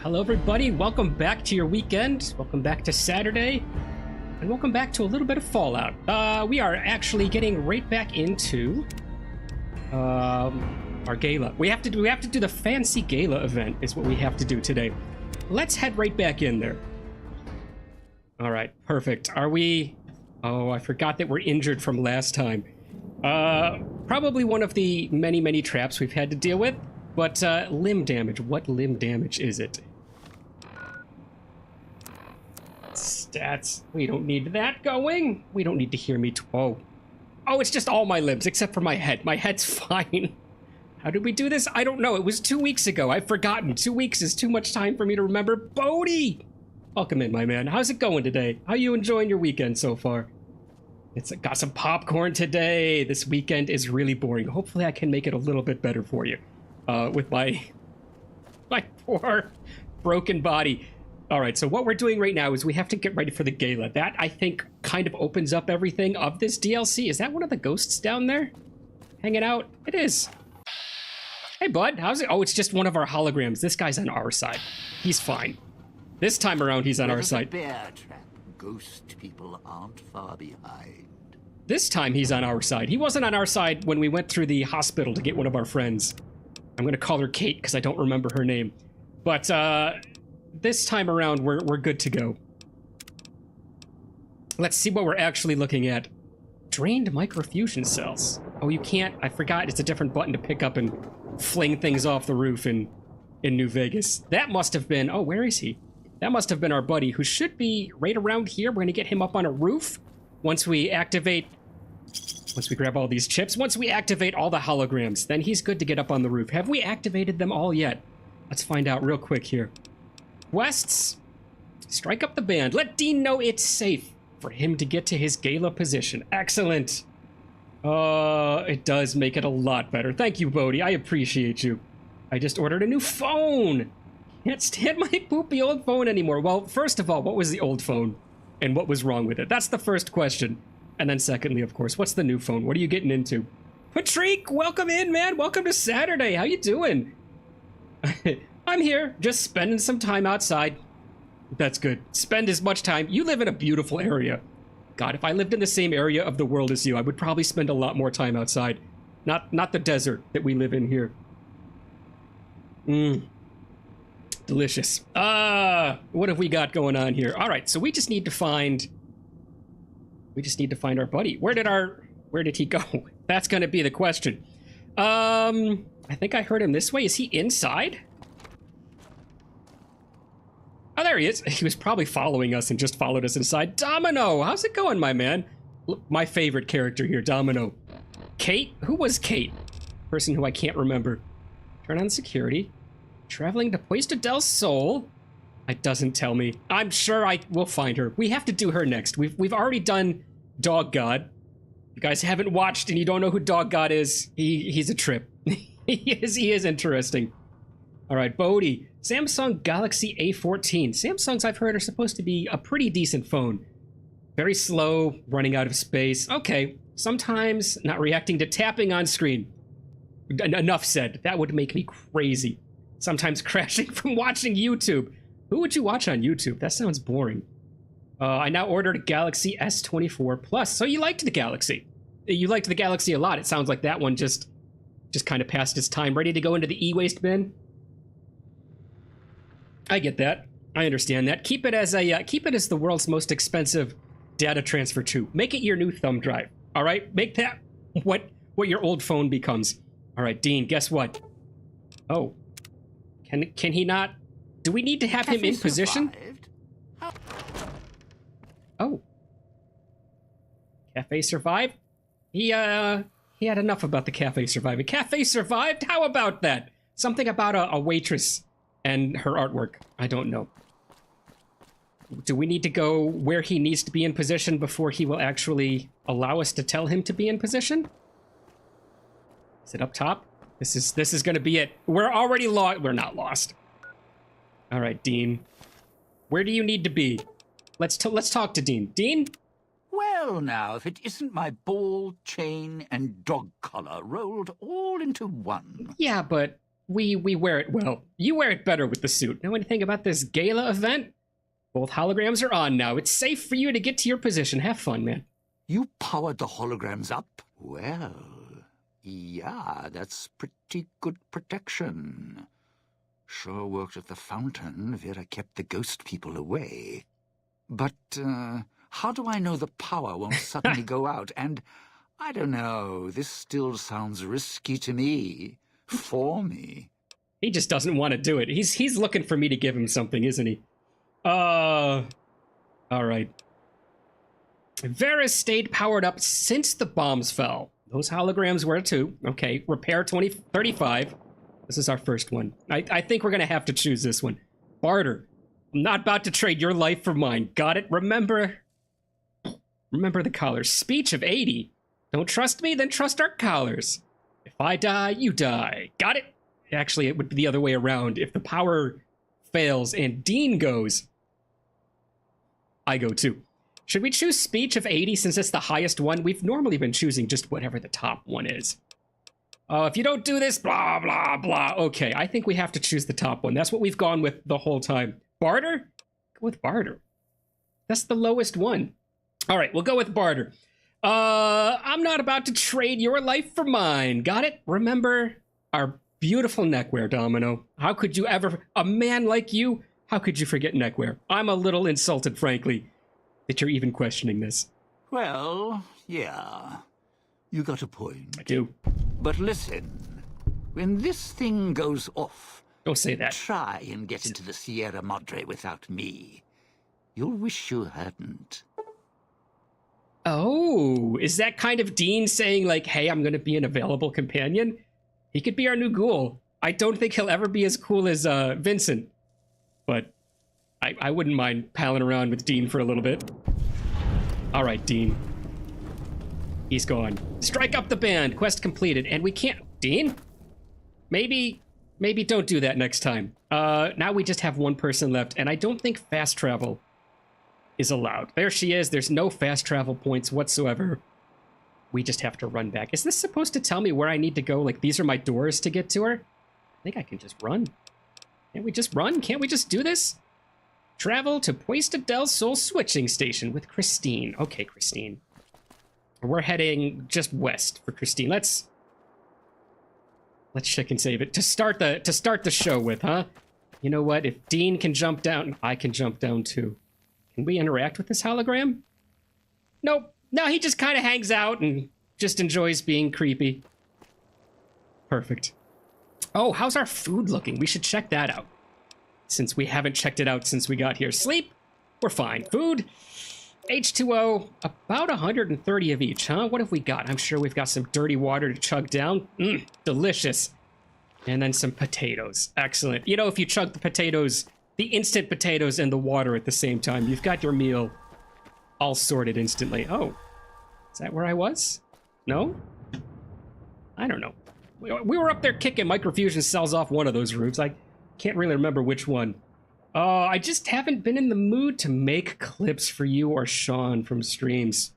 Hello, everybody. Welcome back to your weekend. Welcome back to Saturday. And welcome back to a little bit of Fallout. We are actually getting right back into our gala. We have to do the fancy gala event is what we have to do today. Let's head right back in there. All right, perfect. Are we... Oh, I forgot that we're injured from last time. Probably one of the many traps we've had to deal with. But limb damage. What limb damage is it? Stats. We don't need that going. We don't need to hear me. Oh, it's just all my limbs except for my head. My head's fine. How did we do this? I don't know. It was 2 weeks ago. I've forgotten. 2 weeks is too much time for me to remember. Bodhi! Welcome in, my man. How's it going today? How you enjoying your weekend so far? It's got some popcorn today. This weekend is really boring. Hopefully I can make it a little bit better for you. With my poor broken body. All right, so what we're doing right now is we have to get ready for the gala. That, I think, kind of opens up everything of this DLC. Is that one of the ghosts down there? Hanging out? It is. Hey, bud, how's it? Oh, it's just one of our holograms. This guy's on our side. He's fine. This time around, he's on our side. Bear trap. Ghost people aren't far behind. This time, he's on our side. He wasn't on our side when we went through the hospital to get one of our friends. I'm gonna call her Kate because I don't remember her name. But this time around, we're good to go. Let's see what we're actually looking at. Drained microfusion cells. Oh, you can't. I forgot. It's a different button to pick up and fling things off the roof in New Vegas. That must have been. Oh, where is he? That must have been our buddy who should be right around here. We're gonna get him up on a roof once we activate. Once we grab all these chips, once we activate all the holograms, then he's good to get up on the roof. Have we activated them all yet? Let's find out real quick here. Quests. Strike up the band. Let Dean know it's safe for him to get to his gala position. Excellent. It does make it a lot better. Thank you, Bodhi. I appreciate you. I just ordered a new phone. Can't stand my poopy old phone anymore. Well, first of all, what was the old phone? And what was wrong with it? That's the first question. And then secondly, of course, what's the new phone? What are you getting into? Patrick, welcome in, man. Welcome to Saturday. How you doing? I'm here, just spending some time outside. That's good. Spend as much time. You live in a beautiful area. God, if I lived in the same area of the world as you, I would probably spend a lot more time outside. Not the desert that we live in here. Delicious. What have we got going on here? All right, so we just need to find our buddy. Where did he go? That's gonna be the question. I think I heard him this way. Is he inside? Oh, there he is. He was probably following us and just followed us inside. Domino, how's it going, my man? My favorite character here, Domino. Kate? Who was Kate? Person who I can't remember. Turn on security. Traveling to Puesta del Sol. It doesn't tell me. I'm sure I will find her. We have to do her next. We've already done Dog God. If you guys haven't watched and you don't know who Dog God is, he's a trip. he is interesting. All right, Bodhi. Samsung Galaxy A14. Samsungs, I've heard, are supposed to be a pretty decent phone. Very slow, running out of space. Okay, sometimes not reacting to tapping on screen. Enough said. That would make me crazy. Sometimes crashing from watching YouTube. Who would you watch on YouTube? That sounds boring. I now ordered a Galaxy S24 Plus. So you liked the Galaxy. You liked the Galaxy a lot. It sounds like that one just kind of passed its time. Ready to go into the e-waste bin? I get that. I understand that. Keep it as the world's most expensive data transfer tube. Make it your new thumb drive. All right? Make that what your old phone becomes. All right, Dean, guess what? Oh. Can he not? Do we need to have him in position? Oh. Cafe survived? He had enough about the cafe surviving. Cafe survived? How about that? Something about a waitress and her artwork. I don't know. Do we need to go where he needs to be in position before he will actually allow us to tell him to be in position? Is it up top? This is gonna be it. We're already lost. We're not lost. All right, Dean. Where do you need to be? Let's talk to Dean. Dean? Well, now, if it isn't my ball, chain, and dog collar rolled all into one. Yeah, but we wear it well. You wear it better with the suit. Know anything about this Gala event? Both holograms are on now. It's safe for you to get to your position. Have fun, man. You powered the holograms up? Well, yeah, that's pretty good protection. Sure worked at the fountain. Vera kept the ghost people away. But, how do I know the power won't suddenly go out? And, I don't know, this still sounds risky to me. For me. He just doesn't want to do it. He's looking for me to give him something, isn't he? All right. Vera stayed powered up since the bombs fell. Those holograms were too. Okay, repair 2035. This is our first one. I think we're gonna have to choose this one. Barter. I'm not about to trade your life for mine. Got it? Remember the collars. Speech of 80. Don't trust me? Then trust our collars. If I die, you die. Got it? Actually, it would be the other way around. If the power fails and Dean goes, I go too. Should we choose speech of 80 since it's the highest one? We've normally been choosing just whatever the top one is. If you don't do this, blah, blah, blah. Okay, I think we have to choose the top one. That's what we've gone with the whole time. Barter? Go with barter. That's the lowest one. All right, we'll go with barter. I'm not about to trade your life for mine. Got it? Remember our beautiful neckwear, Domino. How could you ever, a man like you, how could you forget neckwear? I'm a little insulted, frankly, that you're even questioning this. Well, yeah. You got a point. I do. But listen, when this thing goes off, don't say that. Try and get into the Sierra Madre without me. You'll wish you hadn't. Oh, is that kind of Dean saying, like, hey, I'm going to be an available companion? He could be our new ghoul. I don't think he'll ever be as cool as Vincent. But I wouldn't mind palling around with Dean for a little bit. All right, Dean. He's gone. Strike up the band. Quest completed. And we can't... Dean? Maybe don't do that next time. Now we just have one person left, and I don't think fast travel is allowed. There she is. There's no fast travel points whatsoever. We just have to run back. Is this supposed to tell me where I need to go? Like, these are my doors to get to her? I think I can just run. Can't we just run? Can't we just do this? Travel to Puesta del Sol switching station with Christine. Okay, Christine. We're heading just west for Christine. Let's chicken save it. To start the show with, huh? You know what? If Dean can jump down, I can jump down too. Can we interact with this hologram? Nope. No, he just kind of hangs out and just enjoys being creepy. Perfect. Oh, how's our food looking? We should check that out. Since we haven't checked it out since we got here. Sleep? We're fine. Food? H2O, about 130 of each, huh? What have we got? I'm sure we've got some dirty water to chug down. Delicious. And then some potatoes. Excellent. You know, if you chug the potatoes, the instant potatoes and the water at the same time, you've got your meal all sorted instantly. Oh, is that where I was? No? I don't know. We were up there kicking microfusion cells off one of those roofs. I can't really remember which one. I just haven't been in the mood to make clips for you or Sean from streams.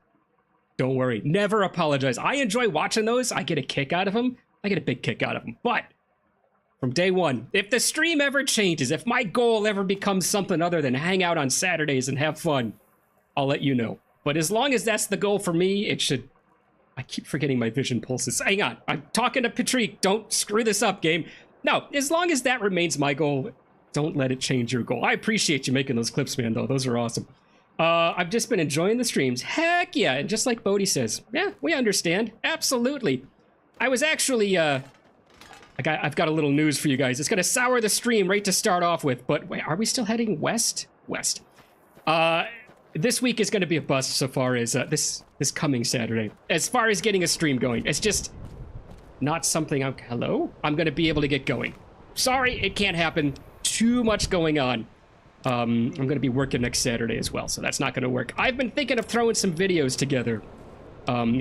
Don't worry. Never apologize. I enjoy watching those. I get a kick out of them. I get a big kick out of them. But from day one, if the stream ever changes, if my goal ever becomes something other than hang out on Saturdays and have fun, I'll let you know. But as long as that's the goal for me, it should... I keep forgetting my vision pulses. Hang on. I'm talking to Patrick. Don't screw this up, game. No, as long as that remains my goal... Don't let it change your goal. I appreciate you making those clips, man, though. Those are awesome. I've just been enjoying the streams. Heck yeah. And just like Bodhi says, yeah, we understand. Absolutely. I was actually, I've got a little news for you guys. It's going to sour the stream right to start off with. But wait, are we still heading west? West. This week is going to be a bust so far as this coming Saturday. As far as getting a stream going. It's just not something I'm going to be able to get going. Sorry, it can't happen. Too much going on. I'm going to be working next Saturday as well, so that's not going to work. I've been thinking of throwing some videos together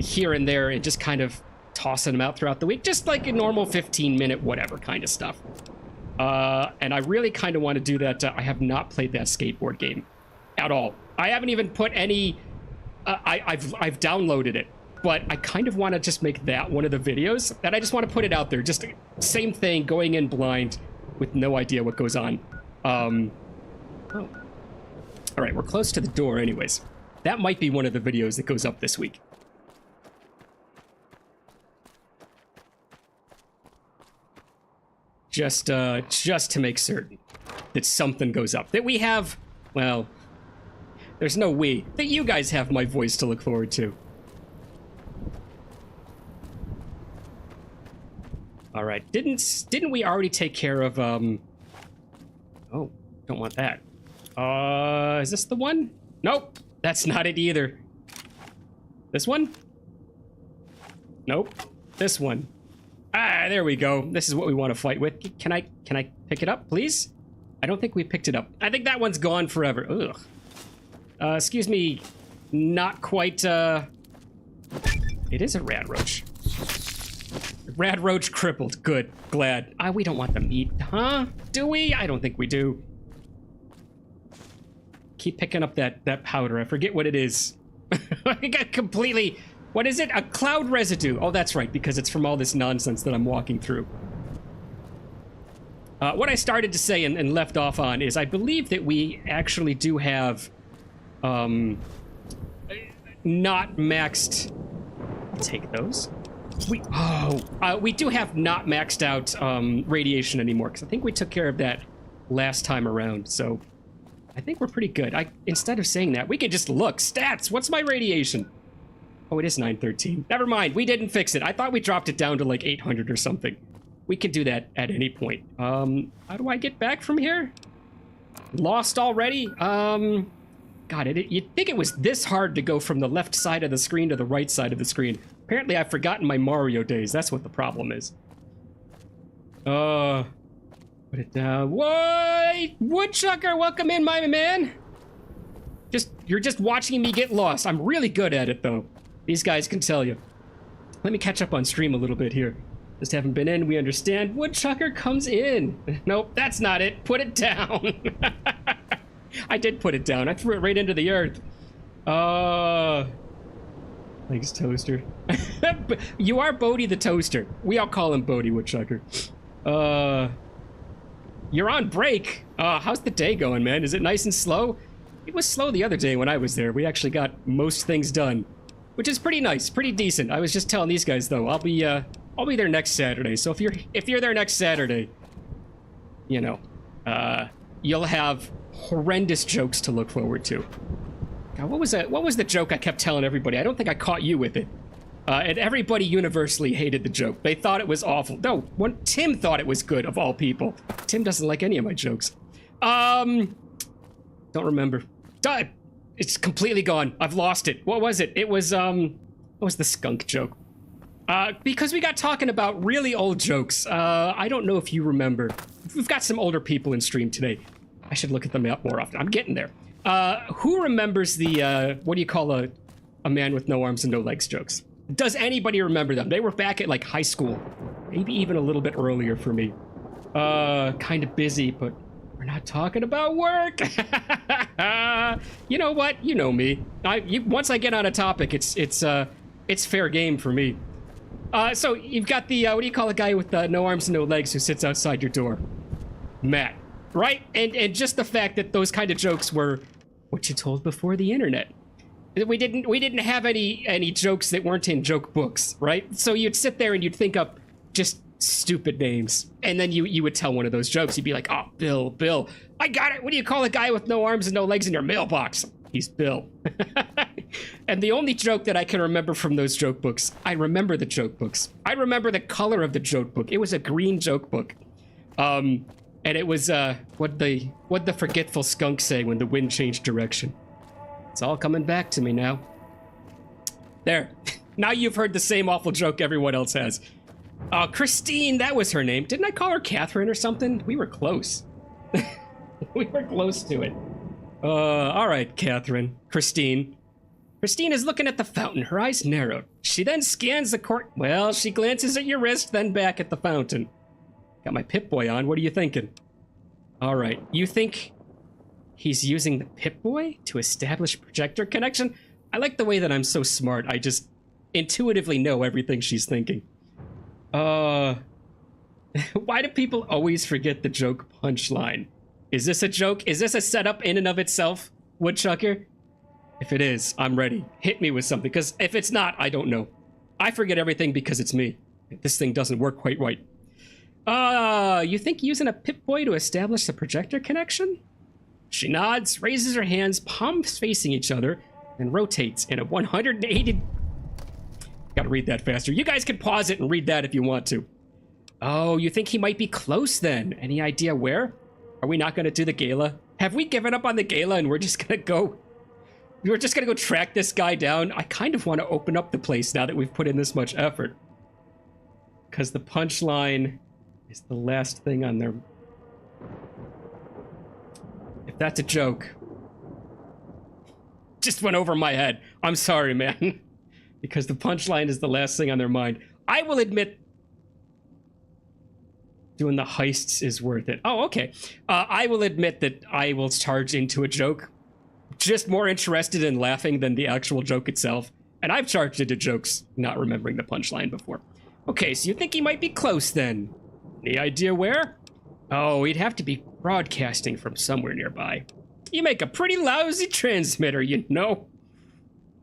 here and there and just kind of tossing them out throughout the week, just like a normal 15-minute whatever kind of stuff. And I really kind of want to do that. I have not played that skateboard game at all. I haven't even put any... I've downloaded it. but I kind of want to just make that one of the videos, and I just want to put it out there. Just same thing, going in blind with no idea what goes on. Oh. All right, we're close to the door anyways. That might be one of the videos that goes up this week. Just to make certain that something goes up. That we have, well, there's no we. That you guys have my voice to look forward to. All right, didn't we already take care of, oh, don't want that. Is this the one? Nope, that's not it either. This one? Nope, this one. Ah, there we go. This is what we want to fight with. Can I pick it up, please? I don't think we picked it up. I think that one's gone forever. Ugh. Excuse me, not quite, it is a rad roach. Rad roach crippled. Good. Glad. We don't want the meat, huh? Do we? I don't think we do. Keep picking up that powder. I forget what it is. I got completely... What is it? A cloud residue. Oh, that's right, because it's from all this nonsense that I'm walking through. What I started to say and left off on is I believe that we actually do have not maxed... Take those. We do have not maxed out radiation anymore, because I think we took care of that last time around, so I think we're pretty good. Instead of saying that, we could just look. Stats! What's my radiation? Oh, it is 913. Never mind, we didn't fix it. I thought we dropped it down to like 800 or something. We can do that at any point. How do I get back from here? Lost already? God, you'd think it was this hard to go from the left side of the screen to the right side of the screen. Apparently I've forgotten my Mario days. That's what the problem is. Put it down. What? Woodchucker, welcome in, my man. You're just watching me get lost. I'm really good at it, though. These guys can tell you. Let me catch up on stream a little bit here. Just haven't been in, we understand. Woodchucker comes in. Nope, that's not it. Put it down. I did put it down. I threw it right into the earth. Thanks, Toaster. You are Bodie the Toaster. We all call him Bodie Woodchucker. You're on break. How's the day going, man? Is it nice and slow? It was slow the other day when I was there. We actually got most things done, which is pretty nice, pretty decent. I was just telling these guys though, I'll be there next Saturday. So if you're there next Saturday, you know, you'll have horrendous jokes to look forward to. God, what was the joke I kept telling everybody? I don't think I caught you with it. And everybody universally hated the joke. They thought it was awful. No, Tim thought it was good, of all people. Tim doesn't like any of my jokes. Don't remember. It's completely gone. I've lost it. What was it? It was, what was the skunk joke? Because we got talking about really old jokes. I don't know if you remember. We've got some older people in stream today. I should look at them up more often. I'm getting there. Who remembers the, what do you call a man with no arms and no legs jokes? Does anybody remember them? They were back at, like, high school. Maybe even a little bit earlier for me. Kind of busy, but we're not talking about work. You know what? You know me. Once I get on a topic, it's fair game for me. So you've got the, what do you call a guy with no arms and no legs who sits outside your door? Matt, right? And just the fact that those kind of jokes were what you told before the internet. We didn't have any jokes that weren't in joke books, right? So you'd sit there and you'd think up just stupid names, and then you would tell one of those jokes. You'd be like, oh, Bill, I got it. What do you call a guy with no arms and no legs in your mailbox? He's Bill. And the only joke that I can remember from those joke books, I remember the joke books. I remember the color of the joke book. It was a green joke book. And it was, what'd the forgetful skunk say when the wind changed direction? It's all coming back to me now. There. Now you've heard the same awful joke everyone else has. Christine, that was her name. Didn't I call her Catherine or something? We were close. We were close to it. All right, Catherine. Christine. Christine is looking at the fountain, her eyes narrowed. She then scans the court. Well, she glances at your wrist, then back at the fountain. Got my Pip-Boy on. What are you thinking? All right. You think he's using the Pip-Boy to establish projector connection? I like the way that I'm so smart. I just intuitively know everything she's thinking. Why do people always forget the joke punchline? Is this a joke? Is this a setup in and of itself, Woodchucker? If it is, I'm ready. Hit me with something, because if it's not, I don't know. I forget everything because it's me. This thing doesn't work quite right. You think using a Pip-Boy to establish the projector connection? She nods, raises her hands, palms facing each other, and rotates in a 180... Gotta read that faster. You guys can pause it and read that if you want to. Oh, you think he might be close then? Any idea where? Are we not gonna do the gala? Have we given up on the gala and we're just gonna go... We're just gonna go track this guy down? I kind of want to open up the place now that we've put in this much effort. Because the punchline is the last thing on their... If that's a joke... Just went over my head. I'm sorry, man. Because the punchline is the last thing on their mind. I will admit... Doing the heists is worth it. Oh, okay. I will admit that I will charge into a joke. Just more interested in laughing than the actual joke itself. And I've charged into jokes not remembering the punchline before. Okay, so you think he might be close then? Any idea where? Oh, he'd have to be broadcasting from somewhere nearby. You make a pretty lousy transmitter, you know.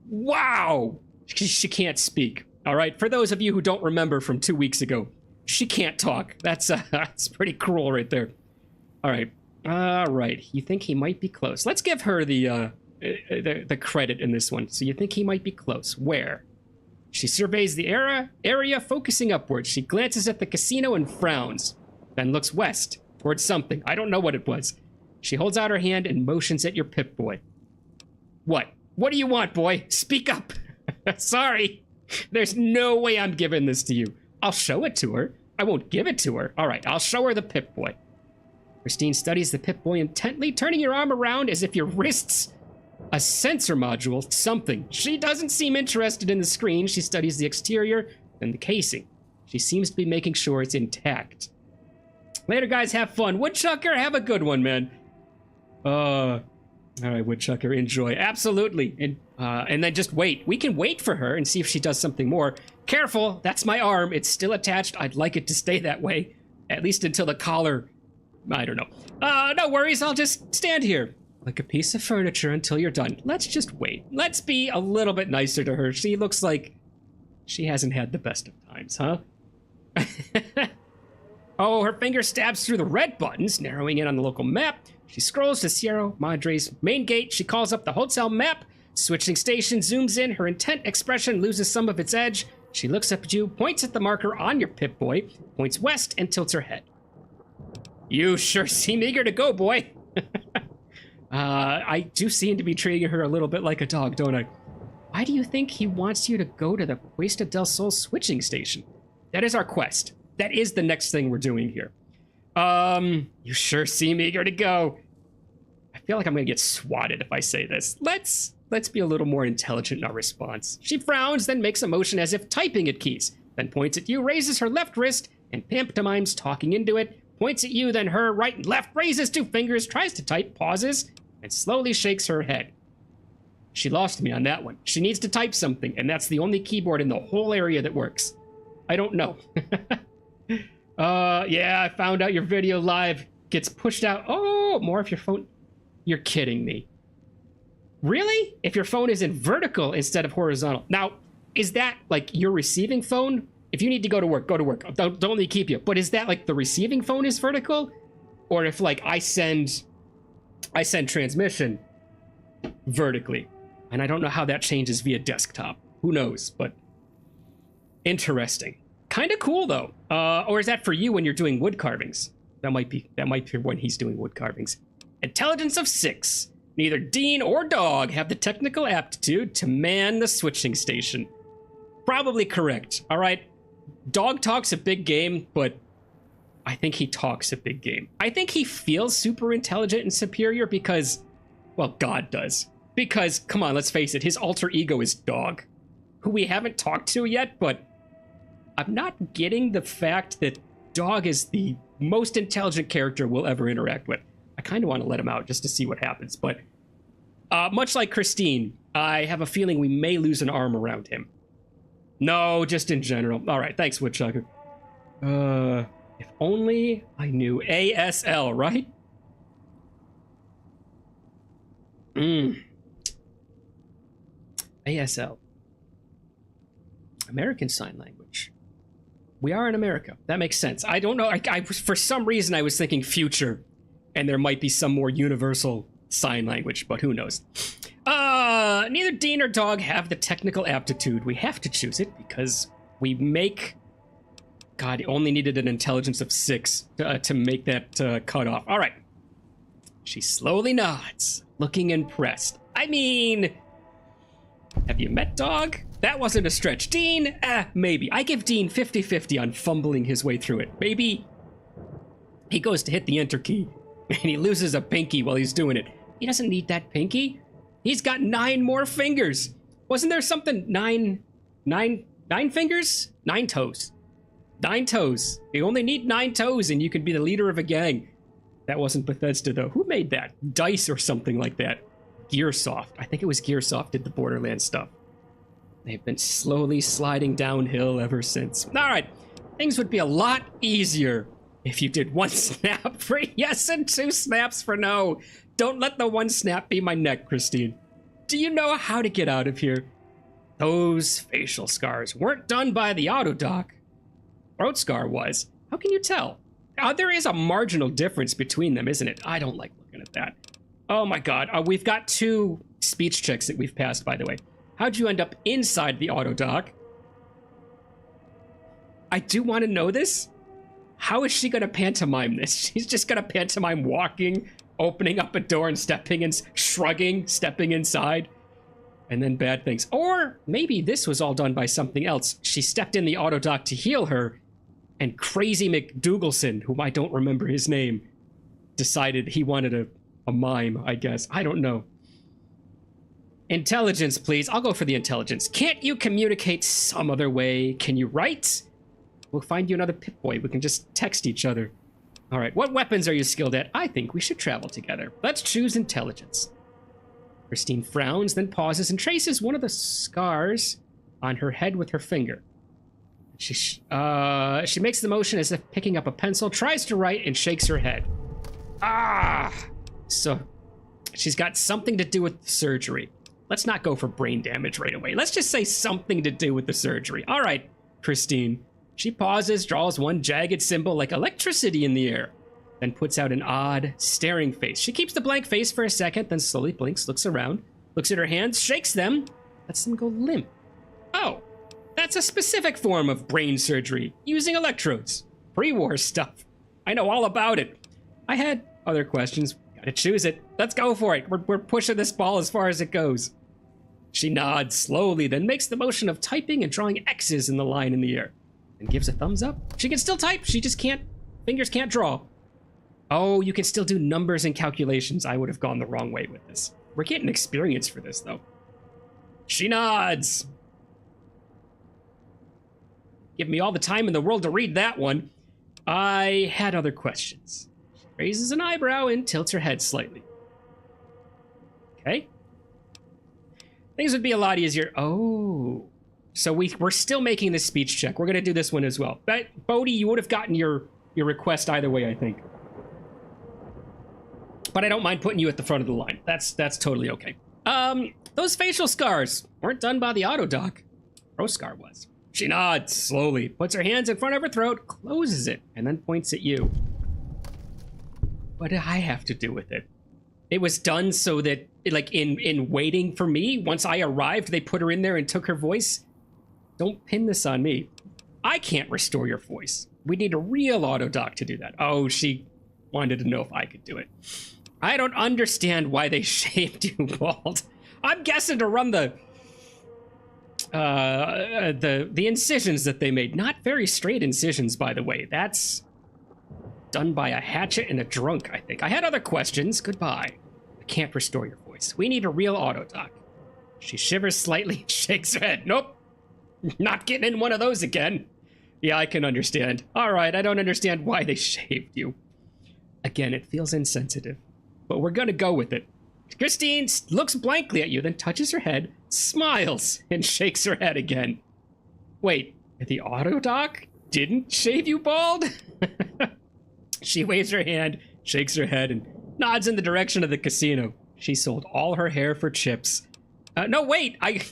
Wow! She can't speak. All right, for those of you who don't remember from 2 weeks ago, she can't talk. That's pretty cruel right there. All right. You think he might be close? Let's give her the credit in this one. So you think he might be close? Where? She surveys the area, focusing upwards. She glances at the casino and frowns, then looks west towards something. I don't know what it was. She holds out her hand and motions at your Pip-Boy. What? What do you want, boy? Speak up. Sorry. There's no way I'm giving this to you. I'll show it to her. I won't give it to her. All right, I'll show her the Pip-Boy. Christine studies the Pip-Boy intently, turning your arm around as if your wrist's a sensor module, something. She doesn't seem interested in the screen. She studies the exterior and the casing. She seems to be making sure it's intact. Later, guys, have fun. Woodchucker, have a good one, man. All right, Woodchucker, enjoy. Absolutely. And then just wait. We can wait for her and see if she does something more. Careful, that's my arm. It's still attached. I'd like it to stay that way, at least until the collar... I don't know. No worries, I'll just stand here like a piece of furniture until you're done. Let's just wait. Let's be a little bit nicer to her. She looks like she hasn't had the best of times, huh? Oh, her finger stabs through the red buttons, narrowing in on the local map. She scrolls to Sierra Madre's main gate. She calls up the hotel map. Switching station, zooms in. Her intent expression loses some of its edge. She looks up at you, points at the marker on your Pip-Boy, points west, and tilts her head. You sure seem eager to go, boy. I do seem to be treating her a little bit like a dog, don't I? Why do you think he wants you to go to the Cuesta del Sol switching station? That is our quest. That is the next thing we're doing here. You sure seem eager to go. I feel like I'm gonna get swatted if I say this. Let's be a little more intelligent in our response. She frowns, then makes a motion as if typing at keys, then points at you, raises her left wrist, and pantomimes talking into it, points at you, then her right and left, raises 2 fingers, tries to type, pauses, and slowly shakes her head. She lost me on that one. She needs to type something, and that's the only keyboard in the whole area that works. I don't know. Yeah, I found out your video live gets pushed out. Oh, more if your phone... You're kidding me. Really? If your phone is in vertical instead of horizontal. Now, is that like your receiving phone? If you need to go to work, go to work. Don't let me keep you. But is that like the receiving phone is vertical? Or if like I send transmission vertically. And I don't know how that changes via desktop. Who knows? But interesting. Kind of cool though. Or is that for you when you're doing wood carvings? That might be when he's doing wood carvings. Intelligence of 6. Neither Dean or Dog have the technical aptitude to man the switching station. Probably correct. All right. Dog talks a big game, but I think he talks a big game. I think he feels super intelligent and superior because, well, God does. Because, come on, let's face it, his alter ego is Dog, who we haven't talked to yet, but I'm not getting the fact that Dog is the most intelligent character we'll ever interact with. I kind of want to let him out just to see what happens, but much like Christine, I have a feeling we may lose an arm around him. No, just in general. All right, thanks, Woodchucker. If only I knew ASL, right? ASL. American Sign Language. We are in America. That makes sense. I don't know. For some reason, I was thinking future, and there might be some more universal sign language, but who knows? Neither Dean or Dog have the technical aptitude. We have to choose it because we make... God, only needed an intelligence of 6 to make that cut off. All right. She slowly nods, looking impressed. I mean, have you met Dog? That wasn't a stretch. Dean? Maybe. I give Dean 50-50 on fumbling his way through it. Maybe he goes to hit the enter key, and he loses a pinky while he's doing it. He doesn't need that pinky. He's got 9 more fingers. Wasn't there something? 9 fingers? 9 toes. 9 toes. You only need 9 toes, and you can be the leader of a gang. That wasn't Bethesda, though. Who made that? DICE or something like that. Gearsoft. I think it was Gearsoft did the Borderlands stuff. They've been slowly sliding downhill ever since. All right. Things would be a lot easier if you did 1 snap for yes and 2 snaps for no. Don't let the 1 snap be my neck, Christine. Do you know how to get out of here? Those facial scars weren't done by the autodoc. Throat scar was. How can you tell? There is a marginal difference between them, isn't it? I don't like looking at that. Oh my god. We've got 2 speech checks that we've passed, by the way. How'd you end up inside the autodoc? I do want to know this. How is she going to pantomime this? She's just going to pantomime walking, opening up a door and stepping in, shrugging, stepping inside, and then bad things. Or maybe this was all done by something else. She stepped in the autodoc to heal her, and Crazy McDougalson, whom I don't remember his name, decided he wanted a mime, I guess. I don't know. Intelligence, please. I'll go for the intelligence. Can't you communicate some other way? Can you write? We'll find you another Pip-Boy. We can just text each other. All right, what weapons are you skilled at? I think we should travel together. Let's choose intelligence. Christine frowns, then pauses and traces one of the scars on her head with her finger. She makes the motion as if picking up a pencil, tries to write, and shakes her head. So she's got something to do with the surgery. Let's not go for brain damage right away. Let's just say something to do with the surgery. All right, Christine. She pauses, draws one jagged symbol like electricity in the air, then puts out an odd, staring face. She keeps the blank face for a second, then slowly blinks, looks around, looks at her hands, shakes them, lets them go limp. Oh, that's a specific form of brain surgery, using electrodes. Pre-war stuff. I know all about it. I had other questions. Gotta choose it. Let's go for it. We're pushing this ball as far as it goes. She nods slowly, then makes the motion of typing and drawing X's in the line in the air, and gives a thumbs up. She can still type, she just can't, fingers can't draw. Oh, you can still do numbers and calculations. I would have gone the wrong way with this. We're getting experience for this, though. She nods. Give me all the time in the world to read that one. I had other questions. She raises an eyebrow and tilts her head slightly. Okay. Things would be a lot easier. Oh. So we're still making this speech check. We're going to do this one as well. But, Bodhi, you would have gotten your request either way, I think. But I don't mind putting you at the front of the line. That's totally okay. Those facial scars weren't done by the autodoc. Throat scar was. She nods slowly, puts her hands in front of her throat, closes it, and then points at you. What did I have to do with it? It was done so that, like, in waiting for me, once I arrived, they put her in there and took her voice. Don't pin this on me. I can't restore your voice. We need a real autodoc to do that. Oh, she wanted to know if I could do it. I don't understand why they shaved you bald. I'm guessing to run the incisions that they made. Not very straight incisions, by the way. That's done by a hatchet and a drunk, I think. I had other questions. Goodbye. I can't restore your voice. We need a real autodoc. She shivers slightly and shakes her head. Nope. Not getting in one of those again. Yeah, I can understand. All right, I don't understand why they shaved you. Again, it feels insensitive, but we're gonna go with it. Christine looks blankly at you, then touches her head, smiles, and shakes her head again. Wait, the auto doc didn't shave you bald? She waves her hand, shakes her head, and nods in the direction of the casino. She sold all her hair for chips. No, wait, I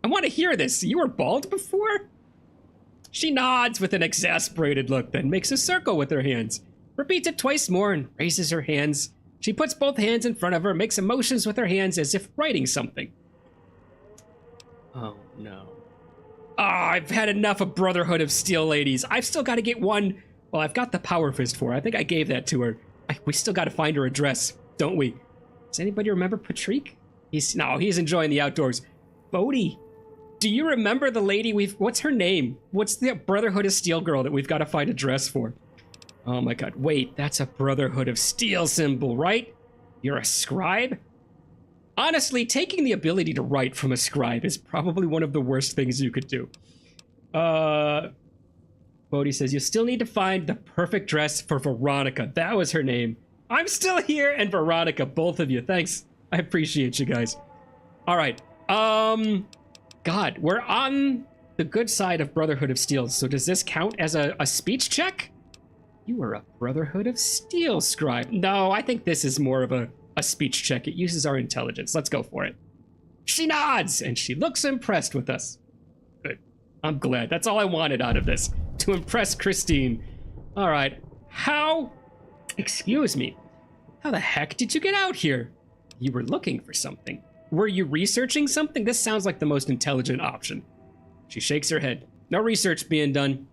want to hear this. You were bald before? She nods with an exasperated look, then makes a circle with her hands. Repeats it twice more and raises her hands. She puts both hands in front of her, makes motions with her hands as if writing something. Oh, no. I've had enough of Brotherhood of Steel ladies. I've still got to get one. Well, I've got the Power Fist for her. I think I gave that to her. We still got to find her address, don't we? Does anybody remember Patrick? He's enjoying the outdoors. Bodhi, do you remember the lady what's her name? What's the Brotherhood of Steel girl that we've got to find a dress for? Oh my god, wait, that's a Brotherhood of Steel symbol, right? You're a scribe? Honestly, taking the ability to write from a scribe is probably one of the worst things you could do. Bodhi says, you still need to find the perfect dress for Veronica. That was her name. I'm still here, and Veronica, both of you. Thanks. I appreciate you guys. All right. God, we're on the good side of Brotherhood of Steel. So does this count as a speech check? You are a Brotherhood of Steel scribe. No, I think this is more of a speech check. It uses our intelligence. Let's go for it. She nods, and she looks impressed with us. Good. I'm glad. That's all I wanted out of this. To impress Christine. All right. Excuse me. How the heck did you get out here? You were looking for something. Were you researching something? This sounds like the most intelligent option. She shakes her head. No research being done.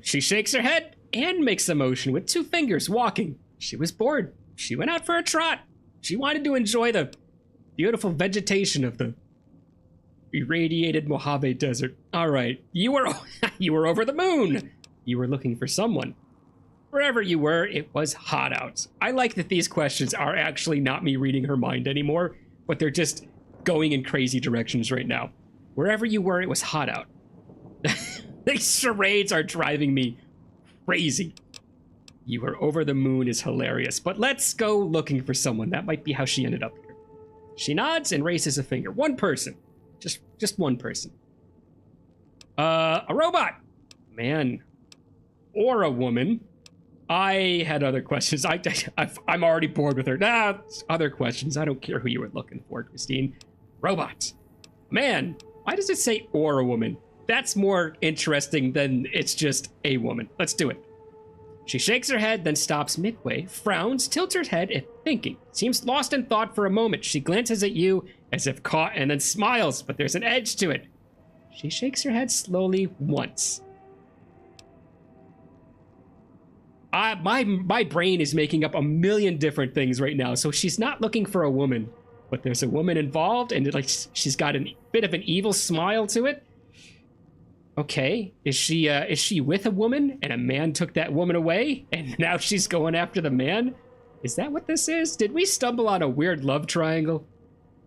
She shakes her head and makes a motion with 2 fingers, walking. She was bored. She went out for a trot. She wanted to enjoy the beautiful vegetation of the irradiated Mojave Desert. All right, you were over the moon. You were looking for someone. Wherever you were, it was hot out. I like that these questions are actually not me reading her mind anymore, but they're just going in crazy directions right now. Wherever you were, it was hot out. These charades are driving me crazy. You were over the moon is hilarious, but let's go looking for someone. That might be how she ended up here. She nods and raises a finger. One person. Just one person. A robot. Man. Or a woman. I had other questions. I'm already bored with her. Nah, other questions. I don't care who you were looking for, Christine. Robot. Man. Why does it say or a woman? That's more interesting than it's just a woman. Let's do it. She shakes her head, then stops midway, frowns, tilts her head, and thinking. Seems lost in thought for a moment. She glances at you as if caught and then smiles, but there's an edge to it. She shakes her head slowly once. My brain is making up a million different things right now, so she's not looking for a woman, but there's a woman involved, and she's got a bit of an evil smile to it. Okay, is she with a woman and a man took that woman away and now she's going after the man? Is that what this is? Did we stumble on a weird love triangle?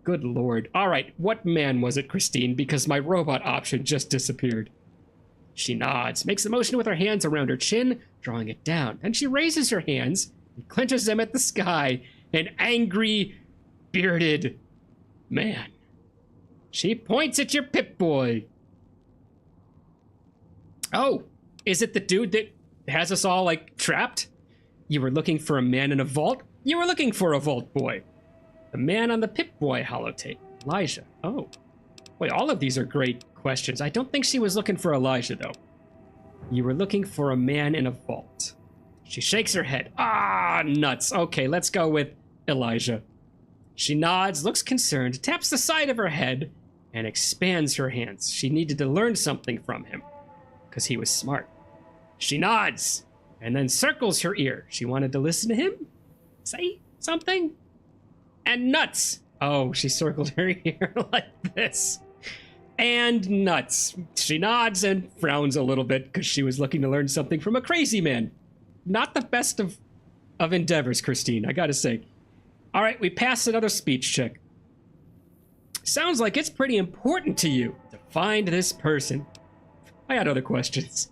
Good lord. All right, what man was it, Christine? Because my robot option just disappeared. She nods, makes a motion with her hands around her chin, drawing it down. Then she raises her hands and clenches them at the sky. An angry, bearded man. She points at your Pip-Boy. Oh, is it the dude that has us all, trapped? You were looking for a man in a vault? You were looking for a vault boy. The man on the Pip-Boy holotape. Elijah. Oh. Wait, all of these are great questions. I don't think she was looking for Elijah, though. You were looking for a man in a vault. She shakes her head. Ah, nuts. Okay, let's go with Elijah. She nods, looks concerned, taps the side of her head, and expands her hands. She needed to learn something from him. Because he was smart. She nods and then circles her ear. She wanted to listen to him say something. And nuts. Oh, she circled her ear like this. And nuts. She nods and frowns a little bit because she was looking to learn something from a crazy man. Not the best of endeavors, Christine, I gotta say. All right, we passed another speech check. Sounds like it's pretty important to you to find this person. I had other questions.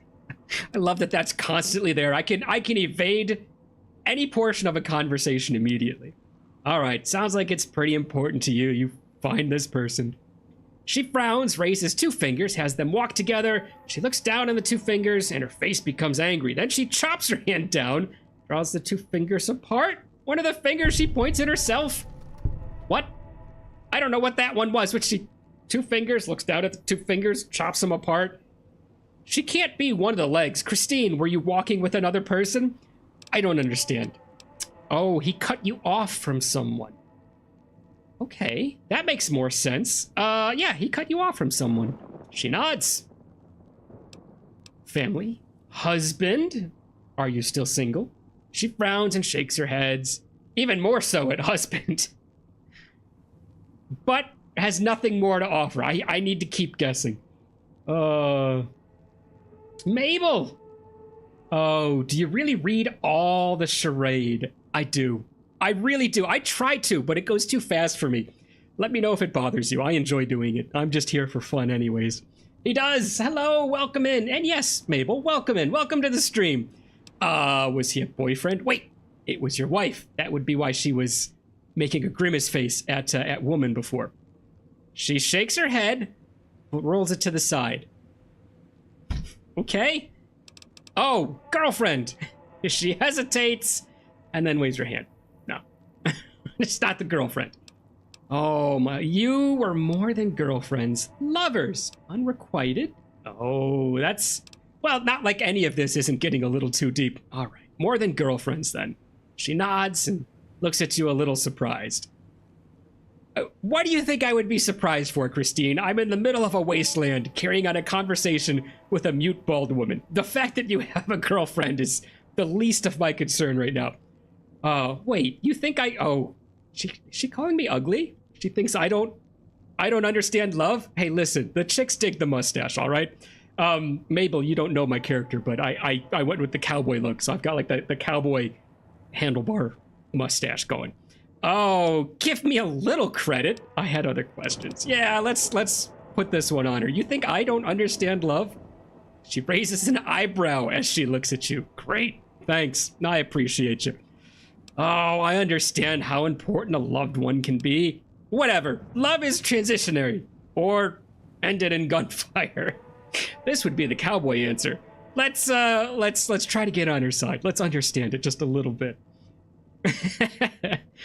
I love that that's constantly there. I can evade any portion of a conversation immediately. All right, sounds like it's pretty important to you. You find this person. She frowns, raises 2 fingers, has them walk together. She looks down on the 2 fingers, and her face becomes angry. Then she chops her hand down, draws the 2 fingers apart. One of the fingers she points at herself. What? I don't know what that one was, but she... 2 fingers, looks down at the 2 fingers, chops them apart. She can't be one of the legs. Christine, were you walking with another person? I don't understand. Oh, he cut you off from someone. Okay, that makes more sense. Yeah, he cut you off from someone. She nods. Family? Husband? Are you still single? She frowns and shakes her heads. Even more so at husband. But has nothing more to offer. I need to keep guessing. Mabel! Oh, do you really read all the charade? I do. I really do. I try to, but it goes too fast for me. Let me know if it bothers you. I enjoy doing it. I'm just here for fun anyways. He does. Hello, welcome in. And yes, Mabel, welcome in. Welcome to the stream. Was he a boyfriend? Wait, it was your wife. That would be why she was making a grimace face at woman before. She shakes her head, but rolls it to the side. Okay. Oh, girlfriend. She hesitates and then waves her hand. No, it's not the girlfriend. Oh my, you were more than girlfriends. Lovers. Unrequited. Oh, that's, well, not like any of this isn't getting a little too deep. All right, more than girlfriends then. She nods and looks at you a little surprised. What do you think I would be surprised for, Christine? I'm in the middle of a wasteland, carrying on a conversation with a mute bald woman. The fact that you have a girlfriend is the least of my concern right now. Wait, you think she calling me ugly? She thinks I don't understand love? Hey, listen, the chicks dig the mustache, all right? Mabel, you don't know my character, but I went with the cowboy look, so I've got like the cowboy handlebar mustache going. Oh, give me a little credit. I had other questions. Yeah, let's put this one on her. You think I don't understand love? She raises an eyebrow as she looks at you. Great, thanks. I appreciate you. Oh, I understand how important a loved one can be. Whatever. Love is transitionary. Or ended in gunfire. This would be the cowboy answer. Let's try to get on her side. Let's understand it just a little bit.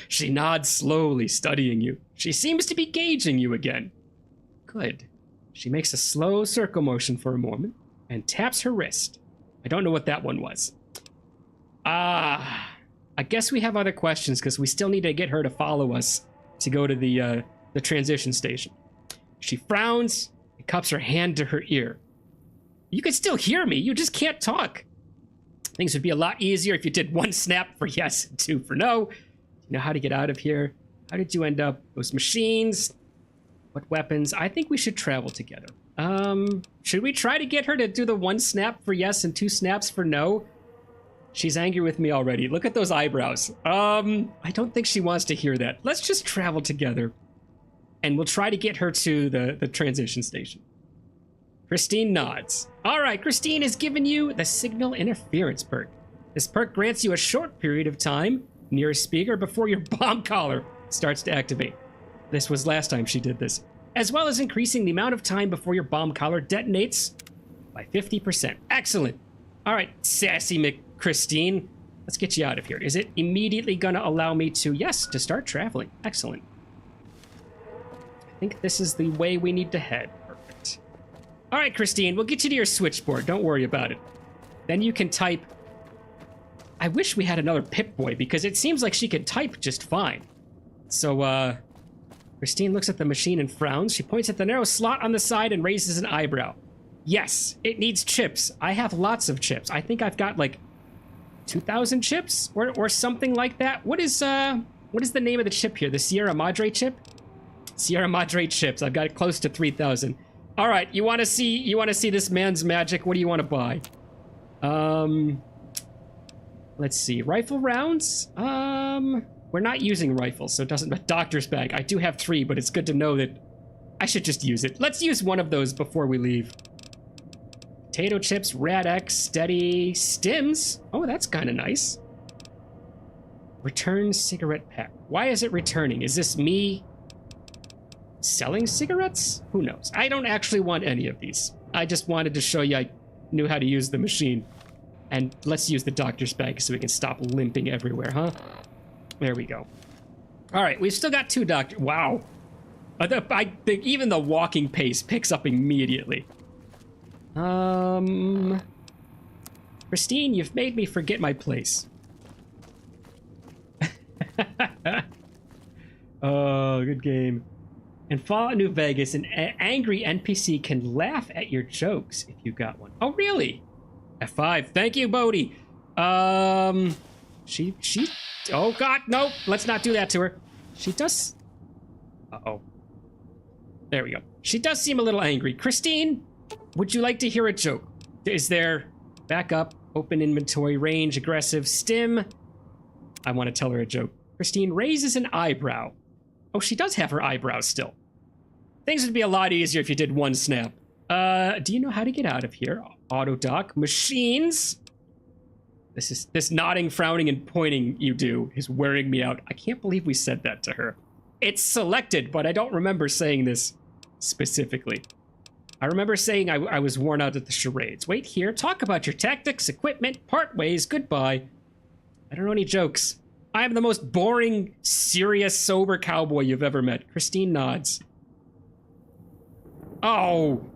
She nods slowly, studying you. She seems to be gauging you again. Good. She makes a slow circle motion for a moment and taps her wrist. I don't know what that one was. I guess we have other questions because we still need to get her to follow us to go to the transition station. She frowns and cups her hand to her ear. You can still hear me, you just can't talk. Things would be a lot easier if you did 1 snap for yes and 2 for no. You know how to get out of here? How did you end up? Those machines? What weapons? I think we should travel together. Should we try to get her to do the 1 snap for yes and 2 snaps for no? She's angry with me already. Look at those eyebrows. I don't think she wants to hear that. Let's just travel together. And we'll try to get her to the transition station. Christine nods. All right, Christine has given you the signal interference perk. This perk grants you a short period of time near a speaker before your bomb collar starts to activate. This was last time she did this. As well as increasing the amount of time before your bomb collar detonates by 50%. Excellent. All right, sassy McChristine. Let's get you out of here. Is it immediately gonna allow me to, yes, to start traveling? Excellent. I think this is the way we need to head. Perfect. All right, Christine, we'll get you to your switchboard. Don't worry about it. Then you can type. I wish we had another Pip-Boy because it seems like she could type just fine. So, Christine looks at the machine and frowns. She points at the narrow slot on the side and raises an eyebrow. Yes, it needs chips. I have lots of chips. I think I've got like 2,000 chips or something like that. What is the name of the chip here? The Sierra Madre chip? Sierra Madre chips. I've got close to 3,000. All right, you want to see this man's magic? What do you want to buy? Let's see. Rifle rounds? We're not using rifles, so it doesn't. But doctor's bag. I do have 3, but it's good to know that I should just use it. Let's use one of those before we leave. Potato chips, Rad X, steady, stims. Oh, that's kind of nice. Return cigarette pack. Why is it returning? Is this me selling cigarettes? Who knows? I don't actually want any of these. I just wanted to show you I knew how to use the machine. And let's use the doctor's bag so we can stop limping everywhere, huh? There we go. All right, we've still got 2 doctors. Wow. I think even the walking pace picks up immediately. Christine, you've made me forget my place. Oh, good game. In Fallout New Vegas, an angry NPC can laugh at your jokes if you got one. Oh, really? F5. Thank you, Bodhi. She. Oh, God, no. Let's not do that to her. She does. Uh-oh. There we go. She does seem a little angry. Christine, would you like to hear a joke? Is there backup, open inventory, range, aggressive, stim? I want to tell her a joke. Christine raises an eyebrow. Oh, she does have her eyebrows still. Things would be a lot easier if you did one snap. Do you know how to get out of here? Auto dock. Machines. This nodding, frowning, and pointing you do is wearing me out. I can't believe we said that to her. It's selected, but I don't remember saying this specifically. I remember saying I was worn out at the charades. Wait here. Talk about your tactics, equipment, part ways, goodbye. I don't know any jokes. I am the most boring, serious, sober cowboy you've ever met. Christine nods. Oh,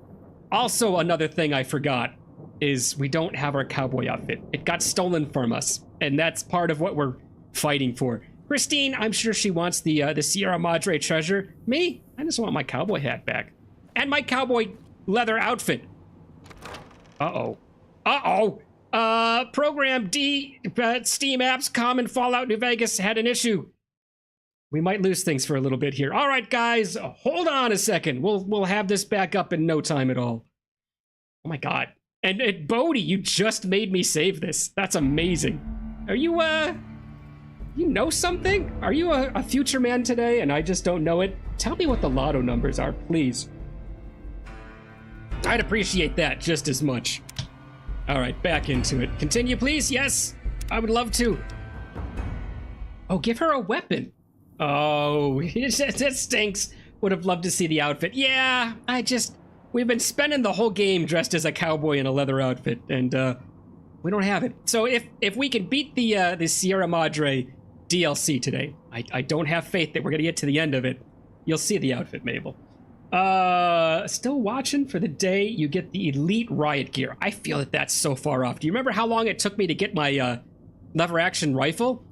also another thing I forgot is we don't have our cowboy outfit. It got stolen from us, and that's part of what we're fighting for. Christine, I'm sure she wants the Sierra Madre treasure. Me? I just want my cowboy hat back. And my cowboy leather outfit. Uh-oh. Uh-oh. Program D, Steam apps, common Fallout New Vegas had an issue. We might lose things for a little bit here. All right, guys, hold on a second. We'll have this back up in no time at all. Oh my God. And Bodhi, you just made me save this. That's amazing. Are you, you know something? Are you a future man today and I just don't know it? Tell me what the lotto numbers are, please. I'd appreciate that just as much. All right, back into it. Continue, please. Yes, I would love to. Oh, give her a weapon. Oh, that stinks. Would have loved to see the outfit. Yeah, we've been spending the whole game dressed as a cowboy in a leather outfit, and we don't have it. So if we can beat the Sierra Madre DLC today, I don't have faith that we're gonna get to the end of it. You'll see the outfit, Mabel. Still watching for the day you get the elite riot gear. I feel that that's so far off. Do you remember how long it took me to get my lever action rifle?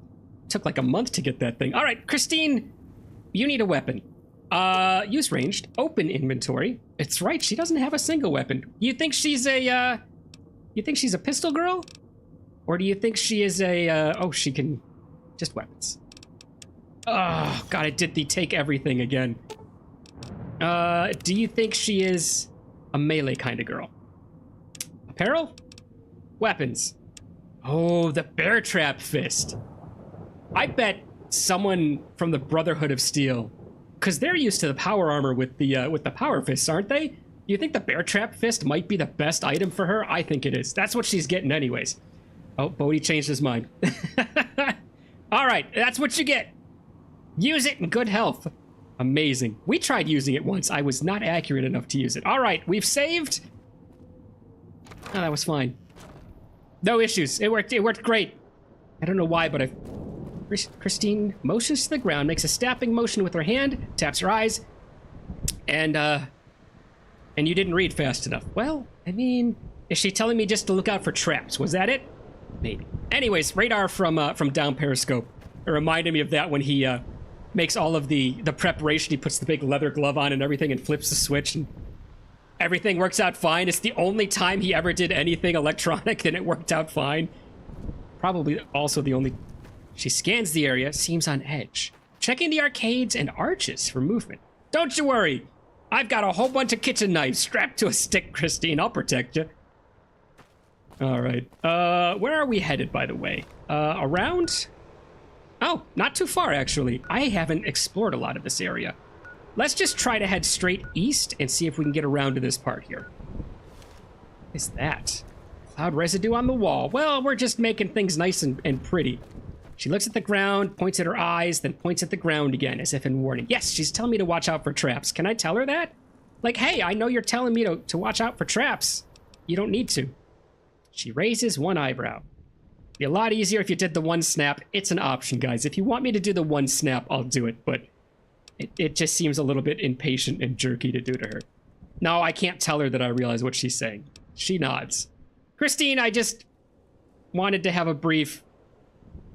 It took like a month to get that thing. All right, Christine, you need a weapon. Use ranged, open inventory. It's right, she doesn't have a single weapon. You think she's a pistol girl? Or do you think she is she can just weapons. Oh, God, it did the take everything again. Do you think she is a melee kind of girl? Apparel? Weapons. Oh, the bear trap fist. I bet someone from the Brotherhood of Steel, because they're used to the power armor with the power fists, aren't they? Do you think the bear trap fist might be the best item for her? I think it is. That's what she's getting anyways. Oh, Bodhi changed his mind. All right, that's what you get. Use it in good health. Amazing. We tried using it once. I was not accurate enough to use it. All right, we've saved. Oh, that was fine. No issues. It worked. It worked great. I don't know why, but Christine motions to the ground, makes a snapping motion with her hand, taps her eyes, and you didn't read fast enough. Well, I mean, is she telling me just to look out for traps? Was that it? Maybe. Anyways, radar from down periscope. It reminded me of that when he makes all of the preparation. He puts the big leather glove on and everything and flips the switch and everything works out fine. It's the only time he ever did anything electronic and it worked out fine. Probably also the only... She scans the area, seems on edge. Checking the arcades and arches for movement. Don't you worry. I've got a whole bunch of kitchen knives strapped to a stick, Christine. I'll protect you. All right. Where are we headed, by the way? Around? Oh, not too far, actually. I haven't explored a lot of this area. Let's just try to head straight east and see if we can get around to this part here. What is that? Cloud residue on the wall. Well, we're just making things nice and pretty. She looks at the ground, points at her eyes, then points at the ground again, as if in warning. Yes, she's telling me to watch out for traps. Can I tell her that? Like, hey, I know you're telling me to watch out for traps. You don't need to. She raises one eyebrow. Be a lot easier if you did the one snap. It's an option, guys. If you want me to do the one snap, I'll do it, but it just seems a little bit impatient and jerky to do to her. No, I can't tell her that I realize what she's saying. She nods. Christine, I just wanted to have a brief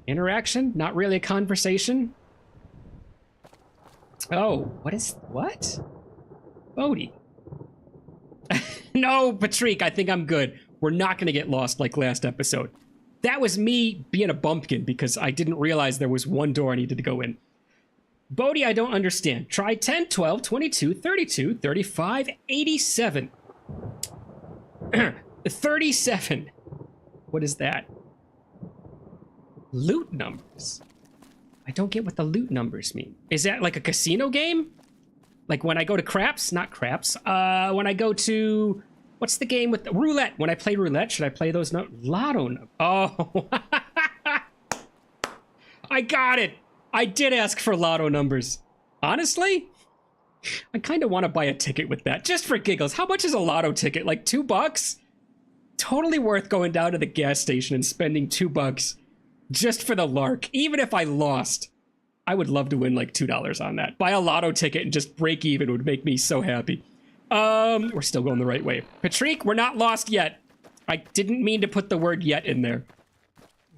interaction, not really a conversation. Oh, what? Bodhi. No, Patrick, I think I'm good. We're not gonna get lost like last episode. That was me being a bumpkin because I didn't realize there was one door I needed to go in. Bodhi, I don't understand. Try 10, 12, 22, 32, 35, 87. 37. What is that? Loot numbers. I don't get what the loot numbers mean. Is that like a casino game? Like when I go to craps? Not craps. When I go to... What's the game with the roulette? When I play roulette, should I play those lotto numbers? Oh. I got it. I did ask for lotto numbers. Honestly, I kind of want to buy a ticket with that, just for giggles. How much is a lotto ticket? Like $2? Totally worth going down to the gas station and spending $2 just for the lark. Even if I lost, I would love to win like $2 on that. Buy a lotto ticket and just break even would make me so happy. We're still going the right way. Patrick, we're not lost yet. I didn't mean to put the word yet in there.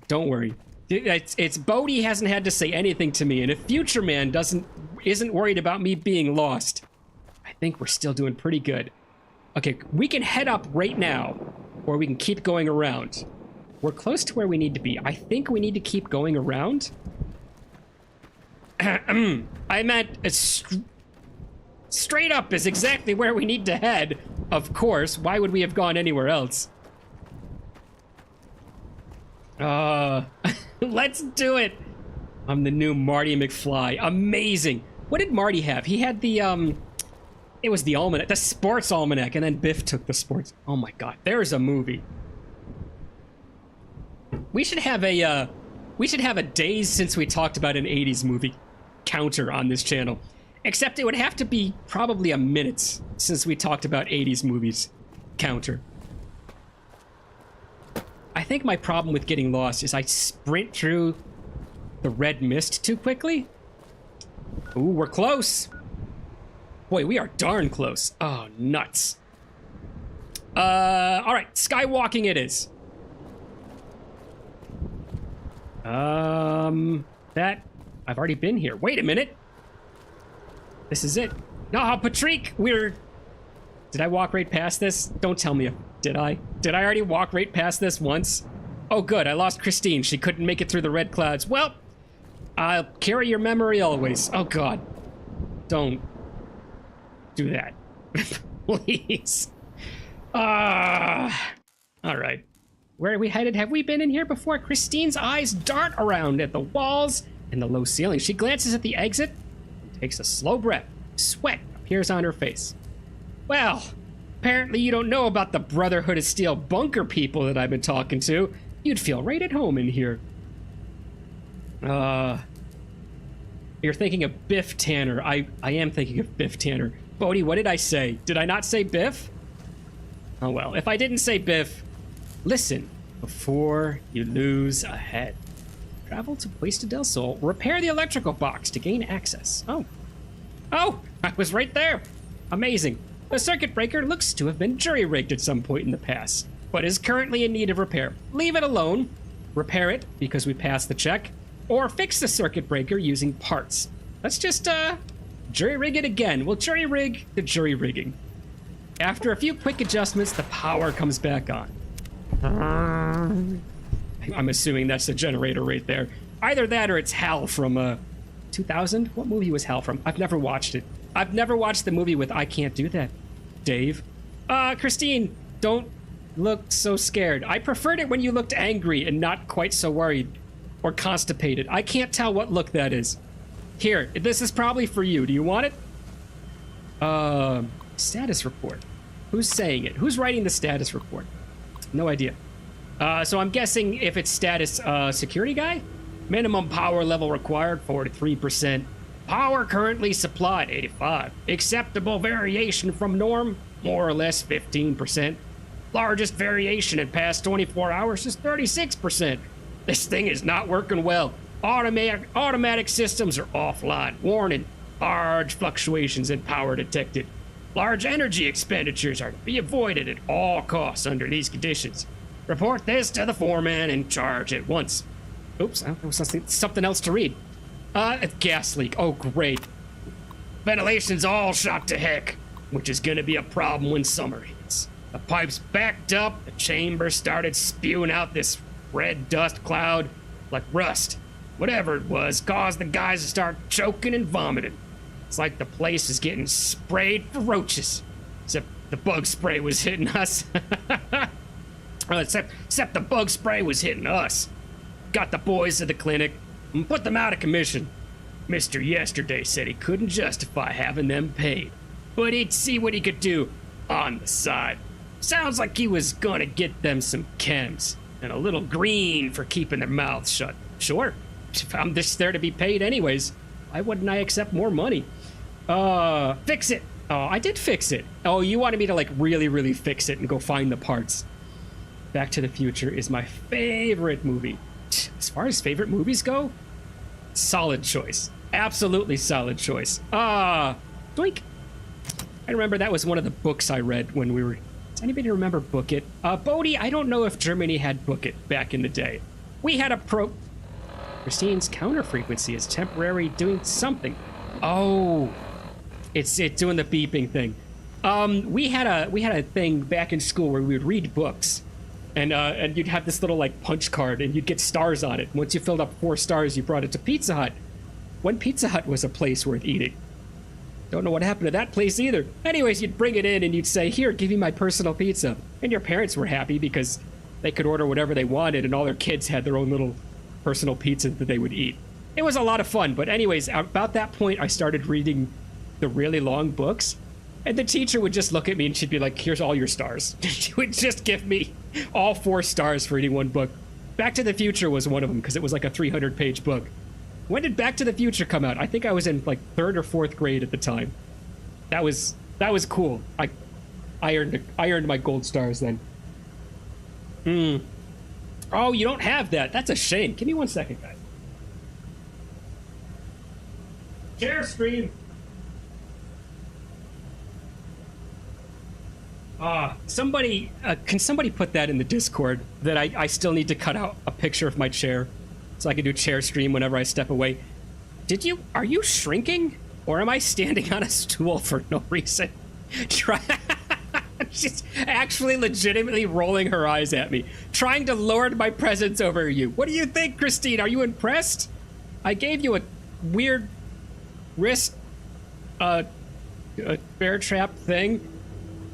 Don't worry. It's Bodhi hasn't had to say anything to me, and if Future Man isn't worried about me being lost, I think we're still doing pretty good. Okay, we can head up right now, or we can keep going around. We're close to where we need to be. I think we need to keep going around. I meant straight up is exactly where we need to head. Of course, why would we have gone anywhere else? Let's do it. I'm the new Marty McFly. Amazing. What did Marty have? He had the, it was the almanac, the sports almanac, and then Biff took the sports. Oh my God, there's a movie. We should have a days since we talked about an 80s movie counter on this channel. Except it would have to be probably a minute since we talked about 80s movies counter. I think my problem with getting lost is I sprint through the red mist too quickly. Ooh, we're close. Boy, we are darn close. Oh, nuts. All right, skywalking it is. That I've already been here. Wait a minute. This is it. No, Patrick, did I walk right past this? Don't tell me. Did I? Did I already walk right past this once? Oh, good. I lost Christine. She couldn't make it through the red clouds. Well, I'll carry your memory always. Oh, God. Don't do that. Please. All right. Where are we headed? Have we been in here before? Christine's eyes dart around at the walls and the low ceiling. She glances at the exit and takes a slow breath. Sweat appears on her face. Well, apparently you don't know about the Brotherhood of Steel bunker people that I've been talking to. You'd feel right at home in here. You're thinking of Biff Tanner. I am thinking of Biff Tanner. Bodhi, what did I say? Did I not say Biff? Oh well, if I didn't say Biff, listen before you lose a head. Travel to Puesta del Sol, repair the electrical box to gain access. Oh, I was right there. Amazing. The circuit breaker looks to have been jury-rigged at some point in the past, but is currently in need of repair. Leave it alone, repair it because we passed the check, or fix the circuit breaker using parts. Let's just, jury-rig it again. We'll jury-rig the jury-rigging. After a few quick adjustments, the power comes back on. I'm assuming that's the generator right there. Either that or it's Hal from, 2000? What movie was Hal from? I've never watched it. I've never watched the movie with I Can't Do That, Dave. Christine, don't look so scared. I preferred it when you looked angry and not quite so worried or constipated. I can't tell what look that is. Here, this is probably for you. Do you want it? Status report. Who's saying it? Who's writing the status report? No idea. So I'm guessing if it's status, security guy? Minimum power level required, 43%. Power currently supplied, 85. Acceptable variation from norm, more or less 15%. Largest variation in past 24 hours is 36%. This thing is not working well. Automatic systems are offline. Warning, large fluctuations in power detected. Large energy expenditures are to be avoided at all costs under these conditions. Report this to the foreman in charge at once. Oops, there was something else to read. A gas leak. Oh, great. Ventilation's all shot to heck, which is gonna be a problem when summer hits. The pipes backed up, the chamber started spewing out this red dust cloud, like rust. Whatever it was, caused the guys to start choking and vomiting. It's like the place is getting sprayed for roaches. Except the bug spray was hitting us. Except the bug spray was hitting us. Got the boys to the clinic and put them out of commission. Mr. Yesterday said he couldn't justify having them paid, but he'd see what he could do on the side. Sounds like he was gonna get them some chems and a little green for keeping their mouths shut. Sure, if I'm just there to be paid anyways, why wouldn't I accept more money? Fix it. Oh, I did fix it. Oh, you wanted me to like really fix it and go find the parts. Back to the Future is my favorite movie. As far as favorite movies go, solid choice. Absolutely solid choice. Doink. I remember that was one of the books I read when we were... Does anybody remember Book It? Bodhi, I don't know if Germany had Book It back in the day. We had a Christine's counter frequency is temporary doing something. Oh, it's doing the beeping thing. We had a thing back in school where we would read books. And you'd have this little like punch card and you'd get stars on it. Once you filled up 4 stars, you brought it to Pizza Hut. When Pizza Hut was a place worth eating. Don't know what happened to that place either. Anyways, you'd bring it in and you'd say, here, give me my personal pizza. And your parents were happy because they could order whatever they wanted and all their kids had their own little personal pizza that they would eat. It was a lot of fun, but anyways, about that point, I started reading the really long books. And the teacher would just look at me and she'd be like, here's all your stars. She would just give me all 4 stars for reading one book. Back to the Future was one of them because it was like a 300-page book. When did Back to the Future come out? I think I was in like 3rd or 4th grade at the time. That was cool. I earned my gold stars then. Oh, you don't have that. That's a shame. Give me 1 second, guys. Share stream. Can somebody put that in the Discord that I still need to cut out a picture of my chair so I can do chair stream whenever I step away. Are you shrinking? Or am I standing on a stool for no reason? She's actually legitimately rolling her eyes at me, trying to lord my presence over you. What do you think, Christine? Are you impressed? I gave you a weird wrist, a bear trap thing.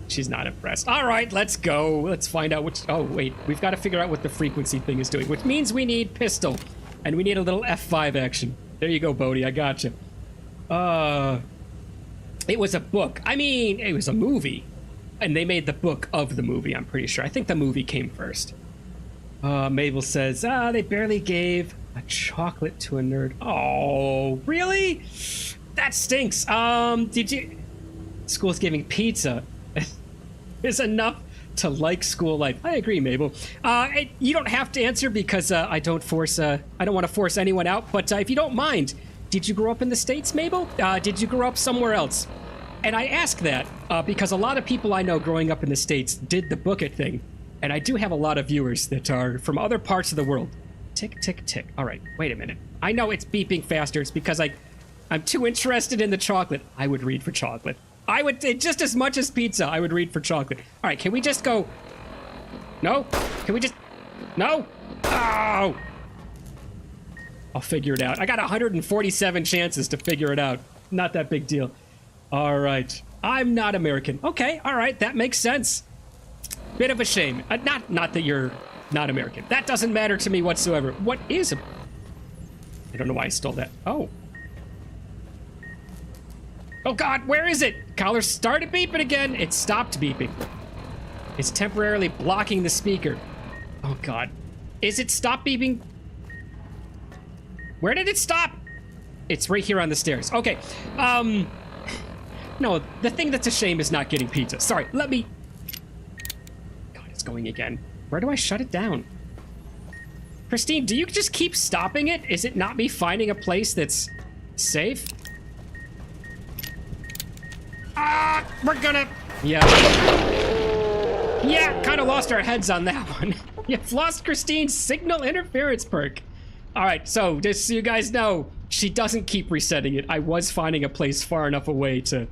She's not impressed. All right, let's go. Let's find out which... Oh, wait. We've got to figure out what the frequency thing is doing, which means we need pistol. And we need a little F5 action. There you go, Bodhi. I gotcha. It was a book. I mean, it was a movie. And they made the book of the movie, I'm pretty sure. I think the movie came first. Mabel says, they barely gave a chocolate to a nerd. Oh, really? That stinks. Did you... School's giving pizza. Is enough to like school life. I agree, Mabel. You don't have to answer because I don't want to force anyone out. But if you don't mind, did you grow up in the States, Mabel? Did you grow up somewhere else? And I ask that because a lot of people I know growing up in the States did the Book It thing. And I do have a lot of viewers that are from other parts of the world. Tick, tick, tick. All right, wait a minute. I know it's beeping faster. It's because I'm too interested in the chocolate. I would read for chocolate. I would, just as much as pizza, I would read for chocolate. All right, can we just go? No? Can we just, no? Oh! I'll figure it out. I got 147 chances to figure it out. Not that big deal. All right. I'm not American. Okay, all right, that makes sense. Bit of a shame. Not that you're not American. That doesn't matter to me whatsoever. What is a... I don't know why I stole that. Oh. Oh God, where is it? Collar started beeping again. It stopped beeping. It's temporarily blocking the speaker. Oh God. Is it stop beeping? Where did it stop? It's right here on the stairs. Okay. No, the thing that's a shame is not getting pizza. Sorry, let me... God, it's going again. Where do I shut it down? Christine, do you just keep stopping it? Is it not me finding a place that's safe? We're gonna... Yeah. Yeah, kind of lost our heads on that one. You've lost Christine's signal interference perk. All right, so just so you guys know, she doesn't keep resetting it. I was finding a place far enough away to...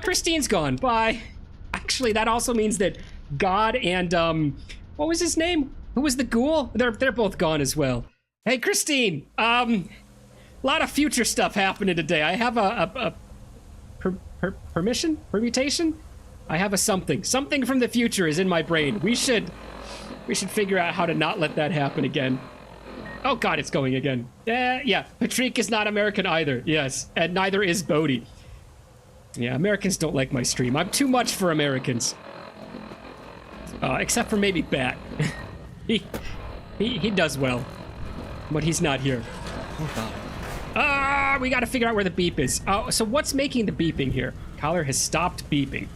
Christine's gone. Bye. Actually, that also means that God and, what was his name? Who was the ghoul? They're both gone as well. Hey, Christine. A lot of future stuff happening today. I have a permutation? I have a something. Something from the future is in my brain. We should figure out how to not let that happen again. Oh God, it's going again. Yeah, Patrick is not American either. Yes, and neither is Bodhi. Yeah, Americans don't like my stream. I'm too much for Americans. Except for maybe Bat. he does well, but he's not here. Oh God. We gotta figure out where the beep is. So what's making the beeping here? Collar has stopped beeping.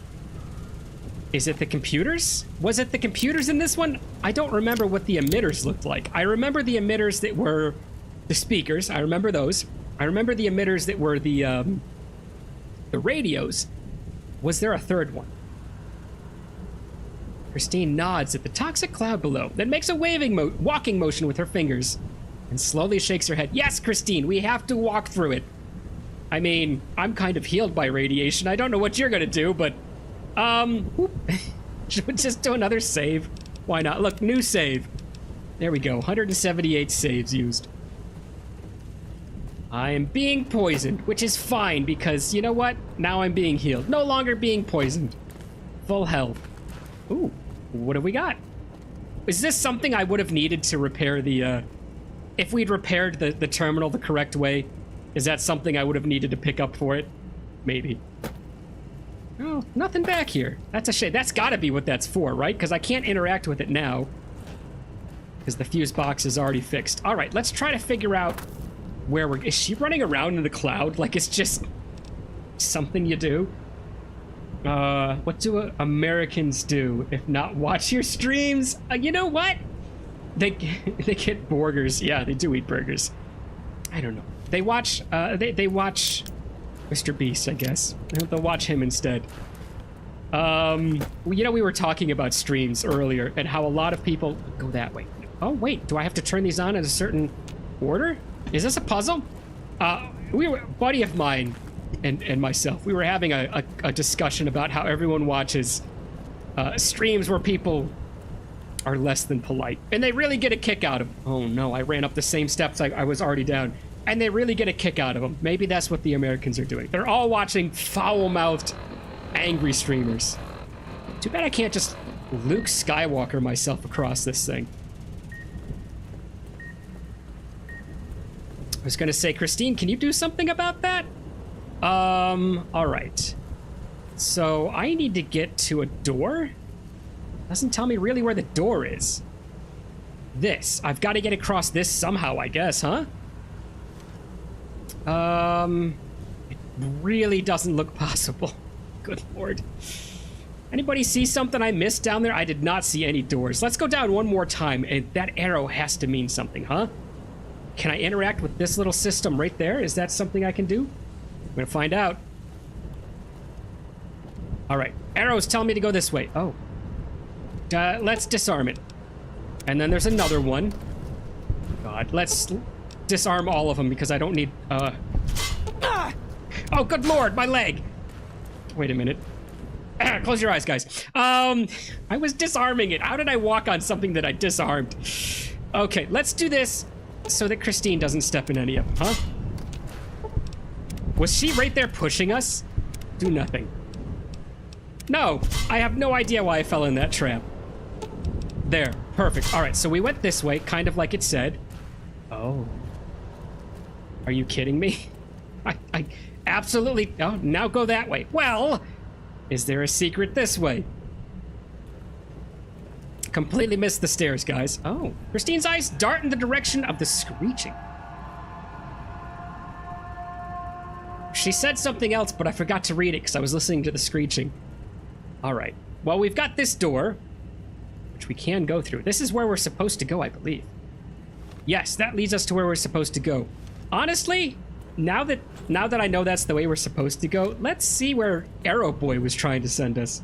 Is it the computers? Was it the computers in this one? I don't remember what the emitters looked like. I remember the emitters that were the speakers. I remember those. I remember the emitters that were the radios. Was there a third one? Christine nods at the toxic cloud below, then makes a walking motion with her fingers and slowly shakes her head. Yes, Christine, we have to walk through it. I mean, I'm kind of healed by radiation. I don't know what you're gonna do, but should we just do another save? Why not? Look, new save. There we go, 178 saves used. I am being poisoned, which is fine because, you know what? Now I'm being healed. No longer being poisoned. Full health. Ooh, what have we got? Is this something I would have needed to repair the, if we'd repaired the terminal the correct way? Is that something I would have needed to pick up for it? Maybe. Oh, nothing back here. That's a shame. That's gotta be what that's for, right? Because I can't interact with it now. Because the fuse box is already fixed. All right, let's try to figure out where we're... Is she running around in the cloud? Like it's just something you do? What do Americans do if not watch your streams? You know what? They get burgers. Yeah, they do eat burgers. I don't know. They watch, they watch Mr. Beast, I guess. They'll watch him instead. You know, we were talking about streams earlier and how a lot of people go that way. Oh, wait, do I have to turn these on in a certain order? Is this a puzzle? A buddy of mine and myself, we were having a discussion about how everyone watches streams where people are less than polite. And they really get a kick out of them. Oh no, I ran up the same steps I was already down. And they really get a kick out of them. Maybe that's what the Americans are doing. They're all watching foul-mouthed, angry streamers. Too bad I can't just Luke Skywalker myself across this thing. I was gonna say, Christine, can you do something about that? All right. So I need to get to a door? Doesn't tell me really where the door is. This. I've got to get across this somehow, I guess, huh? It really doesn't look possible. Good lord. Anybody see something I missed down there? I did not see any doors. Let's go down one more time, and that arrow has to mean something, huh? Can I interact with this little system right there? Is that something I can do? I'm gonna find out. All right, arrows tell me to go this way. Oh. Let's disarm it. And then there's another one. God, let's disarm all of them because I don't need, Oh, good lord, my leg! Wait a minute. Close your eyes, guys. I was disarming it. How did I walk on something that I disarmed? Okay, let's do this so that Christine doesn't step in any of them, huh? Was she right there pushing us? Do nothing. No, I have no idea why I fell in that trap. There, perfect. All right, so we went this way, kind of like it said. Oh. Are you kidding me? I absolutely... Oh, now go that way. Well, is there a secret this way? Completely missed the stairs, guys. Oh, Christine's eyes dart in the direction of the screeching. She said something else, but I forgot to read it because I was listening to the screeching. All right. Well, we've got this door, which we can go through. This is where we're supposed to go, I believe. Yes, that leads us to where we're supposed to go. Honestly, now that I know that's the way we're supposed to go, let's see where Arrow Boy was trying to send us.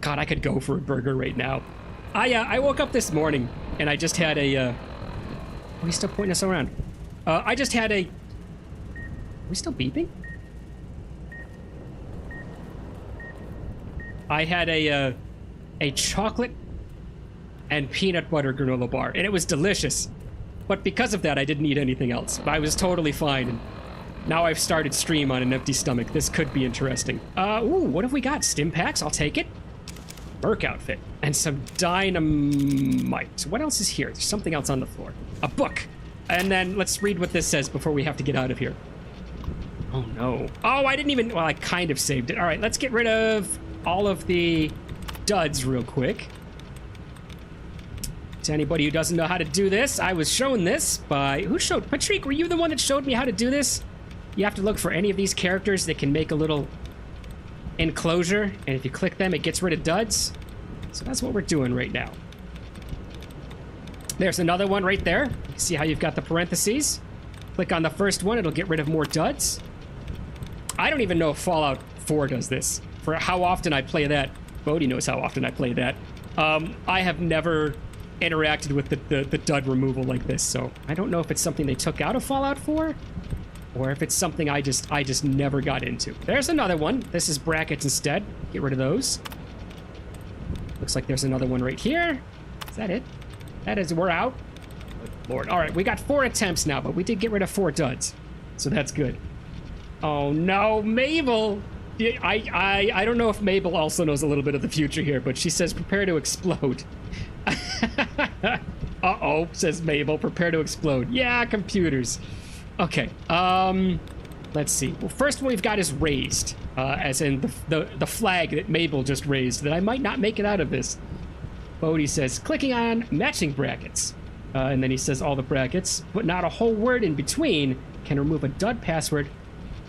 God, I could go for a burger right now. I woke up this morning and I just had a. Are we still pointing us around? I just had a. Are we still beeping? I had a chocolate and peanut butter granola bar, and it was delicious. But because of that, I didn't eat anything else. I was totally fine, and now I've started stream on an empty stomach. This could be interesting. Ooh, what have we got? Stim packs? I'll take it. Merc outfit. And some dynamite. What else is here? There's something else on the floor. A book. And then let's read what this says before we have to get out of here. Oh, no. Oh, I didn't even... Well, I kind of saved it. All right, let's get rid of all of the duds real quick. To anybody who doesn't know how to do this, I was shown this by... Who showed... Patrick, were you the one that showed me how to do this? You have to look for any of these characters that can make a little enclosure, and if you click them, it gets rid of duds. So that's what we're doing right now. There's another one right there. You can see how you've got the parentheses. Click on the first one, it'll get rid of more duds. I don't even know if Fallout 4 does this. For how often I play that, Bodhi knows how often I play that. I have never interacted with the dud removal like this, so I don't know if it's something they took out of Fallout 4 or if it's something I just never got into. There's another one. This is brackets instead. Get rid of those. Looks like there's another one right here. Is that it? That is, we're out. Good Lord. All right, we got 4 attempts now, but we did get rid of 4 duds, so that's good. Oh no, Mabel. I don't know if Mabel also knows a little bit of the future here, but she says prepare to explode. Uh-oh, says Mabel, prepare to explode. Yeah, computers. Okay, let's see. Well, first one we've got is raised, as in the flag that Mabel just raised, that I might not make it out of this. Bodhi says, clicking on matching brackets. And then he says all the brackets, but not a whole word in between, can remove a dud password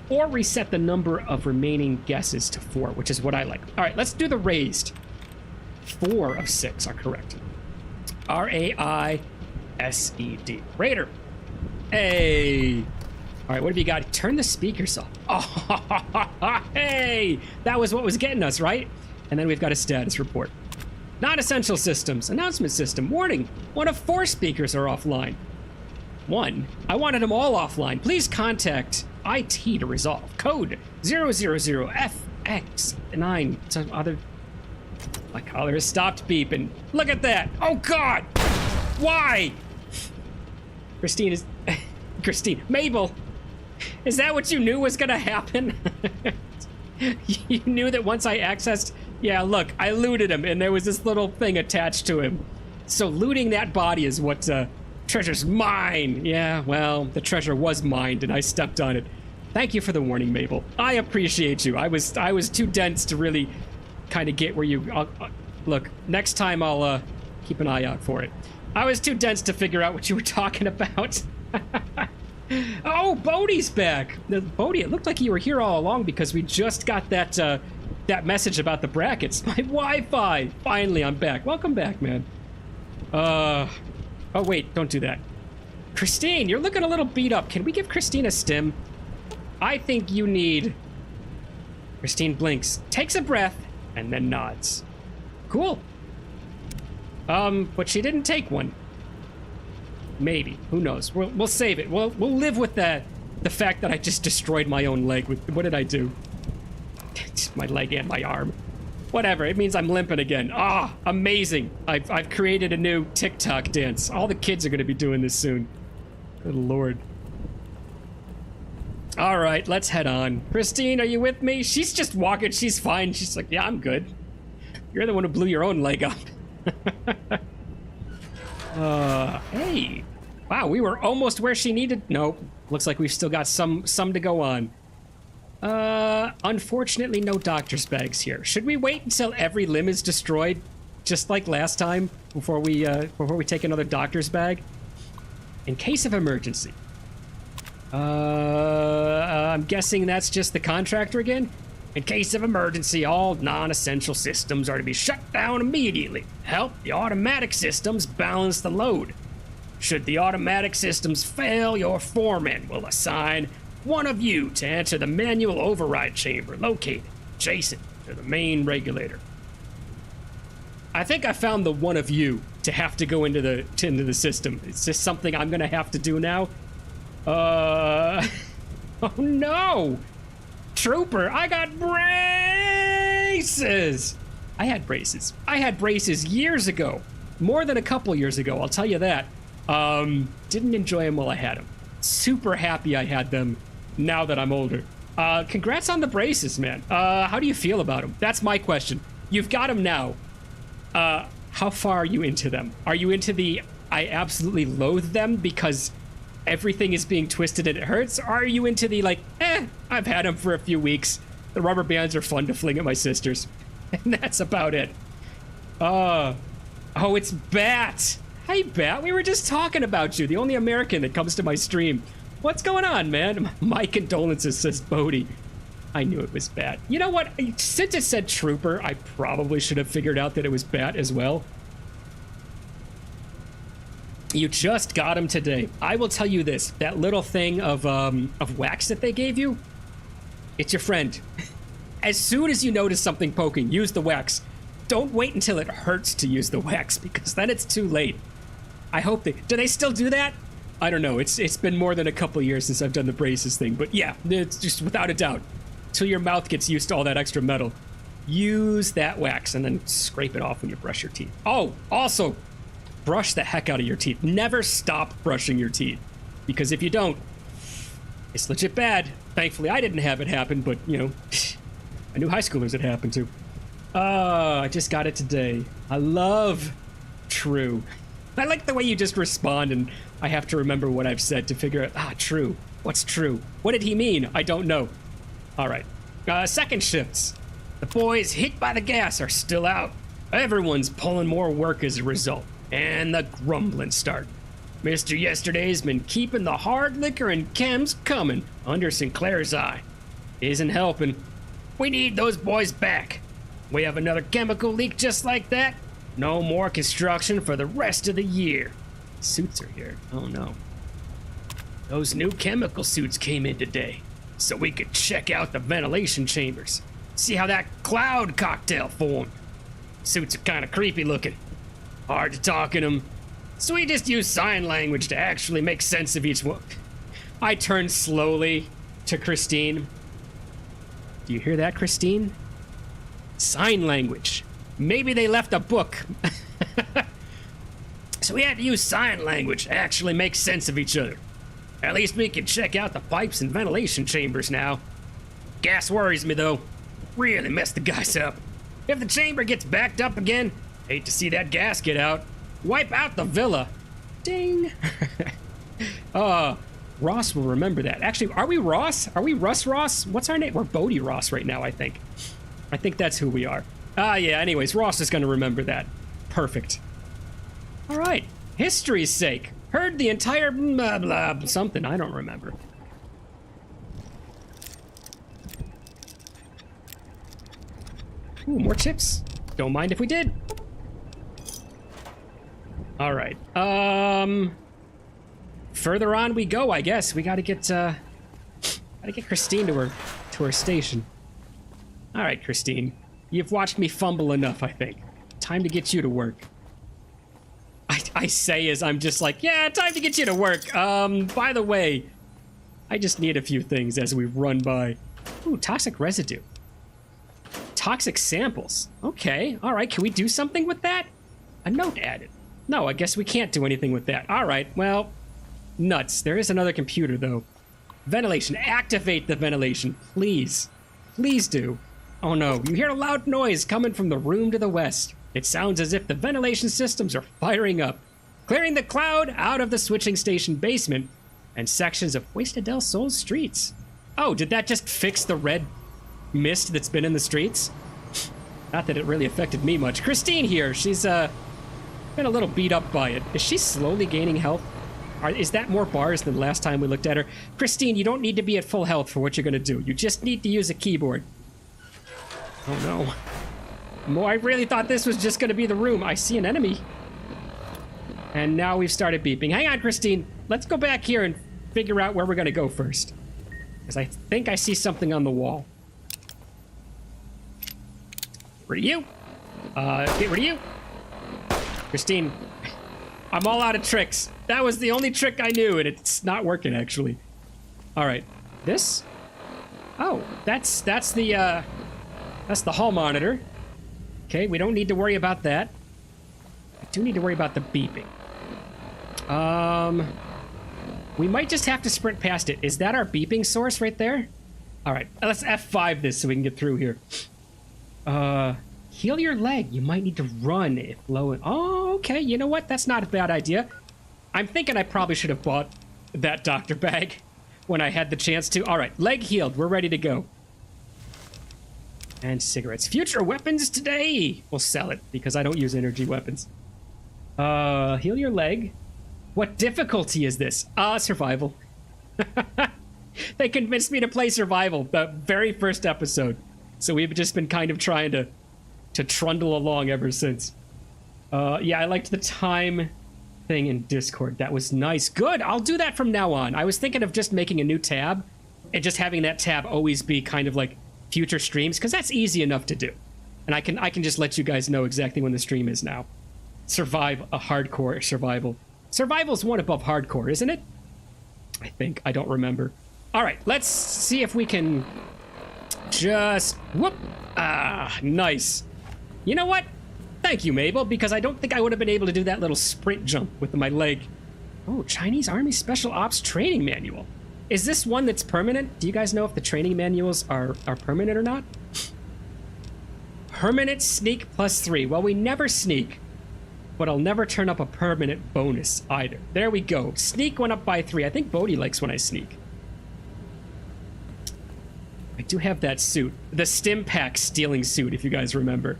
or reset the number of remaining guesses to 4, which is what I like. All right, let's do the raised. 4 of 6 are correct. R-A-I-S-E-D. Raider. Hey. All right, what have you got? Turn the speakers off. Oh, hey. That was what was getting us, right? And then we've got a status report. Non-essential systems. Announcement system. Warning. 1 of 4 speakers are offline. 1. I wanted them all offline. Please contact IT to resolve. Code 000FX9. Some other... My collar has stopped beeping. Look at that. Oh, God. Why? Christine is... Christine. Mabel. Is that what you knew was going to happen? You knew that once I accessed... Yeah, look. I looted him, and there was this little thing attached to him. So looting that body is what... treasure's mine. Yeah, well, the treasure was mined, and I stepped on it. Thank you for the warning, Mabel. I appreciate you. I was too dense to really kind of get where you... look, next time I'll keep an eye out for it. I was too dense to figure out what you were talking about. Oh, Bodhi's back. Bodhi, it looked like you were here all along because we just got that that message about the brackets. My Wi-Fi. Finally, I'm back. Welcome back, man. Oh, wait, don't do that. Christine, you're looking a little beat up. Can we give Christine a stim? I think you need... Christine blinks, takes a breath, and then nods. Cool. But she didn't take one. Maybe. Who knows? We'll save it. We'll live with the fact that I just destroyed my own leg. What did I do? My leg and my arm. Whatever, it means I'm limping again. Ah, amazing. I've created a new TikTok dance. All the kids are gonna be doing this soon. Good Lord. All right, let's head on. Christine, are you with me? She's just walking, she's fine. She's like, yeah, I'm good. You're the one who blew your own leg up. Hey. Wow, we were almost where she needed. Nope, looks like we've still got some to go on. Unfortunately, no doctor's bags here. Should we wait until every limb is destroyed, just like last time, before we take another doctor's bag? In case of emergency. I'm guessing that's just the contractor again. In case of emergency, all non-essential systems are to be shut down immediately. Help the automatic systems balance the load. Should the automatic systems fail, your foreman will assign one of you to enter the manual override chamber located adjacent to the main regulator. I think I found the one of you to have to go into the system. It's just something I'm gonna have to do now. Oh no! Trooper, I got braces! I had braces. I had braces years ago. More than a couple years ago, I'll tell you that. Didn't enjoy them while I had them. Super happy I had them now that I'm older. Congrats on the braces, man. How do you feel about them? That's my question. You've got them now. How far are you into them? Are you into the, I absolutely loathe them because everything is being twisted and it hurts? Or are you into the, like, I've had them for a few weeks. The rubber bands are fun to fling at my sisters. And that's about it. Oh, it's Bat. Hey, Bat, we were just talking about you. The only American that comes to my stream. What's going on, man? My condolences, says Bodhi. I knew it was Bat. You know what? Since it said Trooper, I probably should have figured out that it was Bat as well. You just got him today. I will tell you this. That little thing of wax that they gave you, it's your friend. As soon as you notice something poking, use the wax. Don't wait until it hurts to use the wax, because then it's too late. I hope do they still do that? I don't know. It's been more than a couple years since I've done the braces thing, but yeah, it's just without a doubt. Till your mouth gets used to all that extra metal. Use that wax and then scrape it off when you brush your teeth. Oh, also, brush the heck out of your teeth. Never stop brushing your teeth. Because if you don't, it's legit bad. Thankfully, I didn't have it happen, but, you know, I knew high schoolers it happened to. I just got it today. I love True. I like the way you just respond and I have to remember what I've said to figure out, True. What's True? What did he mean? I don't know. All right. Second shifts. The boys hit by the gas are still out. Everyone's pulling more work as a result. And the grumbling start. Mr. Yesterday's been keeping the hard liquor and chems coming under Sinclair's eye. Isn't helping. We need those boys back. We have another chemical leak just like that. No more construction for the rest of the year. Suits are here. Oh no. Those new chemical suits came in today, so we could check out the ventilation chambers. See how that cloud cocktail formed. Suits are kind of creepy looking. Hard to talk in them. So we just use sign language to actually make sense of each one. I turned slowly to Christine. Do you hear that, Christine? Sign language. Maybe they left a book. So we had to use sign language to actually make sense of each other. At least we can check out the pipes and ventilation chambers now. Gas worries me, though. Really messed the guys up. If the chamber gets backed up again, hate to see that gas get out. Wipe out the villa. Ding. Ross will remember that. Actually, are we Ross? Are we Russ Ross? What's our name? We're Bodie Ross right now, I think. I think that's who we are. Yeah, anyways, Ross is going to remember that. Perfect. All right. History's sake. Heard the entire blah, blah, something. I don't remember. Ooh, more chips. Don't mind if we did. All right. Further on we go, I guess. We gotta get Christine to her station. All right, Christine. You've watched me fumble enough, I think. Time to get you to work. I say as I'm just like, yeah, time to get you to work. By the way, I just need a few things as we run by. Ooh, toxic residue. Toxic samples. Okay, all right, can we do something with that? A note added. No, I guess we can't do anything with that. All right, well, nuts. There is another computer, though. Ventilation. Activate the ventilation, please. Please do. Oh no, you hear a loud noise coming from the room to the west. It sounds as if the ventilation systems are firing up, clearing the cloud out of the switching station basement and sections of Puesta del Sol's streets. Oh, did that just fix the red mist that's been in the streets? Not that it really affected me much. Christine here, she's been a little beat up by it. Is she slowly gaining health? Is that more bars than last time we looked at her? Christine, you don't need to be at full health for what you're going to do. You just need to use a keyboard. Oh, no. Mo, I really thought this was just going to be the room. I see an enemy. And now we've started beeping. Hang on, Christine. Let's go back here and figure out where we're going to go first. Because I think I see something on the wall. Rid of you. Get rid of you. Christine, I'm all out of tricks. That was the only trick I knew, and it's not working, actually. All right. This? Oh, that's the hall monitor. Okay, we don't need to worry about that. I do need to worry about the beeping. We might just have to sprint past it. Is that our beeping source right there? All right, let's F5 this so we can get through here. Heal your leg. You might need to run if low. Oh, okay. You know what? That's not a bad idea. I'm thinking I probably should have bought that doctor bag when I had the chance to. All right, leg healed. We're ready to go. And cigarettes. Future weapons today. We'll sell it because I don't use energy weapons. Heal your leg. What difficulty is this? Survival. They convinced me to play survival the very first episode. So we've just been kind of trying to trundle along ever since. Yeah, I liked the time thing in Discord. That was nice. Good, I'll do that from now on. I was thinking of just making a new tab and just having that tab always be kind of like future streams, because that's easy enough to do. And I can just let you guys know exactly when the stream is now. Survive a hardcore survival. Survival's one above hardcore, isn't it? I think. I don't remember. All right, let's see if we can just... Whoop! Ah, nice. You know what? Thank you, Mabel, because I don't think I would have been able to do that little sprint jump with my leg. Oh, Chinese Army Special Ops Training Manual. Is this one that's permanent? Do you guys know if the training manuals are permanent or not? Permanent sneak +3. Well, we never sneak, but I'll never turn up a permanent bonus either. There we go. Sneak went up by 3. I think Bodhi likes when I sneak. I do have that suit. The Stim Pack stealing suit, if you guys remember.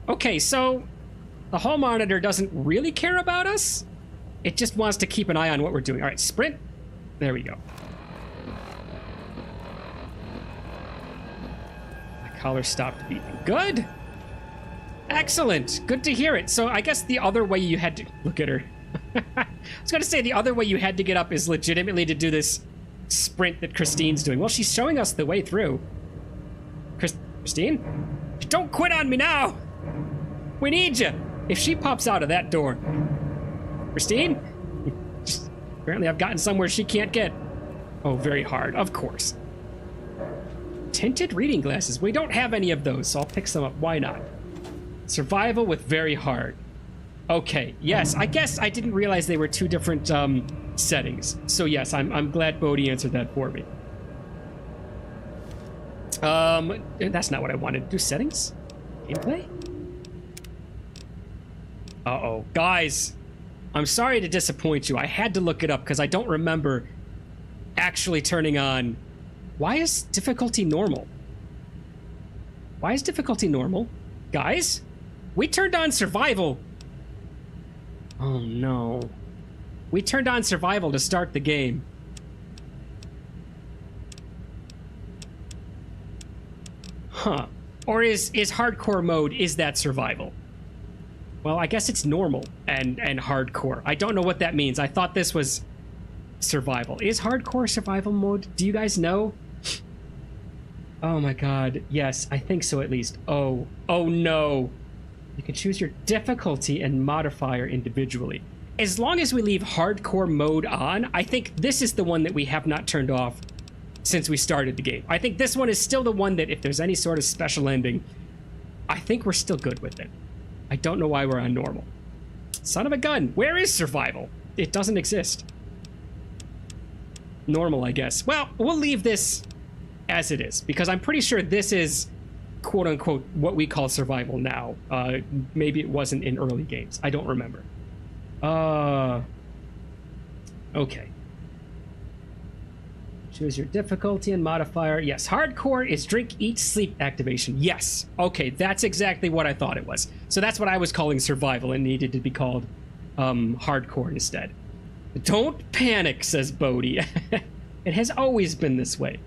Okay, so the hall monitor doesn't really care about us. It just wants to keep an eye on what we're doing. All right, sprint. There we go. My collar stopped beeping. Good. Excellent. Good to hear it. So I guess the other way you had to... Look at her. I was going to say the other way you had to get up is legitimately to do this sprint that Christine's doing. Well, she's showing us the way through. Christine? Don't quit on me now! We need you! If she pops out of that door... Christine? Apparently I've gotten somewhere she can't get. Oh, very hard. Of course. Tinted reading glasses. We don't have any of those, so I'll pick some up. Why not? Survival with very hard. Okay, yes. I guess I didn't realize they were two different settings. So yes, I'm glad Bodhi answered that for me. That's not what I wanted. Do settings? Gameplay? Uh-oh. Guys, I'm sorry to disappoint you. I had to look it up because I don't remember actually turning on... Why is difficulty normal? Why is difficulty normal? Guys, we turned on survival. Oh no. We turned on survival to start the game. Huh. Or is hardcore mode, is that survival? Well, I guess it's normal and hardcore. I don't know what that means. I thought this was survival. Is hardcore survival mode? Do you guys know? Oh my god. Yes, I think so at least. Oh no. You can choose your difficulty and modifier individually. As long as we leave hardcore mode on, I think this is the one that we have not turned off since we started the game. I think this one is still the one that if there's any sort of special ending, I think we're still good with it. I don't know why we're on normal. Son of a gun, where is survival? It doesn't exist. Normal, I guess. Well, we'll leave this as it is, because I'm pretty sure this is quote-unquote what we call survival now. Maybe it wasn't in early games. I don't remember. Okay. Choose your difficulty and modifier. Yes, hardcore is drink, eat, sleep activation. Yes. Okay, that's exactly what I thought it was. So that's what I was calling survival and needed to be called hardcore instead. Don't panic, says Bodhi. It has always been this way.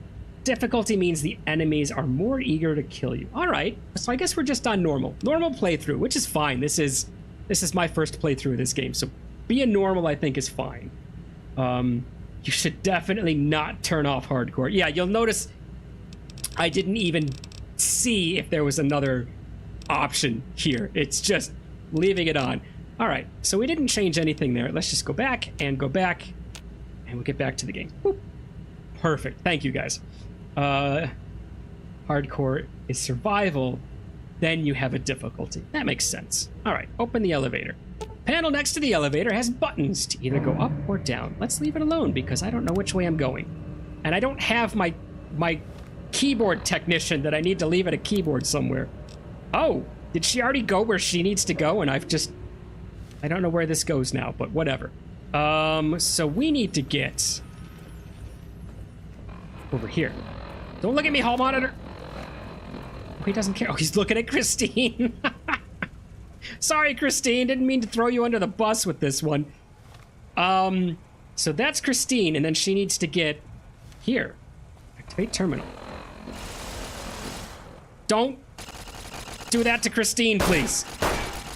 Difficulty means the enemies are more eager to kill you. All right, so I guess we're just on normal playthrough, which is fine. This is my first playthrough of this game, so being normal I think is fine. You should definitely not turn off hardcore. Yeah, you'll notice I didn't even see if there was another option here. It's just leaving it on. All right, so we didn't change anything there. Let's just go back, and we'll get back to the game. Boop. Perfect. Thank you, guys. Hardcore is survival. Then you have a difficulty. That makes sense. All right, open the elevator. Panel next to the elevator has buttons to either go up or down. Let's leave it alone because I don't know which way I'm going. And I don't have my keyboard technician that I need to leave at a keyboard somewhere. Oh, did she already go where she needs to go? And I don't know where this goes now, but whatever. So we need to get over here. Don't look at me, hall monitor. Oh, he doesn't care. Oh, he's looking at Christine. Sorry, Christine. Didn't mean to throw you under the bus with this one. So that's Christine, and then she needs to get here. Activate terminal. Don't do that to Christine, please.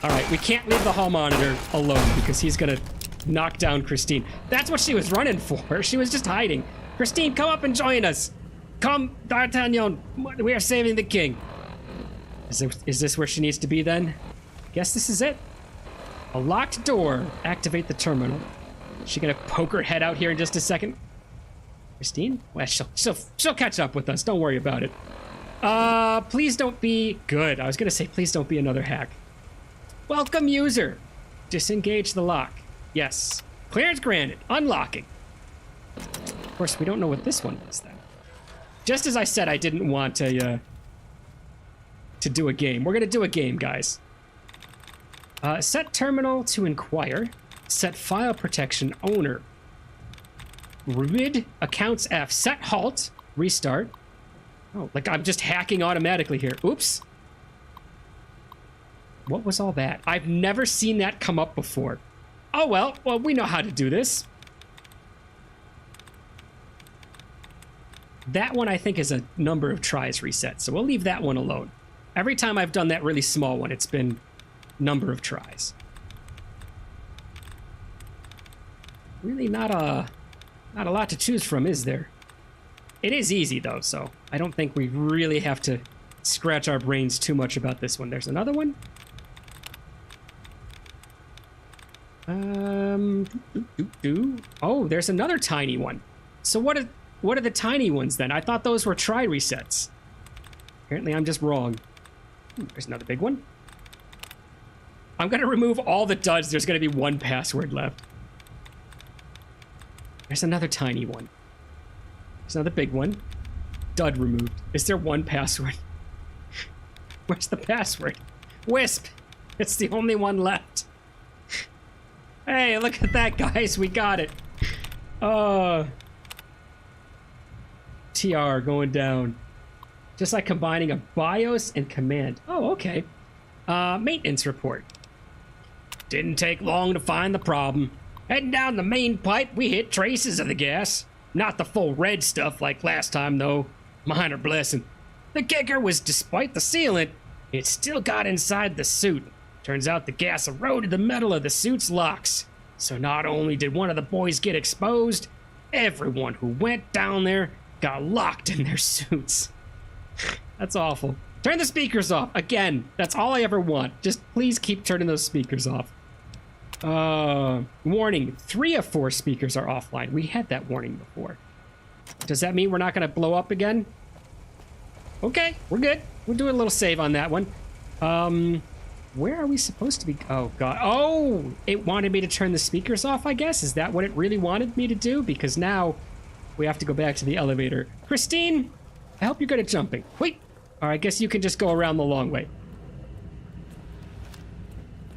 All right, we can't leave the hall monitor alone because he's gonna knock down Christine. That's what she was running for. She was just hiding. Christine, come up and join us. Come, D'Artagnan. We are saving the king. Is this where she needs to be then? Guess this is it. A locked door. Activate the terminal. Is she gonna poke her head out here in just a second? Christine? Well, she'll catch up with us. Don't worry about it. Please don't be good. I was gonna say please don't be another hack. Welcome, user. Disengage the lock. Yes. Clearance granted. Unlocking. Of course, we don't know what this one is then. Just as I said, I didn't want to do a game. We're gonna do a game, guys. Set terminal to inquire. Set file protection owner. Rid accounts F. Set halt. Restart. Oh, like I'm just hacking automatically here. Oops. What was all that? I've never seen that come up before. Oh, well, we know how to do this. That one, I think, is a number of tries reset, so we'll leave that one alone. Every time I've done that really small one, it's been number of tries. Really not a lot to choose from, is there? It is easy, though, so I don't think we really have to scratch our brains too much about this one. There's another one. Oh, there's another tiny one. So what are the tiny ones then? I thought those were try resets. Apparently I'm just wrong. There's another big one. I'm gonna remove all the duds. There's gonna be one password left. There's another tiny one. There's another big one. Dud removed. Is there one password? Where's the password? Wisp. It's the only one left. Hey, look at that, guys. We got it. TR going down. Just like combining a BIOS and command. Oh, okay. Maintenance report. Didn't take long to find the problem. Heading down the main pipe, we hit traces of the gas. Not the full red stuff like last time, though. Minor blessing. The kicker was, despite the sealant, it still got inside the suit. Turns out the gas eroded the metal of the suit's locks. So not only did one of the boys get exposed, everyone who went down there got locked in their suits. That's awful. Turn the speakers off. Again, that's all I ever want. Just please keep turning those speakers off. Warning. 3 of 4 speakers are offline. We had that warning before. Does that mean we're not going to blow up again? Okay, we're good. We'll do a little save on that one. Where are we supposed to be? Oh, God. Oh, it wanted me to turn the speakers off, I guess? Is that what it really wanted me to do? Because now we have to go back to the elevator. Christine, I hope you're good at jumping. Wait. Or I guess you can just go around the long way.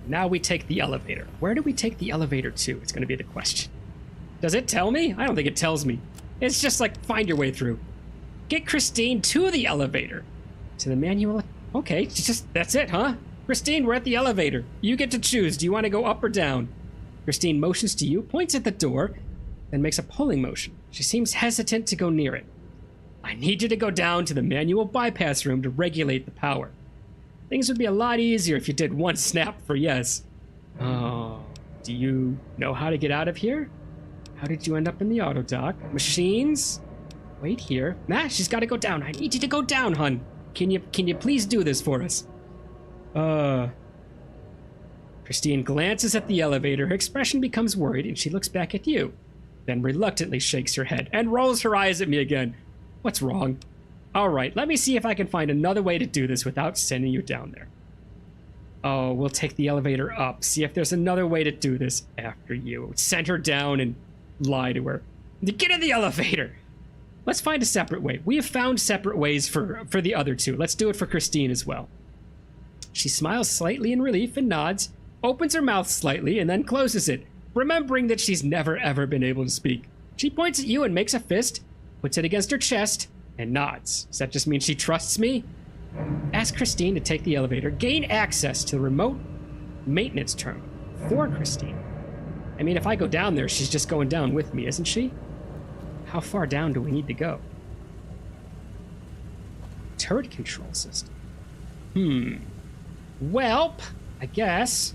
Now we take the elevator. Where do we take the elevator to? It's going to be the question. Does it tell me? I don't think it tells me. It's just like, find your way through. Get Christine to the elevator. To the manual. Okay, that's it, huh? Christine, we're at the elevator. You get to choose. Do you want to go up or down? Christine motions to you, points at the door, then makes a pulling motion. She seems hesitant to go near it. I need you to go down to the manual bypass room to regulate the power. Things would be a lot easier if you did one snap for yes. Oh, do you know how to get out of here? How did you end up in the auto dock? Machines? Wait here. Nah, she's got to go down. I need you to go down, hun. Can you please do this for us? Christine glances at the elevator. Her expression becomes worried, and she looks back at you. Then reluctantly shakes her head and rolls her eyes at me again. What's wrong? All right, let me see if I can find another way to do this without sending you down there. Oh, we'll take the elevator up. See if there's another way to do this after you. Send her down and lie to her. Get in the elevator! Let's find a separate way. We have found separate ways for the other two. Let's do it for Christine as well. She smiles slightly in relief and nods, opens her mouth slightly, and then closes it, remembering that she's never ever been able to speak. She points at you and makes a fist, puts it against her chest, and nods. Does that just mean she trusts me? Ask Christine to take the elevator, gain access to the remote maintenance terminal for Christine. I mean, if I go down there, she's just going down with me, isn't she? How far down do we need to go? Turret control system. Welp, I guess.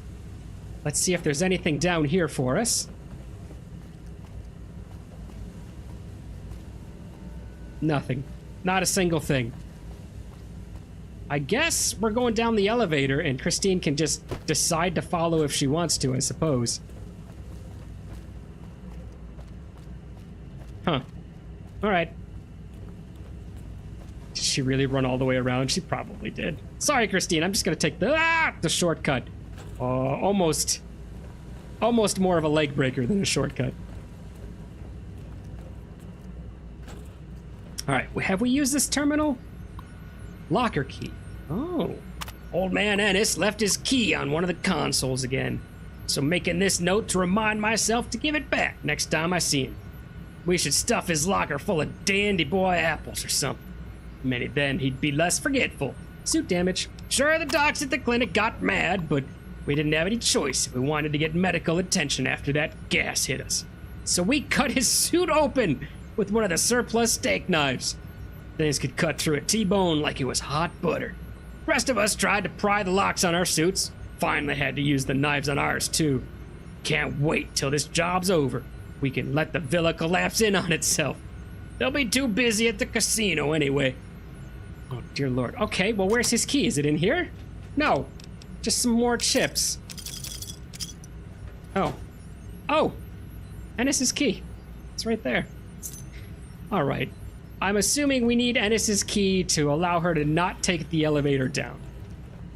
Let's see if there's anything down here for us. Nothing. Not a single thing. I guess we're going down the elevator and Christine can just decide to follow if she wants to, I suppose. Huh. Alright. Did she really run all the way around? She probably did. Sorry, Christine. I'm just gonna take the shortcut. Almost more of a leg breaker than a shortcut. Alright, have we used this terminal? Locker key. Oh. Old man Ennis left his key on one of the consoles again. So making this note to remind myself to give it back next time I see him. We should stuff his locker full of dandy boy apples or something. Maybe then he'd be less forgetful. Suit damage. Sure, the docs at the clinic got mad, but we didn't have any choice if we wanted to get medical attention after that gas hit us. So we cut his suit open with one of the surplus steak knives. Things could cut through a T-bone like it was hot butter. The rest of us tried to pry the locks on our suits. Finally had to use the knives on ours, too. Can't wait till this job's over. We can let the villa collapse in on itself. They'll be too busy at the casino anyway. Oh, dear Lord. Okay, well, where's his key? Is it in here? No. Just some more chips. Oh. Oh! Ennis's key. It's right there. All right. I'm assuming we need Ennis's key to allow her to not take the elevator down.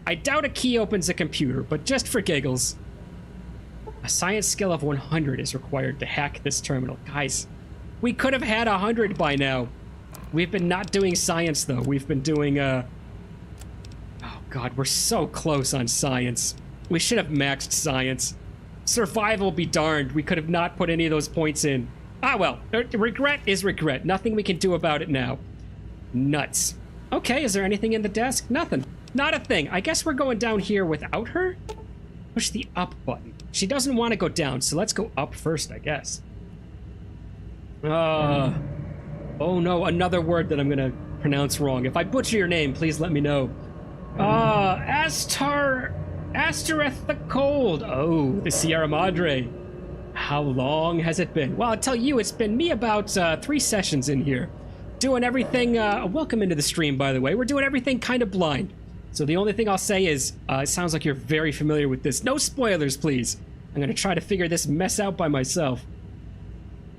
I doubt a key opens a computer, but just for giggles. A science skill of 100 is required to hack this terminal. Guys, we could have had 100 by now. We've been not doing science, though. We've been doing, Oh, God, we're so close on science. We should have maxed science. Survival be darned. We could have not put any of those points in. Ah, well, regret is regret. Nothing we can do about it now. Nuts. Okay, is there anything in the desk? Nothing. Not a thing. I guess we're going down here without her? Push the up button. She doesn't want to go down, so let's go up first, I guess. Oh no, another word that I'm gonna pronounce wrong. If I butcher your name, please let me know. Astareth the Cold. Oh, the Sierra Madre. How long has it been? Well, I'll tell you, it's been me about 3 sessions in here. Doing everything, welcome into the stream, by the way. We're doing everything kind of blind. So the only thing I'll say is, it sounds like you're very familiar with this. No spoilers, please. I'm gonna try to figure this mess out by myself.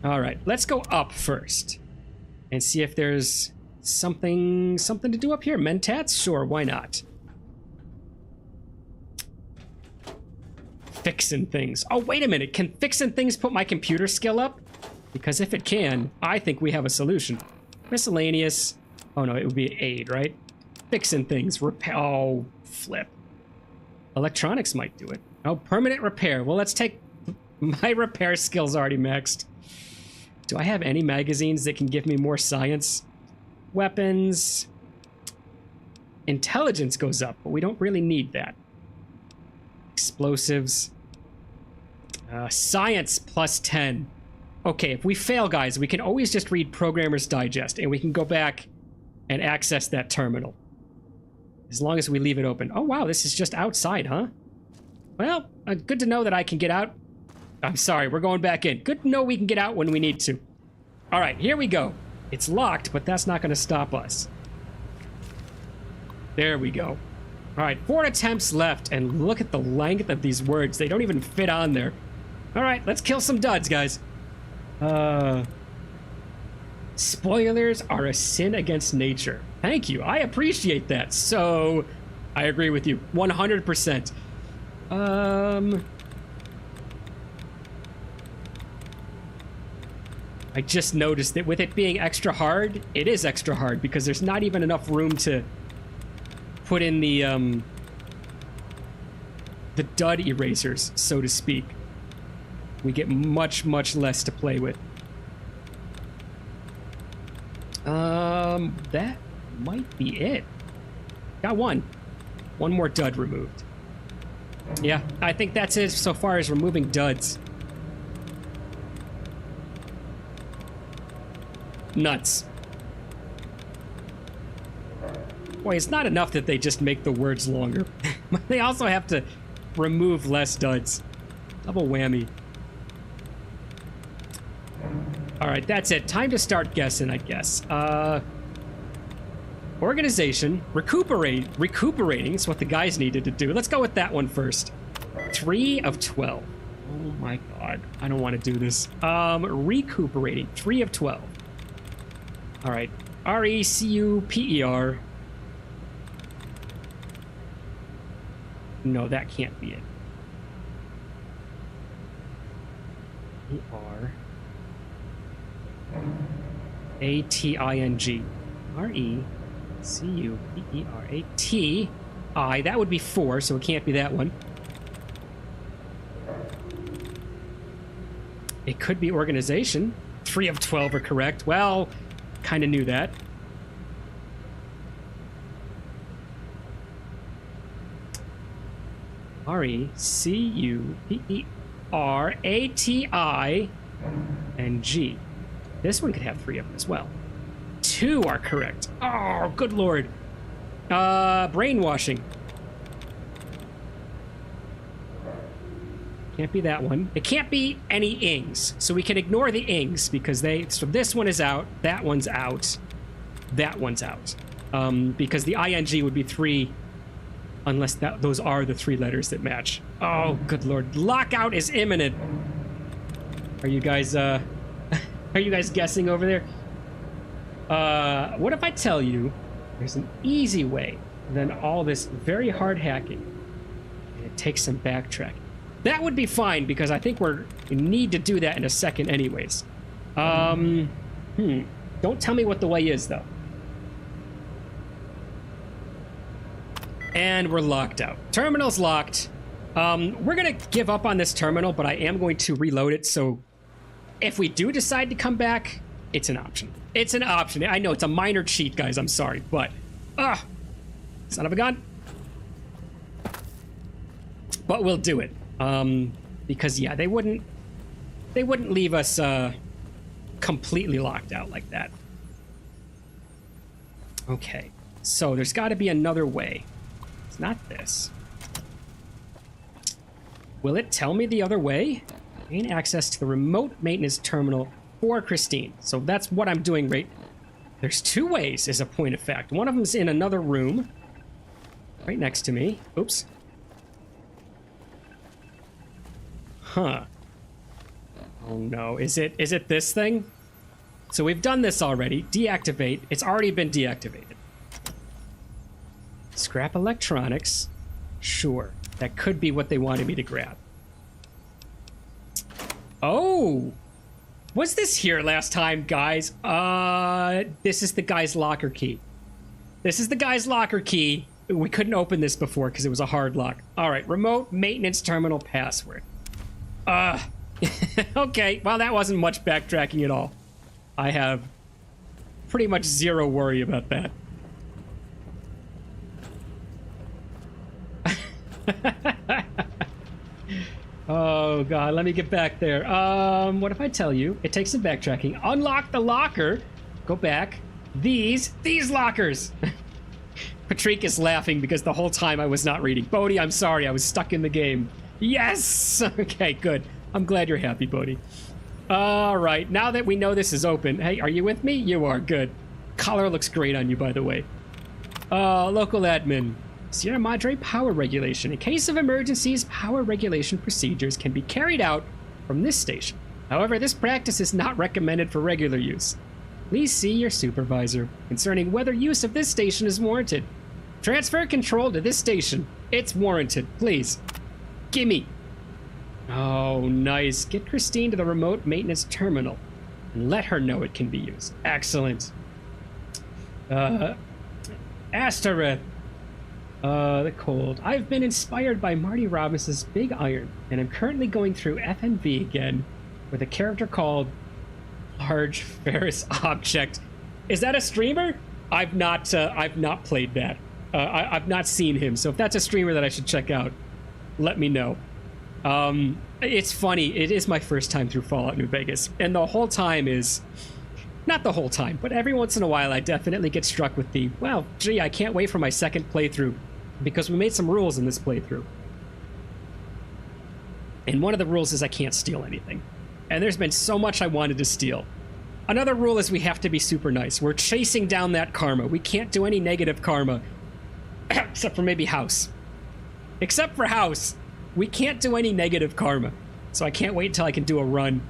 All right, let's go up first and see if there's something to do up here. Mentats? Sure, why not? Fixin' things. Oh, wait a minute. Can fixin' things put my computer skill up? Because if it can, I think we have a solution. Miscellaneous. Oh, no, it would be aid, right? Fixin' things. Repair. Oh, flip. Electronics might do it. Oh, permanent repair. Well, let's take... My repair skill's already maxed. Do I have any magazines that can give me more science? Weapons. Intelligence goes up, but we don't really need that. Explosives. Science plus 10. Okay, if we fail, guys, we can always just read Programmer's Digest, and we can go back and access that terminal. As long as we leave it open. Oh, wow, this is just outside, huh? Well, good to know that I can get out. I'm sorry, we're going back in. Good to know we can get out when we need to. All right, here we go. It's locked, but that's not going to stop us. There we go. All right, 4 attempts left, and look at the length of these words. They don't even fit on there. All right, let's kill some duds, guys. Spoilers are a sin against nature. Thank you. I appreciate that. So, I agree with you 100%. I just noticed that with it being extra hard, it is extra hard because there's not even enough room to put in the dud erasers, so to speak. We get much, much less to play with. That might be it. Got one. One more dud removed. Yeah, I think that's it so far as removing duds. Nuts. Boy, it's not enough that they just make the words longer. They also have to remove less duds. Double whammy. Alright, that's it. Time to start guessing, I guess. Organization. Recuperating is what the guys needed to do. Let's go with that one first. 3 of 12. Oh my god. I don't want to do this. Recuperating. 3 of 12. Alright. R-E-C-U-P-E-R. No, that can't be it. R-A-T-I-N-G. R-E-C-U-P-E-R-A-T-I. That would be 4, so it can't be that one. It could be organization. 3 of 12 are correct. Well, kind of knew that. R-E-C-U-P-E-R-A-T-I-N-G. This one could have 3 of them as well. 2 are correct. Oh, good lord. Brainwashing. Can't be that one. It can't be any ings. So we can ignore the ings because so this one is out, that one's out, that one's out. Because the ing would be 3 unless those are the 3 letters that match. Oh, good lord. Lockout is imminent. Are you guys guessing over there? What if I tell you there's an easy way than all this very hard hacking? And it takes some backtracking. That would be fine because I think we need to do that in a second anyways. Don't tell me what the way is though. And we're locked out. Terminal's locked. We're gonna give up on this terminal, but I am going to reload it, so if we do decide to come back, it's an option. It's an option. I know it's a minor cheat, guys, I'm sorry, but son of a gun. But we'll do it. Because yeah, they wouldn't leave us completely locked out like that. Okay. So there's got to be another way. It's not this. Will it tell me the other way? Gain access to the remote maintenance terminal for Christine. So that's what I'm doing right. There's 2 ways, as a point of fact. One of them's in another room. Right next to me. Oops. Huh. Oh no. Is it this thing? So we've done this already. Deactivate. It's already been deactivated. Scrap electronics. Sure. That could be what they wanted me to grab. Oh! Was this here last time, guys? This is the guy's locker key. This is the guy's locker key. We couldn't open this before because it was a hard lock. Alright, remote maintenance terminal password. Okay, well that wasn't much backtracking at all. I have pretty much zero worry about that. Oh god, let me get back there. What if I tell you? It takes some backtracking. Unlock the locker. Go back. These lockers. Patrick is laughing because the whole time I was not reading. Bodhi, I'm sorry, I was stuck in the game. Yes! Okay, good. I'm glad you're happy, Bodhi. All right, now that we know this is open. Hey, are you with me? You are, good. Collar looks great on you, by the way. Local admin. Sierra Madre power regulation. In case of emergencies, power regulation procedures can be carried out from this station. However, this practice is not recommended for regular use. Please see your supervisor concerning whether use of this station is warranted. Transfer control to this station. It's warranted. Please. Gimme. Oh, nice. Get Christine to the remote maintenance terminal and let her know it can be used. Excellent. Astareth. The cold. I've been inspired by Marty Robbins' Big Iron, and I'm currently going through FNV again with a character called Large Ferrous Object. Is that a streamer? I've not played that. I've not seen him, so if that's a streamer that I should check out, let me know. It's funny, it is my first time through Fallout New Vegas, and the whole time is... Not the whole time, but every once in a while I definitely get struck with the, well, gee, I can't wait for my second playthrough, because we made some rules in this playthrough. And one of the rules is I can't steal anything. And there's been so much I wanted to steal. Another rule is we have to be super nice. We're chasing down that karma. We can't do any negative karma, except for maybe House. Except for House, we can't do any negative karma. So I can't wait until I can do a run.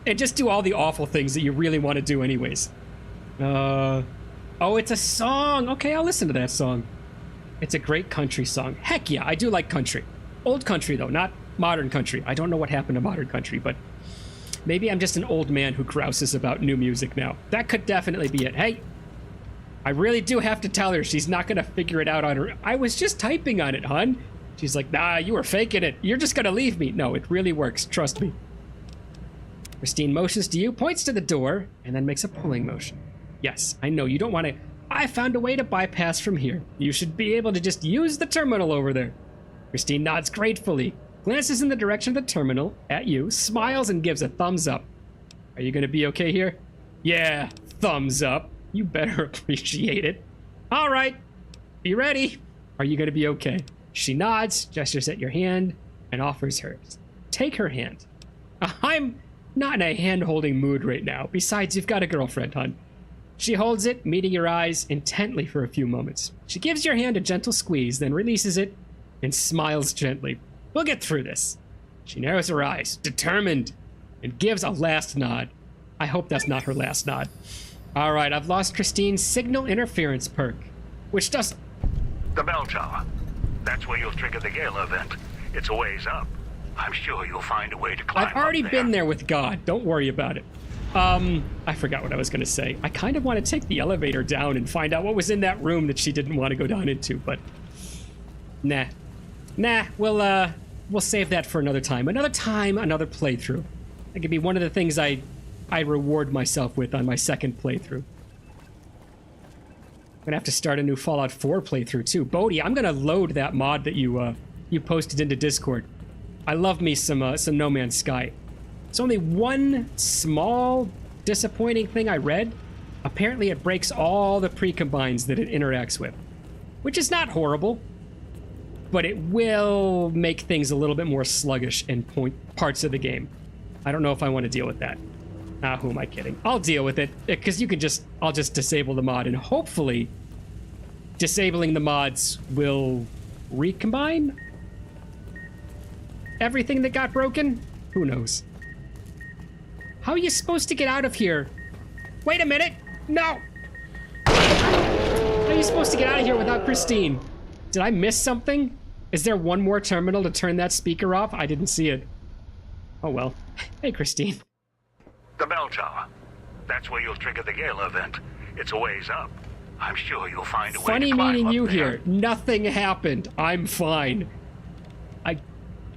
And just do all the awful things that you really want to do anyways. Oh, it's a song. Okay, I'll listen to that song. It's a great country song. Heck yeah, I do like country. Old country, though, not modern country. I don't know what happened to modern country, but maybe I'm just an old man who grouses about new music now. That could definitely be it. Hey, I really do have to tell her she's not going to figure it out on her. I was just typing on it, hun. She's like, nah, you were faking it. You're just going to leave me. No, it really works. Trust me. Christine motions to you, points to the door, and then makes a pulling motion. Yes, I know, you don't want to... I found a way to bypass from here. You should be able to just use the terminal over there. Christine nods gratefully, glances in the direction of the terminal, at you, smiles, and gives a thumbs up. Are you going to be okay here? Yeah, thumbs up. You better appreciate it. All right, be ready. Are you going to be okay? She nods, gestures at your hand, and offers hers. Take her hand. I'm not in a hand-holding mood right now. Besides, you've got a girlfriend, hon. She holds it, meeting your eyes intently for a few moments. She gives your hand a gentle squeeze, then releases it and smiles gently. We'll get through this. She narrows her eyes, determined, and gives a last nod. I hope that's not her last nod. All right, I've lost Christine's signal interference perk, which does... The bell tower. That's where you'll trigger the Gala event. It's a ways up. I'm sure you'll find a way to climb I've already up there. been there with God. Don't worry about it. I forgot what I was going to say. I kind of want to take the elevator down and find out what was in that room that she didn't want to go down into, but... Nah. We'll save that for another time. Another time, another playthrough. That could be one of the things I reward myself with on my second playthrough. I'm gonna have to start a new Fallout 4 playthrough too. Bodhi, I'm gonna load that mod that you posted into Discord. I love me some No Man's Sky. It's only one small disappointing thing I read. Apparently it breaks all the precombines that it interacts with, which is not horrible, but it will make things a little bit more sluggish in parts of the game. I don't know if I want to deal with that. Who am I kidding? I'll deal with it, because I'll just disable the mod, and hopefully disabling the mods will recombine everything that got broken? Who knows? How are you supposed to get out of here? Wait a minute! No! How are you supposed to get out of here without Christine? Did I miss something? Is there one more terminal to turn that speaker off? I didn't see it. Oh well. Hey, Christine. The bell tower. That's where you'll trigger the Gala event. It's a ways up. I'm sure you'll find a way to climb up there. Funny meeting you here. Nothing happened. I'm fine. I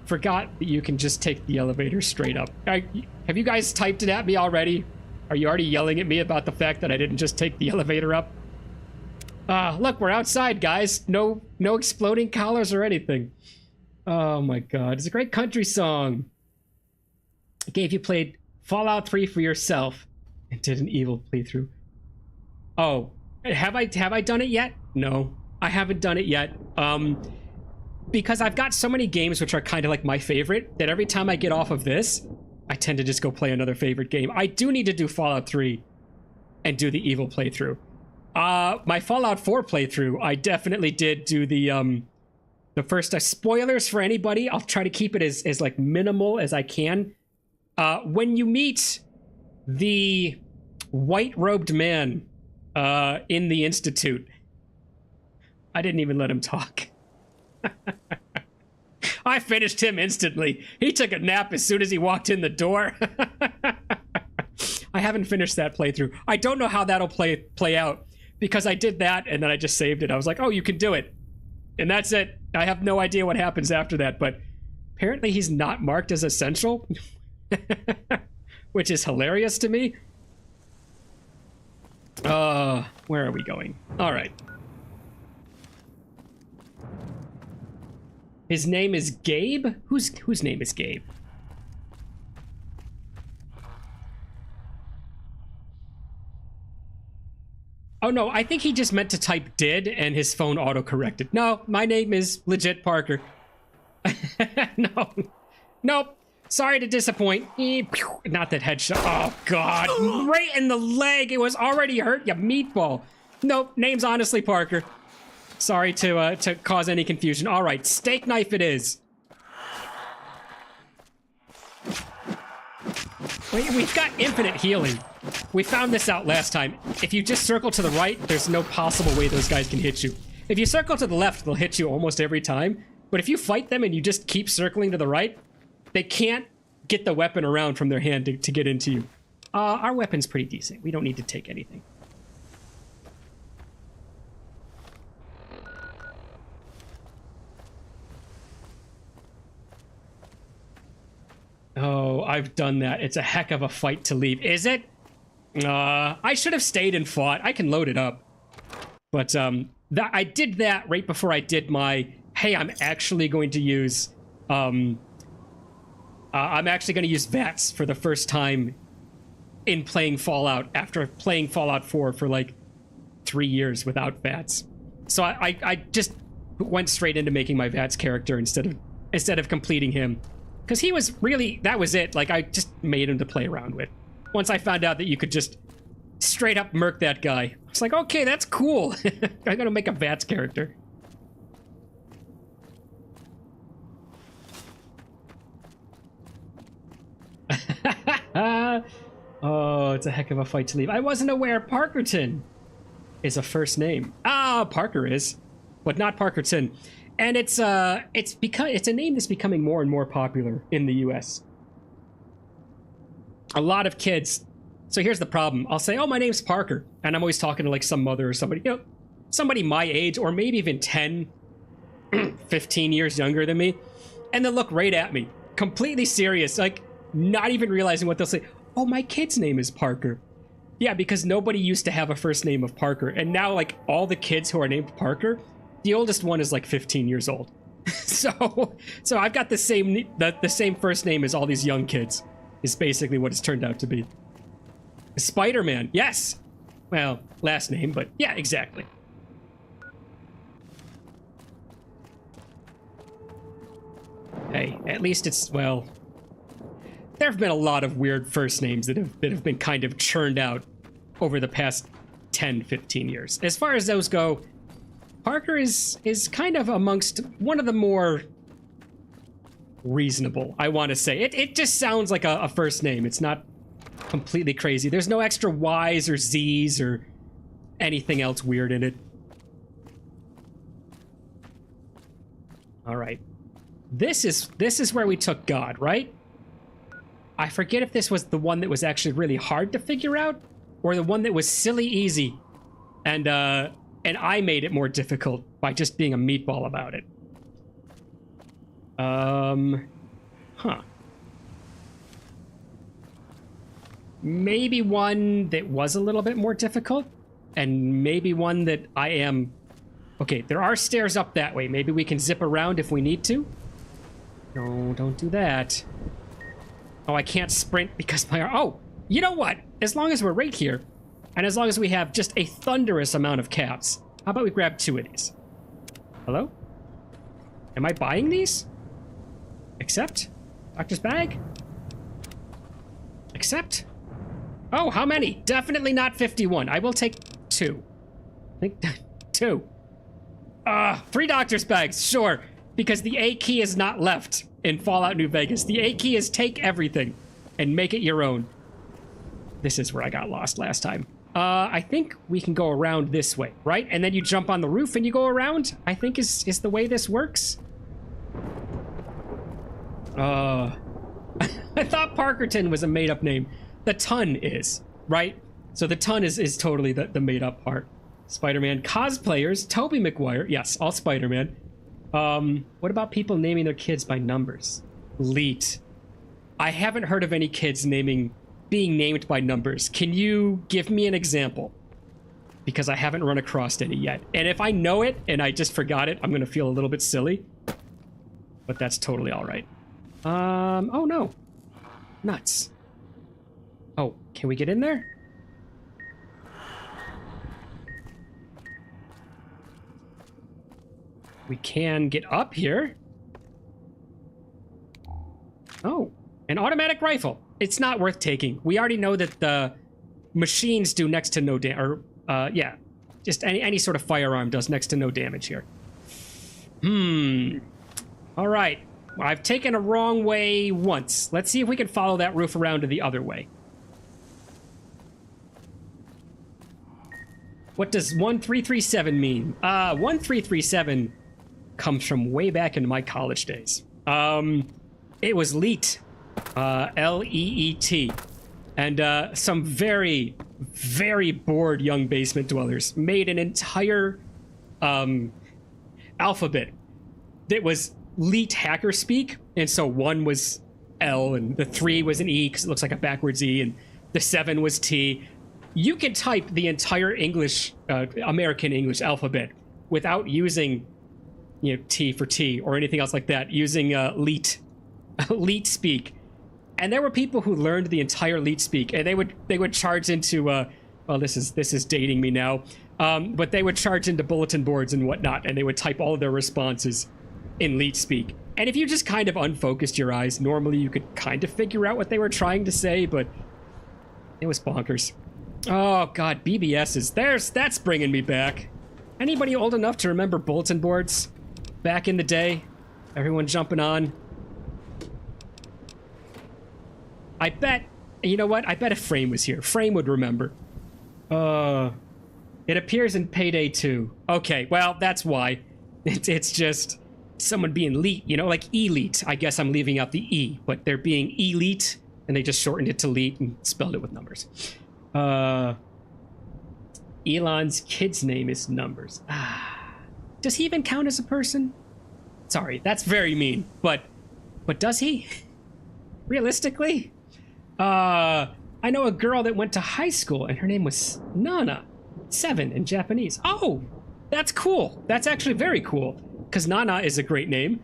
forgot that you can just take the elevator straight up. Have you guys typed it at me already? Are you already yelling at me about the fact that I didn't just take the elevator up? Look, we're outside, guys. No exploding collars or anything. Oh my god, it's a great country song. Okay, if you played Fallout 3 for yourself and did an evil playthrough. Oh, have I done it yet? No, I haven't done it yet. Because I've got so many games which are kind of like my favorite that every time I get off of this, I tend to just go play another favorite game. I do need to do Fallout 3 and do the evil playthrough. My Fallout 4 playthrough, I definitely did do the first spoilers for anybody. I'll try to keep it as like minimal as I can. When you meet the white-robed man in the Institute, I didn't even let him talk. I finished him instantly. He took a nap as soon as he walked in the door. I haven't finished that playthrough. I don't know how that'll play out, because I did that and then I just saved it. I was like, oh, you can do it. And that's it. I have no idea what happens after that, but apparently he's not marked as essential, which is hilarious to me. Where are we going? All right. His name is Gabe? Whose name is Gabe? Oh no, I think he just meant to type did and his phone auto-corrected. No, my name is legit Parker. No. Nope. Sorry to disappoint. Not that headshot. Oh god. Right in the leg. It was already hurt, you meatball. Nope, name's honestly Parker. Sorry to cause any confusion. All right, steak knife it is. We've got infinite healing. We found this out last time. If you just circle to the right, there's no possible way those guys can hit you. If you circle to the left, they'll hit you almost every time. But if you fight them and you just keep circling to the right, they can't get the weapon around from their hand to get into you. Our weapon's pretty decent. We don't need to take anything. Oh, I've done that. It's a heck of a fight to leave. Is it? I should have stayed and fought. I can load it up. But I did that right before I did my, hey, I'm actually going to use VATS for the first time in playing Fallout after playing Fallout 4 for like 3 years without VATS. So I just went straight into making my VATS character instead of completing him. Because he was really, that was it. Like, I just made him to play around with. Once I found out that you could just straight up murk that guy. It's like, okay, that's cool. I'm gonna make a VATS character. Oh, it's a heck of a fight to leave. I wasn't aware Parkerton is a first name. Parker is, but not Parkerton. And it's a name that's becoming more and more popular in the US. A lot of kids. So here's the problem. I'll say, oh, my name's Parker. And I'm always talking to like some mother or somebody, somebody my age or maybe even 10, 15 years younger than me. And they'll look right at me, completely serious, like not even realizing what they'll say. Oh, my kid's name is Parker. Yeah, because nobody used to have a first name of Parker. And now like all the kids who are named Parker, the oldest one is like 15 years old. so I've got the same first name as all these young kids, is basically what it's turned out to be. Spider-Man, yes. Well, last name, but yeah, exactly. Hey, at least it's, well, there have been a lot of weird first names that have been kind of churned out over the past 10, 15 years. As far as those go, Parker is kind of amongst one of the more reasonable, I want to say. It just sounds like a first name. It's not completely crazy. There's no extra Y's or Z's or anything else weird in it. All right. This is where we took God, right? I forget if this was the one that was actually really hard to figure out or the one that was silly easy. And I made it more difficult by just being a meatball about it. Huh. Maybe one that was a little bit more difficult, and maybe one that I am... Okay, there are stairs up that way. Maybe we can zip around if we need to. No, don't do that. Oh, I can't sprint because my... Oh, you know what? As long as we're right here, and as long as we have just a thunderous amount of caps, how about we grab 2 of these? Hello? Am I buying these? Accept? Doctor's bag? Accept? Oh, how many? Definitely not 51. I will take 2. I think 2. 3 doctor's bags, sure. Because the A key is not left in Fallout New Vegas. The A key is take everything and make it your own. This is where I got lost last time. I think we can go around this way, right? And then you jump on the roof and you go around, I think is the way this works. I thought Parkerton was a made-up name. The Ton is, right? So the Ton is totally the made-up part. Spider-Man cosplayers, Tobey Maguire. Yes, all Spider-Man. What about people naming their kids by numbers? Leet. I haven't heard of any kids being named by numbers. Can you give me an example? Because I haven't run across any yet. And if I know it and I just forgot it, I'm gonna feel a little bit silly. But that's totally all right. Oh no. Nuts. Oh, can we get in there? We can get up here. Oh, an automatic rifle. It's not worth taking. We already know that the machines do next to no damage. Or, yeah, just any sort of firearm does next to no damage here. All right. I've taken a wrong way once. Let's see if we can follow that roof around to the other way. What does 1337 mean? 1337 comes from way back in my college days. It was Leet. L-E-E-T. And some very, very bored young basement dwellers made an entire alphabet that was Leet hacker speak. And so 1 was L, and the 3 was an E because it looks like a backwards E, and the 7 was T. You can type the entire English, American English alphabet without using, T for T or anything else like that, using Leet, Leet speak. And there were people who learned the entire Leet speak, and they would charge into, well, this is dating me now, but they would charge into bulletin boards and whatnot, and they would type all of their responses in Leet speak. And if you just kind of unfocused your eyes, normally you could kind of figure out what they were trying to say, but it was bonkers. Oh god, BBSs. That's bringing me back. Anybody old enough to remember bulletin boards back in the day? Everyone jumping on. I bet, you know what? I bet if Frame was here, Frame would remember. It appears in Payday 2. Okay, well, that's why. It's just someone being Leet, like elite. I guess I'm leaving out the E, but they're being elite, and they just shortened it to Leet and spelled it with numbers. Elon's kid's name is Numbers. Does he even count as a person? Sorry, that's very mean, but does he? Realistically? I know a girl that went to high school and her name was Nana. 7 in Japanese. Oh, that's cool. That's actually very cool, because Nana is a great name.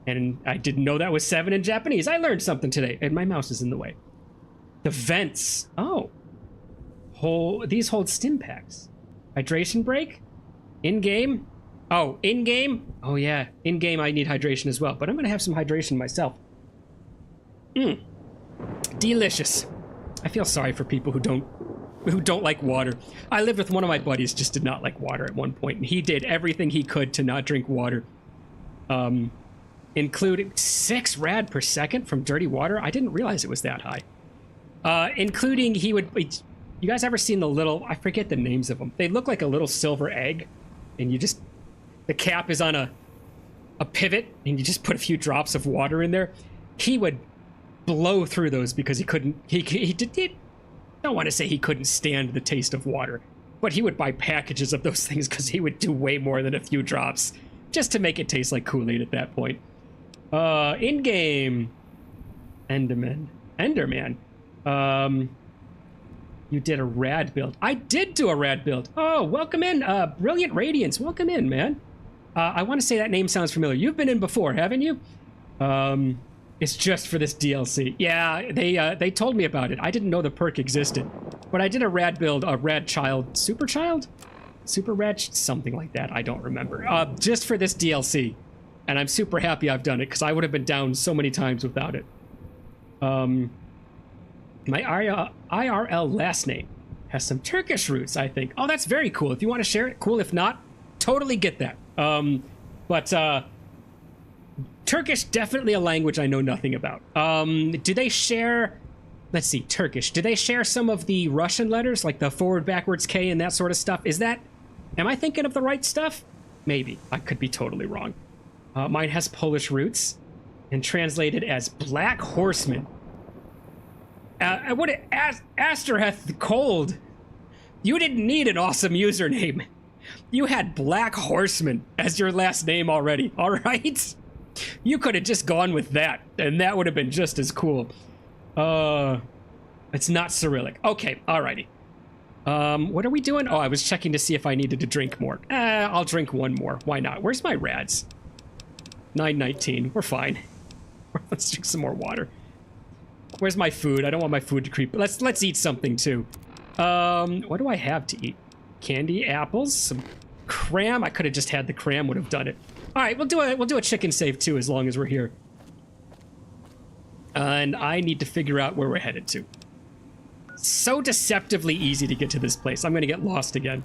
And I didn't know that was 7 in Japanese. I learned something today, and my mouse is in the way. The vents. Oh. These hold stim packs. Hydration break? In-game? Oh, in-game? Oh yeah, in-game I need hydration as well, but I'm gonna have some hydration myself. Delicious. I feel sorry for people who don't like water. I lived with one of my buddies, just did not like water at one point, and he did everything he could to not drink water. Including 6 rad per second from dirty water? I didn't realize it was that high. Including you guys ever seen the little, I forget the names of them. They look like a little silver egg, and the cap is on a pivot, and you just put a few drops of water in there. He would blow through those because he don't want to say he couldn't stand the taste of water, but he would buy packages of those things because he would do way more than a few drops just to make it taste like Kool-Aid at that point. In-game. Enderman. You did a rad build. I did do a rad build. Oh, welcome in. Brilliant Radiance. Welcome in, man. I want to say that name sounds familiar. You've been in before, haven't you? It's just for this DLC. Yeah, they told me about it. I didn't know the perk existed, but I did a rad build, a rad child, super rad, something like that. I don't remember. Just for this DLC, and I'm super happy I've done it because I would have been down so many times without it. My IRL last name has some Turkish roots, I think. Oh, that's very cool. If you want to share it, cool. If not, totally get that. But Turkish, definitely a language I know nothing about. Do they share, let's see, Turkish. Do they share some of the Russian letters, like the forward, backwards K and that sort of stuff? Am I thinking of the right stuff? Maybe. I could be totally wrong. Mine has Polish roots and translated as Black Horseman. Asterheth the Cold. You didn't need an awesome username. You had Black Horseman as your last name already, all right? You could have just gone with that, and that would have been just as cool. It's not Cyrillic. Okay, alrighty. What are we doing? Oh, I was checking to see if I needed to drink more. I'll drink one more. Why not? Where's my rads? 9:19. We're fine. Let's drink some more water. Where's my food? I don't want my food to creep. Let's eat something too. What do I have to eat? Candy, apples, some cram. I could have just had the cram. Would have done it. All right, we'll do a chicken save too, as long as we're here. And I need to figure out where we're headed to. So deceptively easy to get to this place. I'm gonna get lost again.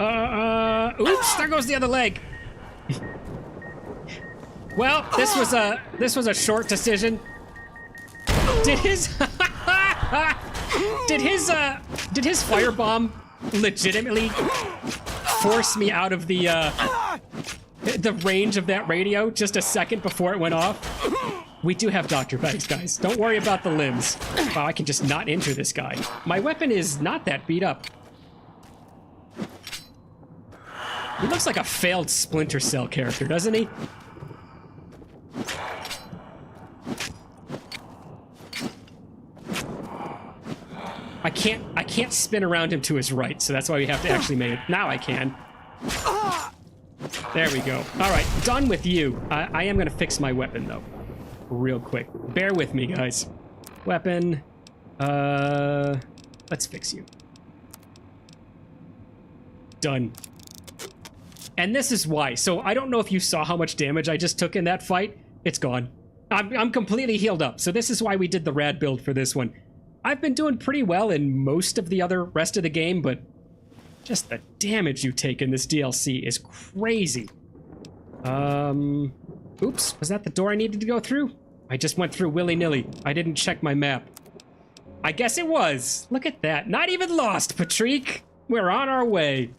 Oops! There goes the other leg. Well, this was a short decision. Did his did his firebomb legitimately force me out of the range of that radio just a second before it went off? We do have doctor bags, guys. Don't worry about the limbs. Wow, I can just not injure this guy. My weapon is not that beat up. He looks like a failed Splinter Cell character, doesn't he? I can't spin around him to his right, so that's why we have to actually make it. Now I can. There we go. All right, done with you. I am gonna fix my weapon though, real quick. Bear with me, guys. Weapon. Let's fix you. Done. And this is why. So I don't know if you saw how much damage I just took in that fight. It's gone. I'm completely healed up. So this is why we did the rad build for this one. I've been doing pretty well in most of the other rest of the game, but just the damage you take in this DLC is crazy. Oops, was that the door I needed to go through? I just went through willy-nilly. I didn't check my map. I guess it was. Look at that. Not even lost, Patrick. We're on our way.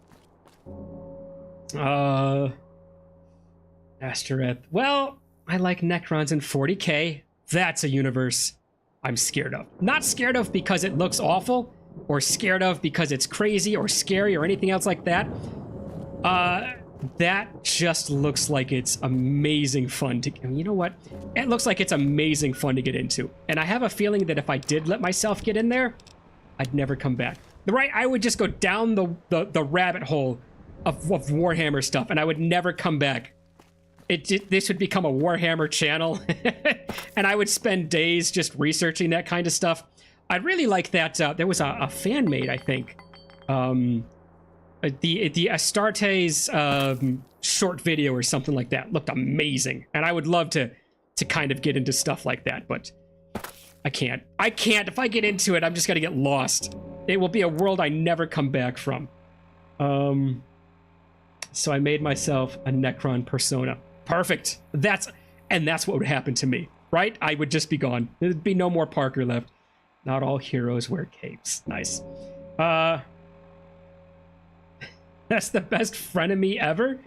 Astereth. Well, I like Necrons in 40k. That's a universe I'm scared of. Not scared of because it looks awful, or scared of because it's crazy or scary or anything else like that. That just looks like it's amazing fun to... You know what? It looks like it's amazing fun to get into. And I have a feeling that if I did let myself get in there, I'd never come back. Right? I would just go down the rabbit hole of Warhammer stuff, and I would never come back. This would become a Warhammer channel, and I would spend days just researching that kind of stuff. I'd really like that. There was a fan made, I think. The Astartes short video or something like that looked amazing, and I would love to kind of get into stuff like that, but I can't. If I get into it, I'm just gonna get lost. It will be a world I never come back from. So I made myself a Necron persona. Perfect. That's what would happen to me, right? I would just be gone. There'd be no more Parker left. Not all heroes wear capes. Nice. That's the best frenemy ever.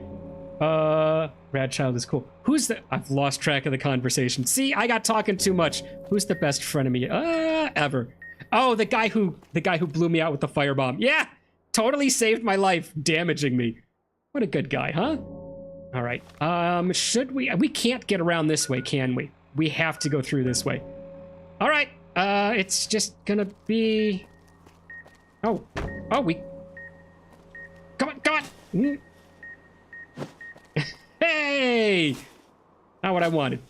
Radchild is cool. Who's the... I've lost track of the conversation. See, I got talking too much. Who's the best frenemy ever? Oh, the guy who blew me out with the firebomb. Yeah, totally saved my life, damaging me. What a good guy, huh? All right. Should we... We can't get around this way, can we? We have to go through this way. All right. It's just gonna be... Oh, we... Come on! Hey! Not what I wanted.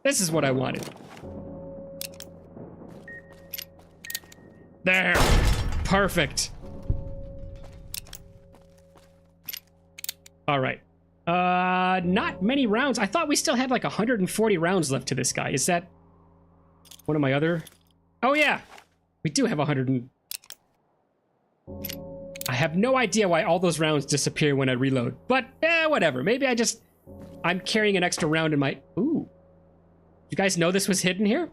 This is what I wanted. There. Perfect. All right. Not many rounds. I thought we still had like 140 rounds left to this guy. Is that one of my other? Oh yeah, we do have 100 and... I have no idea why all those rounds disappear when I reload, but whatever. Maybe I'm carrying an extra round in my... Ooh. You guys know this was hidden here?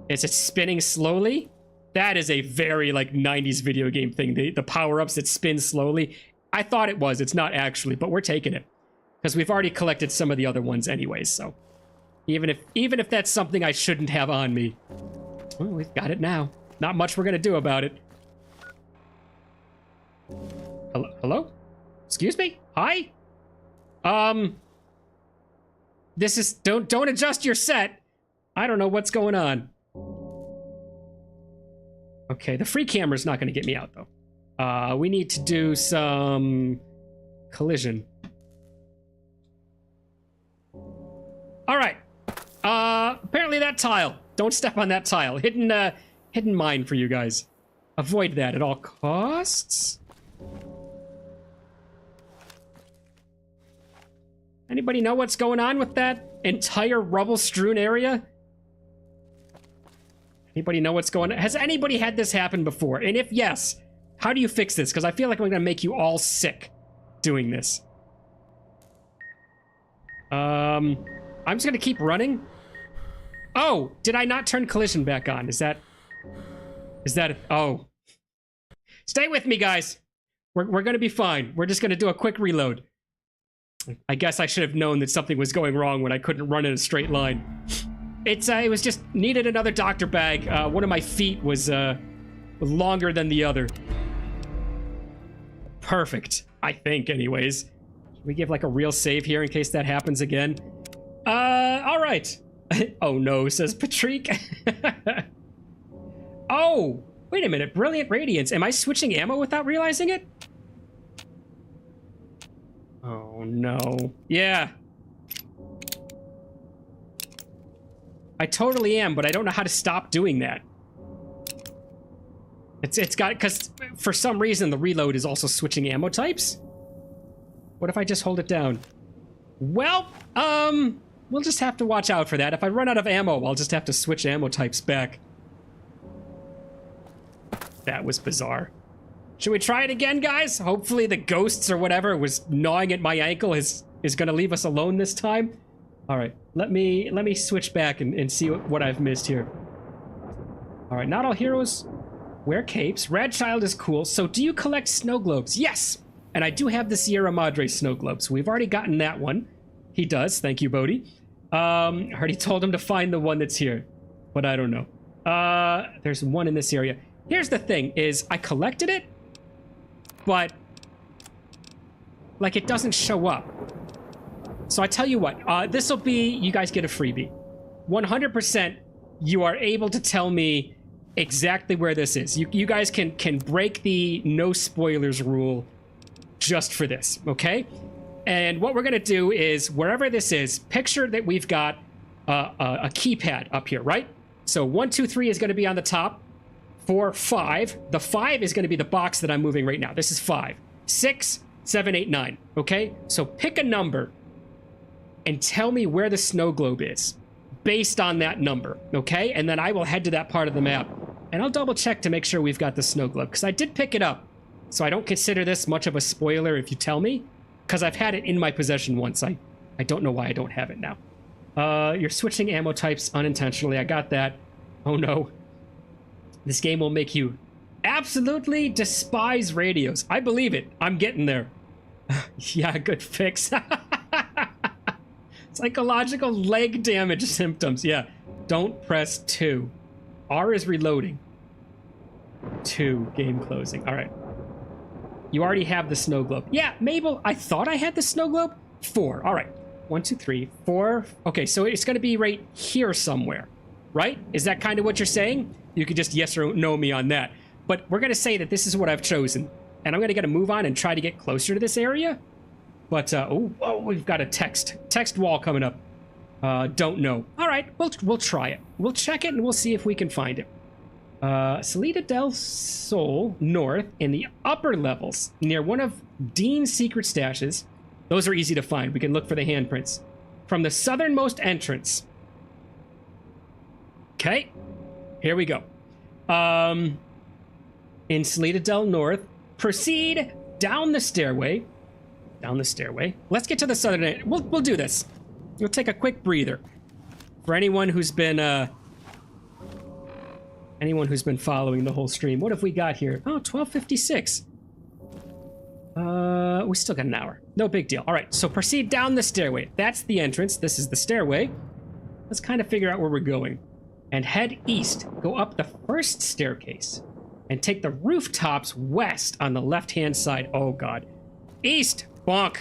Is it spinning slowly? That is a very like 90s video game thing. The power-ups that spin slowly. I thought it was. It's not actually, but we're taking it. Because we've already collected some of the other ones anyways, so... Even if that's something I shouldn't have on me. Well, we've got it now. Not much we're gonna do about it. Hello? Excuse me? Hi? This is... Don't adjust your set. I don't know what's going on. Okay, the free camera's not gonna get me out, though. We need to do some... collision. Alright. Apparently that tile. Don't step on that tile. Hidden mine for you guys. Avoid that at all costs. Anybody know what's going on with that entire rubble-strewn area? Anybody know what's going on? Has anybody had this happen before? And if yes, how do you fix this? Because I feel like I'm going to make you all sick doing this. I'm just going to keep running. Oh, did I not turn collision back on? Is that... Oh. Stay with me, guys. We're going to be fine. We're just going to do a quick reload. I guess I should have known that something was going wrong when I couldn't run in a straight line. It was just needed another doctor bag. One of my feet was longer than the other. Perfect. I think, anyways. Should we give like a real save here in case that happens again? All right. Oh no, says Patrick. Oh, wait a minute. Brilliant Radiance. Am I switching ammo without realizing it? Oh no. Yeah. I totally am, but I don't know how to stop doing that. It's got, because for some reason the reload is also switching ammo types. What if I just hold it down? Well, we'll just have to watch out for that. If I run out of ammo, I'll just have to switch ammo types back. That was bizarre. Should we try it again, guys? Hopefully the ghosts or whatever was gnawing at my ankle is going to leave us alone this time. All right, let me switch back and see what I've missed here. All right, not all heroes wear capes. Rad Child is cool. So do you collect snow globes? Yes, and I do have the Sierra Madre snow globe. So we've already gotten that one. He does. Thank you, Bodhi. I already told him to find the one that's here, but I don't know. There's one in this area. Here's the thing: is I collected it, but like it doesn't show up. So I tell you what, this will be, you guys get a freebie. 100% you are able to tell me exactly where this is. You guys can break the no spoilers rule just for this, okay? And what we're gonna do is, wherever this is, picture that we've got a keypad up here, right? So 1, 2, 3 is gonna be on the top. 4, 5. The 5 is gonna be the box that I'm moving right now. This is 5. 6, 7, 8, 9, okay? So pick a number and tell me where the snow globe is based on that number, okay? And then I will head to that part of the map and I'll double check to make sure we've got the snow globe, because I did pick it up. So I don't consider this much of a spoiler if you tell me, because I've had it in my possession once. I don't know why I don't have it now. You're switching ammo types unintentionally. I got that. Oh no. This game will make you absolutely despise radios. I believe it. I'm getting there. Yeah, good fix. Psychological leg damage symptoms. Yeah. Don't press 2. R is reloading. 2. Game closing. All right. You already have the snow globe. Yeah, Mabel, I thought I had the snow globe. 4. All right. 1, 2, 3, 4. Okay, so it's going to be right here somewhere, right? Is that kind of what you're saying? You could just yes or no me on that. But we're going to say that this is what I've chosen. And I'm going to get a move on and try to get closer to this area. But, oh, we've got a text wall coming up. Don't know. All right, we'll try it. We'll check it and we'll see if we can find it. Salida del Sol North in the upper levels near one of Dean's secret stashes. Those are easy to find. We can look for the handprints. From the southernmost entrance. Okay, here we go. In Salida del North, proceed down the stairway. Down the stairway. Let's get to the southern end. We'll do this. We'll take a quick breather. For anyone who's been following the whole stream. What have we got here? Oh, 12:56. We still got an hour. No big deal. All right, so proceed down the stairway. That's the entrance. This is the stairway. Let's kind of figure out where we're going. And head east. Go up the first staircase. And take the rooftops west on the left-hand side. Oh, God. East! Bonk!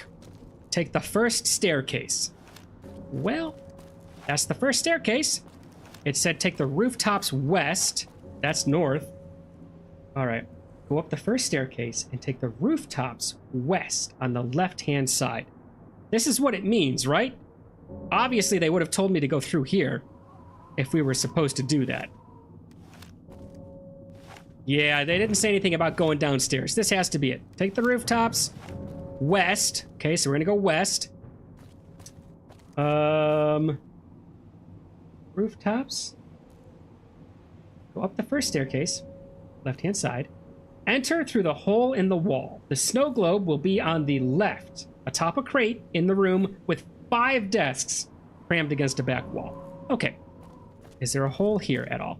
Take the first staircase. Well, that's the first staircase. It said take the rooftops west. That's north. All right. Go up the first staircase and take the rooftops west on the left-hand side. This is what it means, right? Obviously, they would have told me to go through here if we were supposed to do that. Yeah, they didn't say anything about going downstairs. This has to be it. Take the rooftops west. Okay, so we're gonna go west. Rooftops. Go up the first staircase, left-hand side. Enter through the hole in the wall. The snow globe will be on the left, atop a crate in the room with 5 desks crammed against a back wall. Okay. Is there a hole here at all?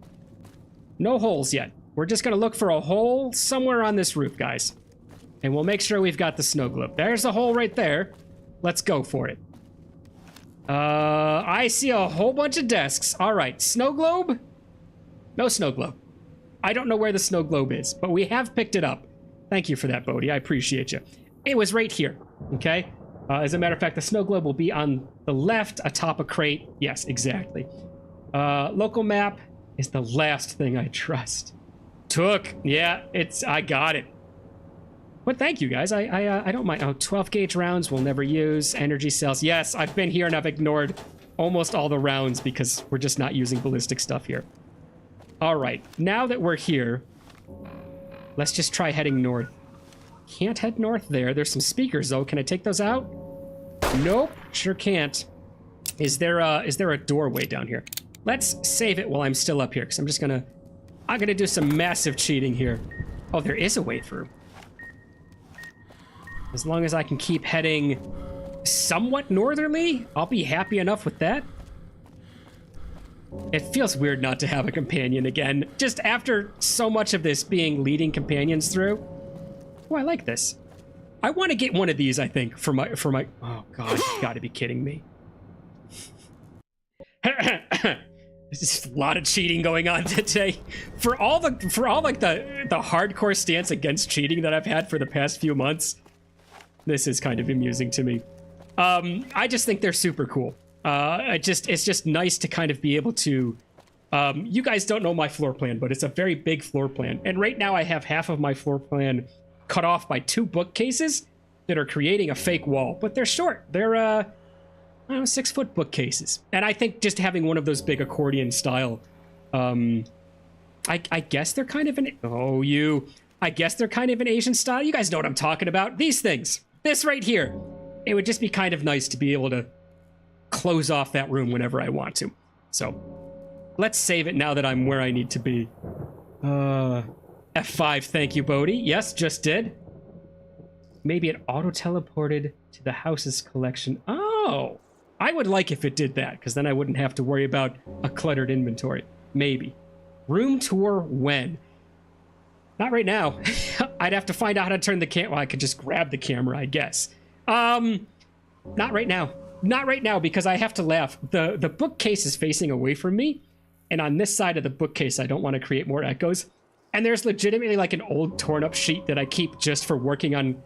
No holes yet. We're just going to look for a hole somewhere on this roof, guys. And we'll make sure we've got the snow globe. There's a hole right there. Let's go for it. I see a whole bunch of desks. All right, snow globe? No snow globe. I don't know where the snow globe is, but we have picked it up. Thank you for that, Bodhi. I appreciate you. It was right here, okay? As a matter of fact, the snow globe will be on the left atop a crate. Yes, exactly. Local map is the last thing I trust. Took. Yeah, I got it. But thank you, guys. I don't mind. Oh, 12 gauge rounds we'll never use. Energy cells. Yes, I've been here and I've ignored almost all the rounds because we're just not using ballistic stuff here. All right, now that we're here, let's just try heading north. Can't head north there. There's some speakers, though. Can I take those out? Nope, sure can't. Is there a doorway down here? Let's save it while I'm still up here, because I'm gonna do some massive cheating here. Oh, there is a way through. As long as I can keep heading somewhat northerly, I'll be happy enough with that. It feels weird not to have a companion again, just after so much of this being leading companions through. Oh, I like this. I want to get one of these, I think, for my oh god, you gotta be kidding me. There's just a lot of cheating going on today. For all the hardcore stance against cheating that I've had for the past few months, this is kind of amusing to me. I just think they're super cool. It's just nice to kind of be able to, you guys don't know my floor plan, but it's a very big floor plan. And right now I have half of my floor plan cut off by 2 bookcases that are creating a fake wall, but they're short. They're, I don't know, 6-foot bookcases. And I think just having one of those big accordion style, I guess they're kind of I guess they're kind of an Asian style. You guys know what I'm talking about. These things, this right here. It would just be kind of nice to be able to close off that room whenever I want to. So let's save it now that I'm where I need to be. F5, thank you, Bodhi. Yes, just did. Maybe it auto-teleported to the house's collection. Oh, I would like if it did that, because then I wouldn't have to worry about a cluttered inventory. Maybe. Room tour when? Not right now. I'd have to find out how to turn the camera. Well, I could just grab the camera, I guess. Not right now. Not right now, because I have to laugh. The bookcase is facing away from me, and on this side of the bookcase, I don't want to create more echoes. And there's legitimately like an old torn up sheet that I keep just for working on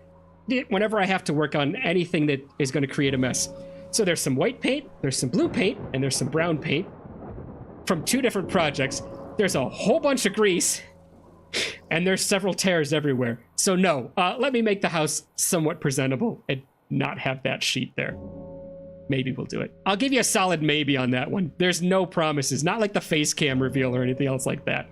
whenever I have to work on anything that is going to create a mess. So there's some white paint, there's some blue paint, and there's some brown paint from 2 different projects. There's a whole bunch of grease, and there's several tears everywhere. So no, let me make the house somewhat presentable and not have that sheet there. Maybe we'll do it. I'll give you a solid maybe on that one. There's no promises. Not like the face cam reveal or anything else like that.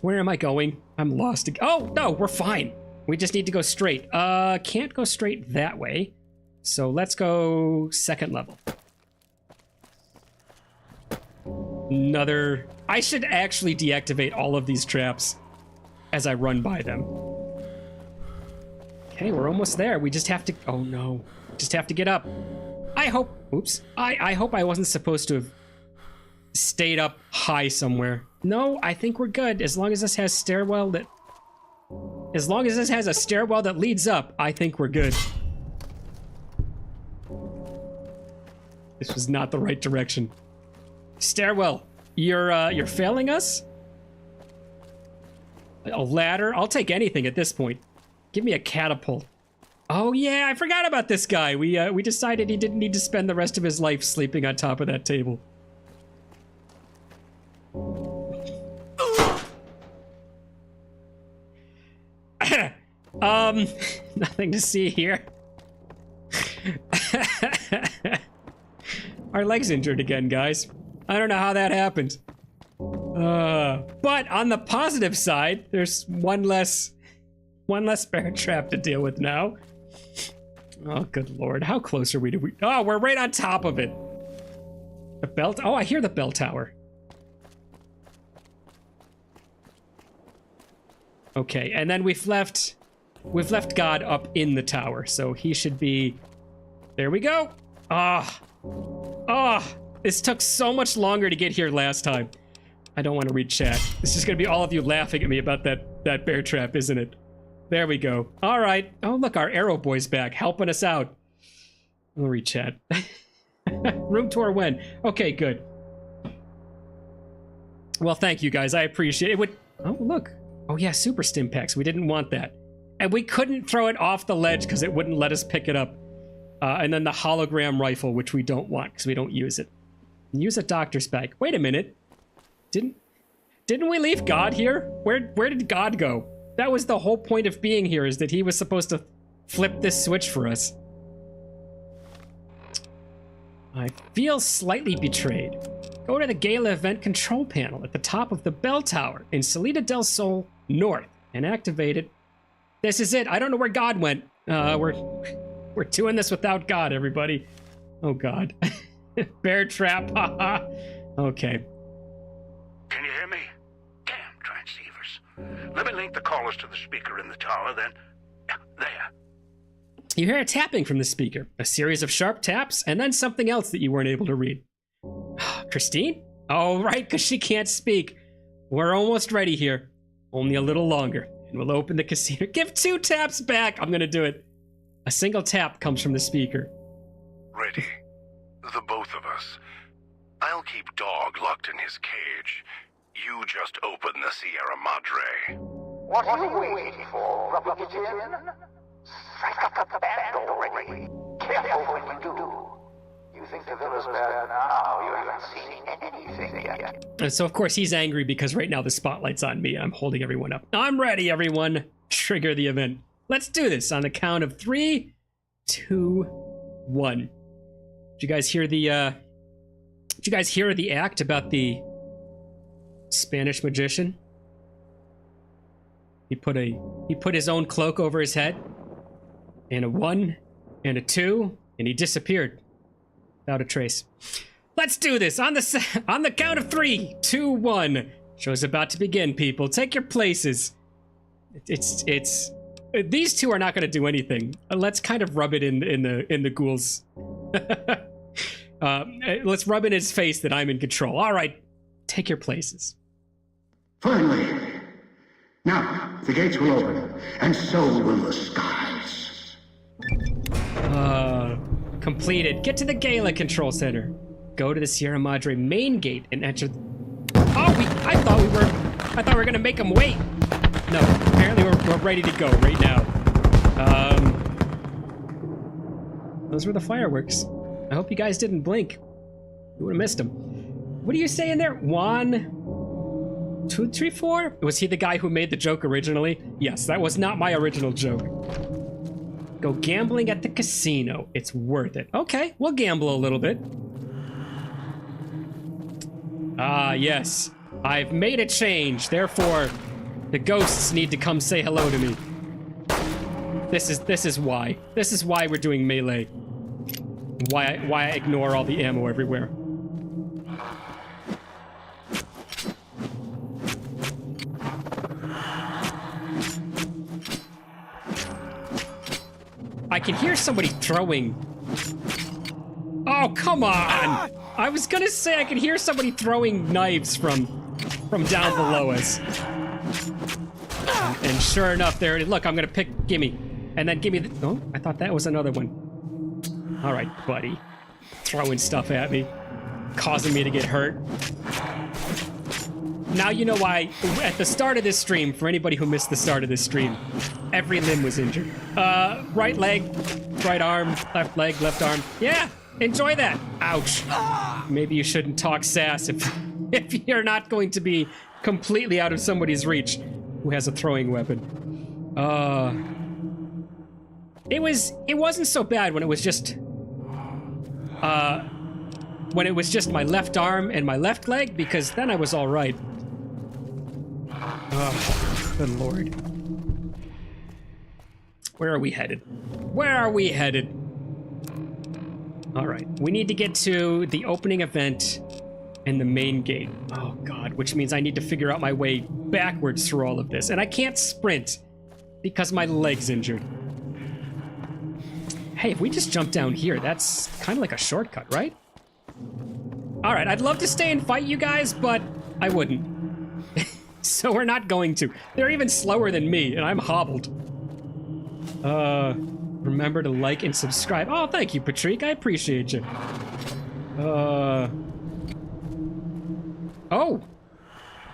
Where am I going? I'm lost. Oh, no, we're fine. We just need to go straight. Can't go straight that way. So let's go second level. Another... I should actually deactivate all of these traps as I run by them. Okay, we're almost there. We just have to... Oh, no. Just have to get up. I hope... Oops. I hope I wasn't supposed to have stayed up high somewhere. No, I think we're good. As long as this has stairwell that... As long as this has a stairwell that leads up, I think we're good. This was not the right direction. Stairwell, you're failing us? A ladder? I'll take anything at this point. Give me a catapult. Oh yeah, I forgot about this guy. We decided he didn't need to spend the rest of his life sleeping on top of that table. Nothing to see here. Our leg's injured again, guys. I don't know how that happened. But on the positive side, there's one less bear trap to deal with now. Oh, good lord. How close are we to... Oh, we're right on top of it. The bell... Oh, I hear the bell tower. Okay, and then we've left God up in the tower, so he should be... There we go. This took so much longer to get here last time. I don't want to read chat. This is going to be all of you laughing at me about that bear trap, isn't it? There we go. All right. Oh, look, our arrow boy's back, helping us out. I'll read chat. Room tour when? Okay, good. Well, thank you, guys. I appreciate it. Oh, look. Oh, yeah, super stim packs. We didn't want that. And we couldn't throw it off the ledge because it wouldn't let us pick it up. And then the hologram rifle, which we don't want because we don't use it. Use a doctor's bag. Wait a minute. Didn't we leave God here? Where did God go? That was the whole point of being here, is that he was supposed to flip this switch for us. I feel slightly betrayed. Go to the Gala event control panel at the top of the bell tower in Salida del Sol North and activate it. This is it. I don't know where God went. We're doing this without God, everybody. Oh, God. Bear trap. Haha. Okay. Can you hear me? Damn transceivers. Let me link the callers to the speaker in the tower, then... There. You hear a tapping from the speaker, a series of sharp taps, and then something else that you weren't able to read. Christine? Oh, right, because she can't speak. We're almost ready here. Only a little longer, and we'll open the casino. Give 2 taps back. I'm going to do it. A single tap comes from the speaker. Ready. The both of us. I'll keep Dog locked in his cage. You just open the Sierra Madre. What are you waiting for, Rubber Kitten? Strike up the band already. Careful when you do. You think the villa's bad now, you haven't seen anything yet. And so, of course, he's angry because right now the spotlight's on me. I'm holding everyone up. I'm ready, everyone. Trigger the event. Let's do this on the count of 3, 2, 1. Did you guys hear the act about the Spanish magician? He put his own cloak over his head, and a 1 and a 2, and he disappeared without a trace. Let's do this on the count of 3, 2, 1. Show's about to begin, people. Take your places. It's these two are not going to do anything. Let's kind of rub it in the ghouls. Let's rub in his face that I'm in control. All right, take your places. Finally. Now, the gates will open, and so will the skies. Completed. Get to the Gala control center. Go to the Sierra Madre main gate and enter I thought we were gonna make him wait. No, apparently we're ready to go right now. Those were the fireworks. I hope you guys didn't blink. You would have missed them. What are you saying there? 1, 2, 3, 4? Was he the guy who made the joke originally? Yes, that was not my original joke. Go gambling at the casino. It's worth it. Okay, we'll gamble a little bit. Ah, yes. I've made a change. Therefore, the ghosts need to come say hello to me. This is why. This is why we're doing melee. Why I ignore all the ammo everywhere. I can hear somebody throwing. Oh, come on! I was gonna say I could hear somebody throwing knives from down below us. And sure enough, there it is. Look, I'm gonna pick gimme. And then gimme the... Oh, I thought that was another one. All right, buddy. Throwing stuff at me. Causing me to get hurt. Now you know why, at the start of this stream, for anybody who missed the start of this stream, every limb was injured. Right leg, right arm, left leg, left arm. Yeah, enjoy that. Ouch. Maybe you shouldn't talk sass if you're not going to be completely out of somebody's reach who has a throwing weapon. It wasn't so bad when it was just my left arm and my left leg, because then I was all right. Oh, good lord. Where are we headed? Where are we headed? All right, we need to get to the opening event and the main gate. Oh god, which means I need to figure out my way backwards through all of this. And I can't sprint because my leg's injured. Hey, if we just jump down here, that's kind of like a shortcut, right? All right, I'd love to stay and fight you guys, but I wouldn't. So we're not going to. They're even slower than me, and I'm hobbled. Remember to like and subscribe. Oh, thank you, Patrick. I appreciate you. Oh,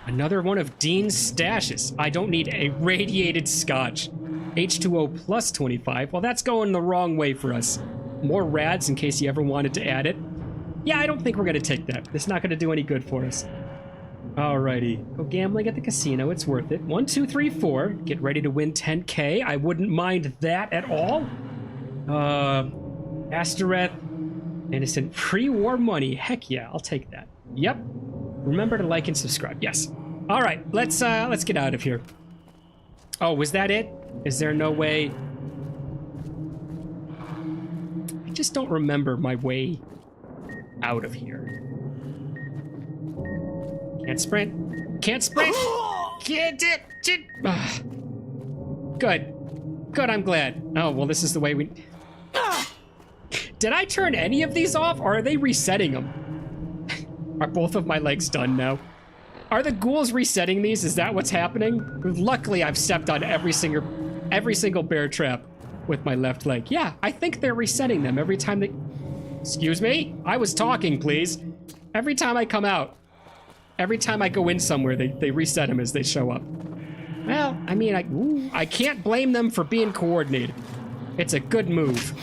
another one of Dean's stashes. I don't need a radiated scotch. H2O plus 25. Well, that's going the wrong way for us. More rads in case you ever wanted to add it. Yeah, I don't think we're gonna take that. It's not gonna do any good for us. Alrighty, go gambling at the casino. It's worth it. 1, 2, 3, 4. Get ready to win 10K. I wouldn't mind that at all. Astoreth, innocent pre-war money. Heck yeah, I'll take that. Yep. Remember to like and subscribe. Yes. All right, let's get out of here. Oh, was that it? Is there no way? I just don't remember my way out of here. Can't sprint. Can't sprint. Can't it. Good. Good, I'm glad. Oh, well, this is the way we... Did I turn any of these off, or are they resetting them? Are both of my legs done now? Are the ghouls resetting these? Is that what's happening? Luckily, I've stepped on every single bear trap with my left leg. Yeah, I think they're resetting them every time they... Excuse me? I was talking, please. Every time I come out, every time I go in somewhere, they reset them as they show up. Well, I mean, I can't blame them for being coordinated. It's a good move.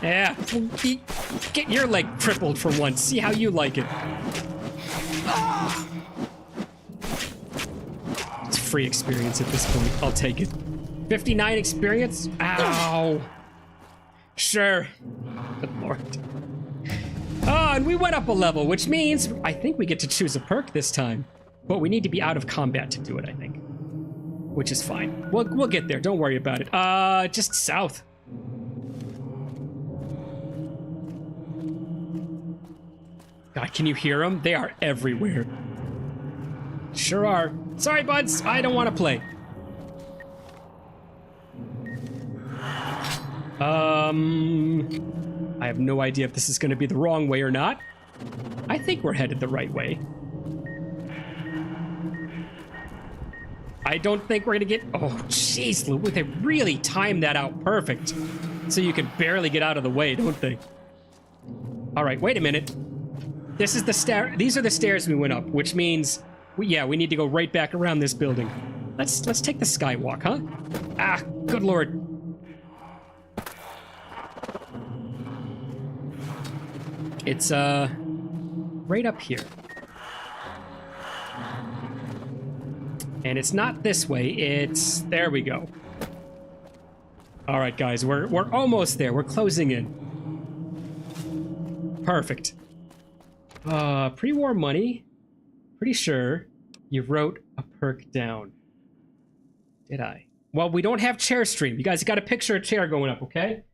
Yeah, get your leg crippled for once. See how you like it. It's free experience at this point. I'll take it. 59 experience? Ow. Sure. Good lord. Oh, and we went up a level, which means I think we get to choose a perk this time. But we need to be out of combat to do it, I think. Which is fine. We'll get there. Don't worry about it. Just south. God, can you hear them? They are everywhere. Sure are. Sorry, buds. I don't want to play. I have no idea if this is going to be the wrong way or not. I think we're headed the right way. I don't think we're going to get... Oh, jeez, Lou. They really timed that out perfect. So you can barely get out of the way, don't they? All right, wait a minute. This is the stair. These are the stairs we went up, which means, we need to go right back around this building. Let's take the skywalk, huh? Ah, good lord. It's right up here. And it's not this way. It's there we go. All right, guys, we're almost there. We're closing in. Perfect. Pre-war money. Pretty sure you wrote a perk down. Did I? Well, we don't have chair stream. You guys got to picture a chair going up, okay?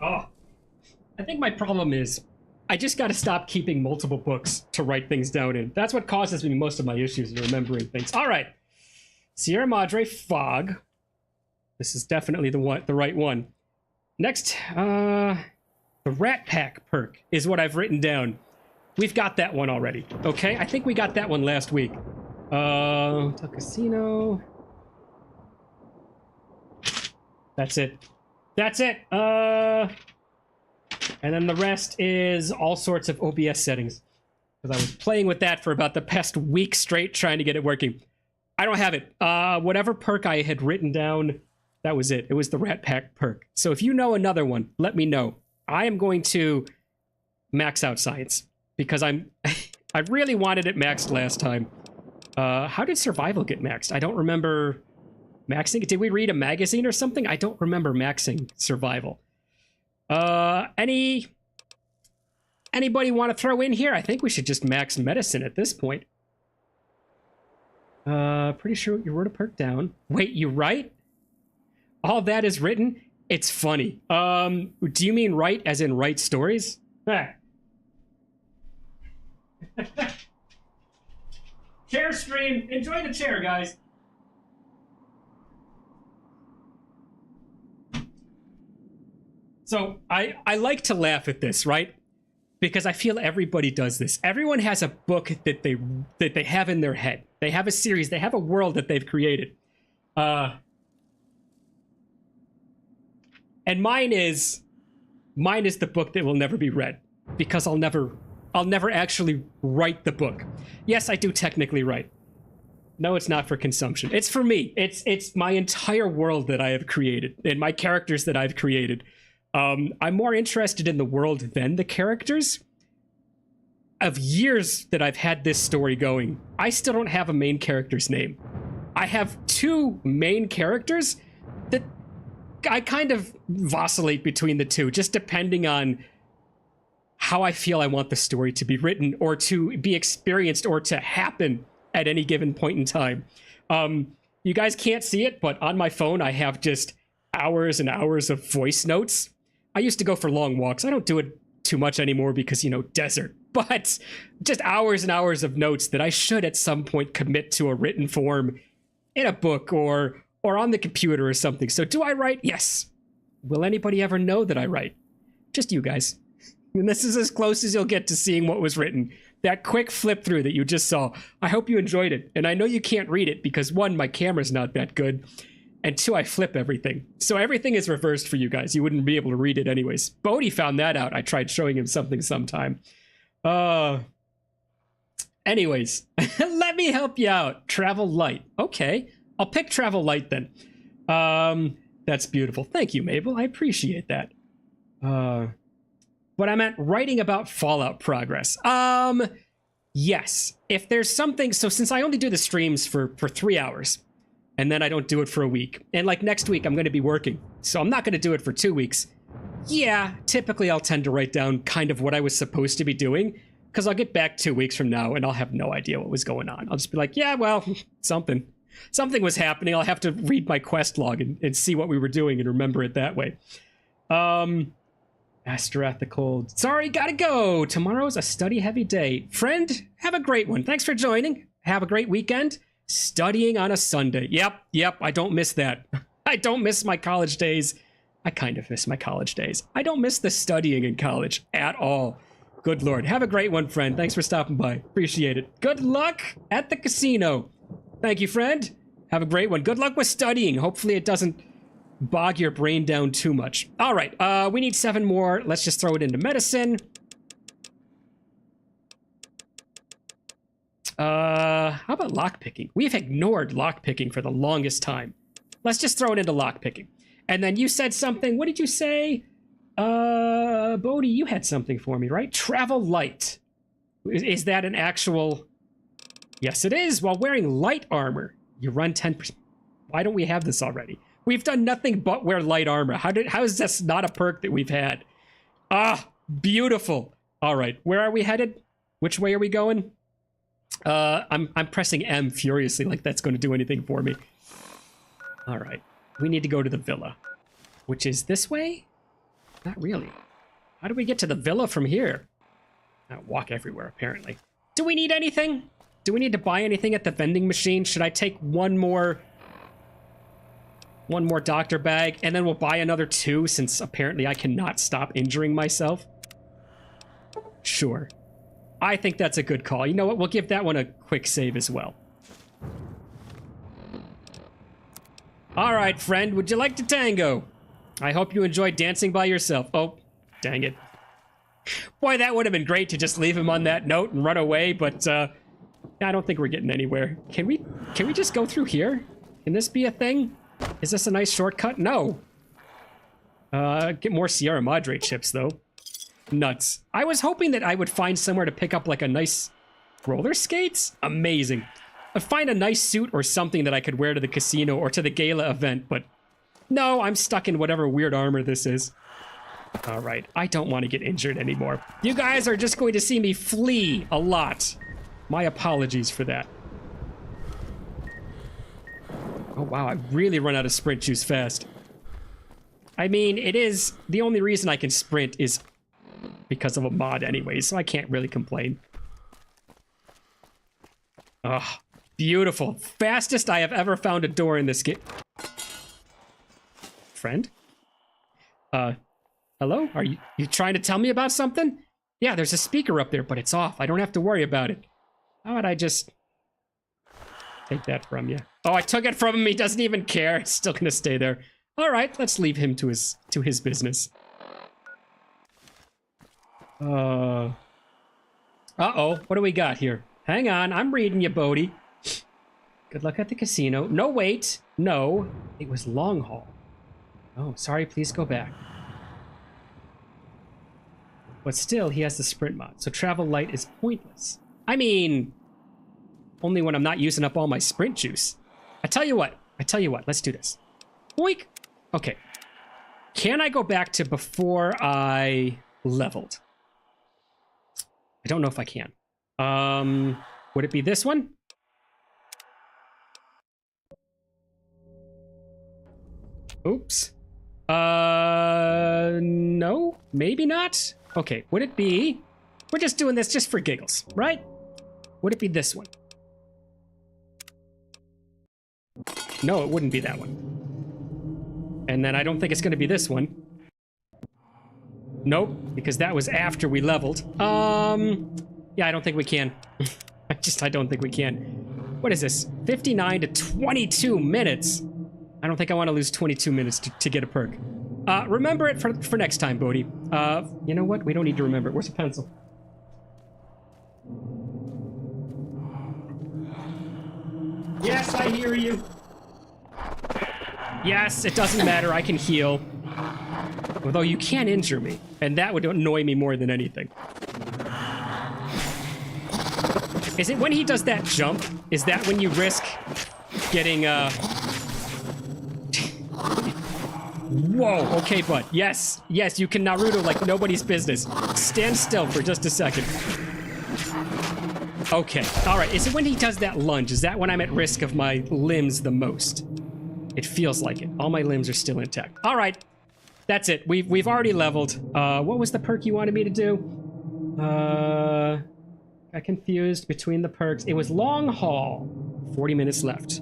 Oh, I think my problem is I just got to stop keeping multiple books to write things down in. That's what causes me most of my issues in remembering things. All right. Sierra Madre Fog. This is definitely the right one. Next, the Rat Pack perk is what I've written down. We've got that one already. Okay, I think we got that one last week. Hotel Casino. That's it. That's it. And then the rest is all sorts of OBS settings. Because I was playing with that for about the past week straight, trying to get it working. I don't have it. Whatever perk I had written down, that was it. It was the Rat Pack perk. So if you know another one, let me know. I am going to max out science. Because I really wanted it maxed last time. How did survival get maxed? I don't remember maxing. Did we read a magazine or something? I don't remember maxing survival. Anybody want to throw in here? I think we should just max medicine at this point. Pretty sure you wrote a perk down. Wait, you write? All that is written? It's funny. Do you mean write as in write stories? Ah. Chair stream. Enjoy the chair, guys. So I like to laugh at this, right? Because I feel everybody does this. Everyone has a book that they have in their head. They have a series. They have a world that they've created. And mine is the book that will never be read because I'll never actually write the book. Yes, I do technically write. No, it's not for consumption. It's for me. It's my entire world that I have created and my characters that I've created. I'm more interested in the world than the characters. Of years that I've had this story going, I still don't have a main character's name. I have two main characters that I kind of vacillate between the two, just depending on how I feel I want the story to be written or to be experienced or to happen at any given point in time. You guys can't see it, but on my phone, I have just hours and hours of voice notes. I used to go for long walks. I don't do it too much anymore because, desert. But just hours and hours of notes that I should at some point commit to a written form in a book or on the computer or something. So do I write? Yes. Will anybody ever know that I write? Just you guys. And this is as close as you'll get to seeing what was written. That quick flip through that you just saw. I hope you enjoyed it. And I know you can't read it because one, my camera's not that good. And two, I flip everything. So everything is reversed for you guys. You wouldn't be able to read it anyways. Bodhi found that out. I tried showing him something sometime. Anyways, let me help you out. Travel light. Okay. I'll pick travel light then. That's beautiful. Thank you, Mabel. I appreciate that. But I meant writing about Fallout progress. Yes. If there's something, so since I only do the streams for 3 hours, and then I don't do it for a week, and like next week I'm going to be working, so I'm not going to do it for 2 weeks. Yeah, typically I'll tend to write down kind of what I was supposed to be doing, because I'll get back 2 weeks from now and I'll have no idea what was going on. I'll just be like, yeah, well, something was happening. I'll have to read my quest log and see what we were doing and remember it that way. Asteroth the Cold. Sorry, gotta go. Tomorrow's a study-heavy day. Friend, have a great one. Thanks for joining. Have a great weekend. Studying on a Sunday. Yep, I don't miss that. I don't miss my college days. I kind of miss my college days. I don't miss the studying in college at all. Good Lord. Have a great one, friend. Thanks for stopping by. Appreciate it. Good luck at the casino. Thank you, friend. Have a great one. Good luck with studying. Hopefully it doesn't bog your brain down too much. All right, we need 7 more. Let's just throw it into medicine. How about lockpicking? We've ignored lockpicking for the longest time. Let's just throw it into lockpicking. And then you said something. What did you say? Bodhi, you had something for me, right? Travel light. Is that an actual... Yes, it is. While wearing light armor, you run 10%. Why don't we have this already? We've done nothing but wear light armor. How is this not a perk that we've had? Ah, beautiful. All right, where are we headed? Which way are we going? I'm pressing M furiously like that's going to do anything for me. All right, we need to go to the villa, which is this way? Not really. How do we get to the villa from here? I walk everywhere, apparently. Do we need anything? Do we need to buy anything at the vending machine? Should I take one more doctor bag, and then we'll buy another 2, since apparently I cannot stop injuring myself? Sure. I think that's a good call. You know what? We'll give that one a quick save as well. All right, friend. Would you like to tango? I hope you enjoyed dancing by yourself. Oh, dang it. Boy, that would have been great to just leave him on that note and run away, but I don't think we're getting anywhere. Can we just go through here? Can this be a thing? Is this a nice shortcut? No. Get more Sierra Madre chips, though. Nuts. I was hoping that I would find somewhere to pick up, like, a nice... roller skates? Amazing. I'd find a nice suit or something that I could wear to the casino or to the gala event, but... no, I'm stuck in whatever weird armor this is. Alright, I don't want to get injured anymore. You guys are just going to see me flee a lot. My apologies for that. Oh wow, I really run out of sprint juice fast. I mean, it is... the only reason I can sprint is because of a mod anyway, so I can't really complain. Ugh, beautiful. Fastest I have ever found a door in this game. Friend? Hello? Are you trying to tell me about something? Yeah, there's a speaker up there, but it's off. I don't have to worry about it. How would I just... take that from you? Oh, I took it from him. He doesn't even care. It's still gonna stay there. All right, let's leave him to his business. Uh-oh. What do we got here? Hang on, I'm reading you, Bodhi. Good luck at the casino. No, wait. No, it was long haul. Oh, sorry, please go back. But still, he has the sprint mod, so travel light is pointless. I mean, only when I'm not using up all my sprint juice. I tell you what, let's do this. Boink! Okay. Can I go back to before I leveled? I don't know if I can. Would it be this one? Oops. No, maybe not. Okay, would it be... we're just doing this just for giggles, right? Would it be this one? No, it wouldn't be that one. And then I don't think it's going to be this one. Nope, because that was after we leveled. Yeah, I don't think we can. I don't think we can. What is this? 59 to 22 minutes. I don't think I want to lose 22 minutes to get a perk. Remember it for next time, Bodhi. You know what? We don't need to remember it. Where's the pencil? Yes, I hear you. Yes, it doesn't matter. I can heal. Although you can injure me, and that would annoy me more than anything. Is it when he does that jump? Is that when you risk getting, Whoa, okay, bud. Yes, yes, you can Naruto like nobody's business. Stand still for just a second. Okay, alright, is it when he does that lunge? Is that when I'm at risk of my limbs the most? It feels like it. All my limbs are still intact. Alright, that's it. We've already leveled. What was the perk you wanted me to do? Got confused between the perks. It was long haul. 40 minutes left.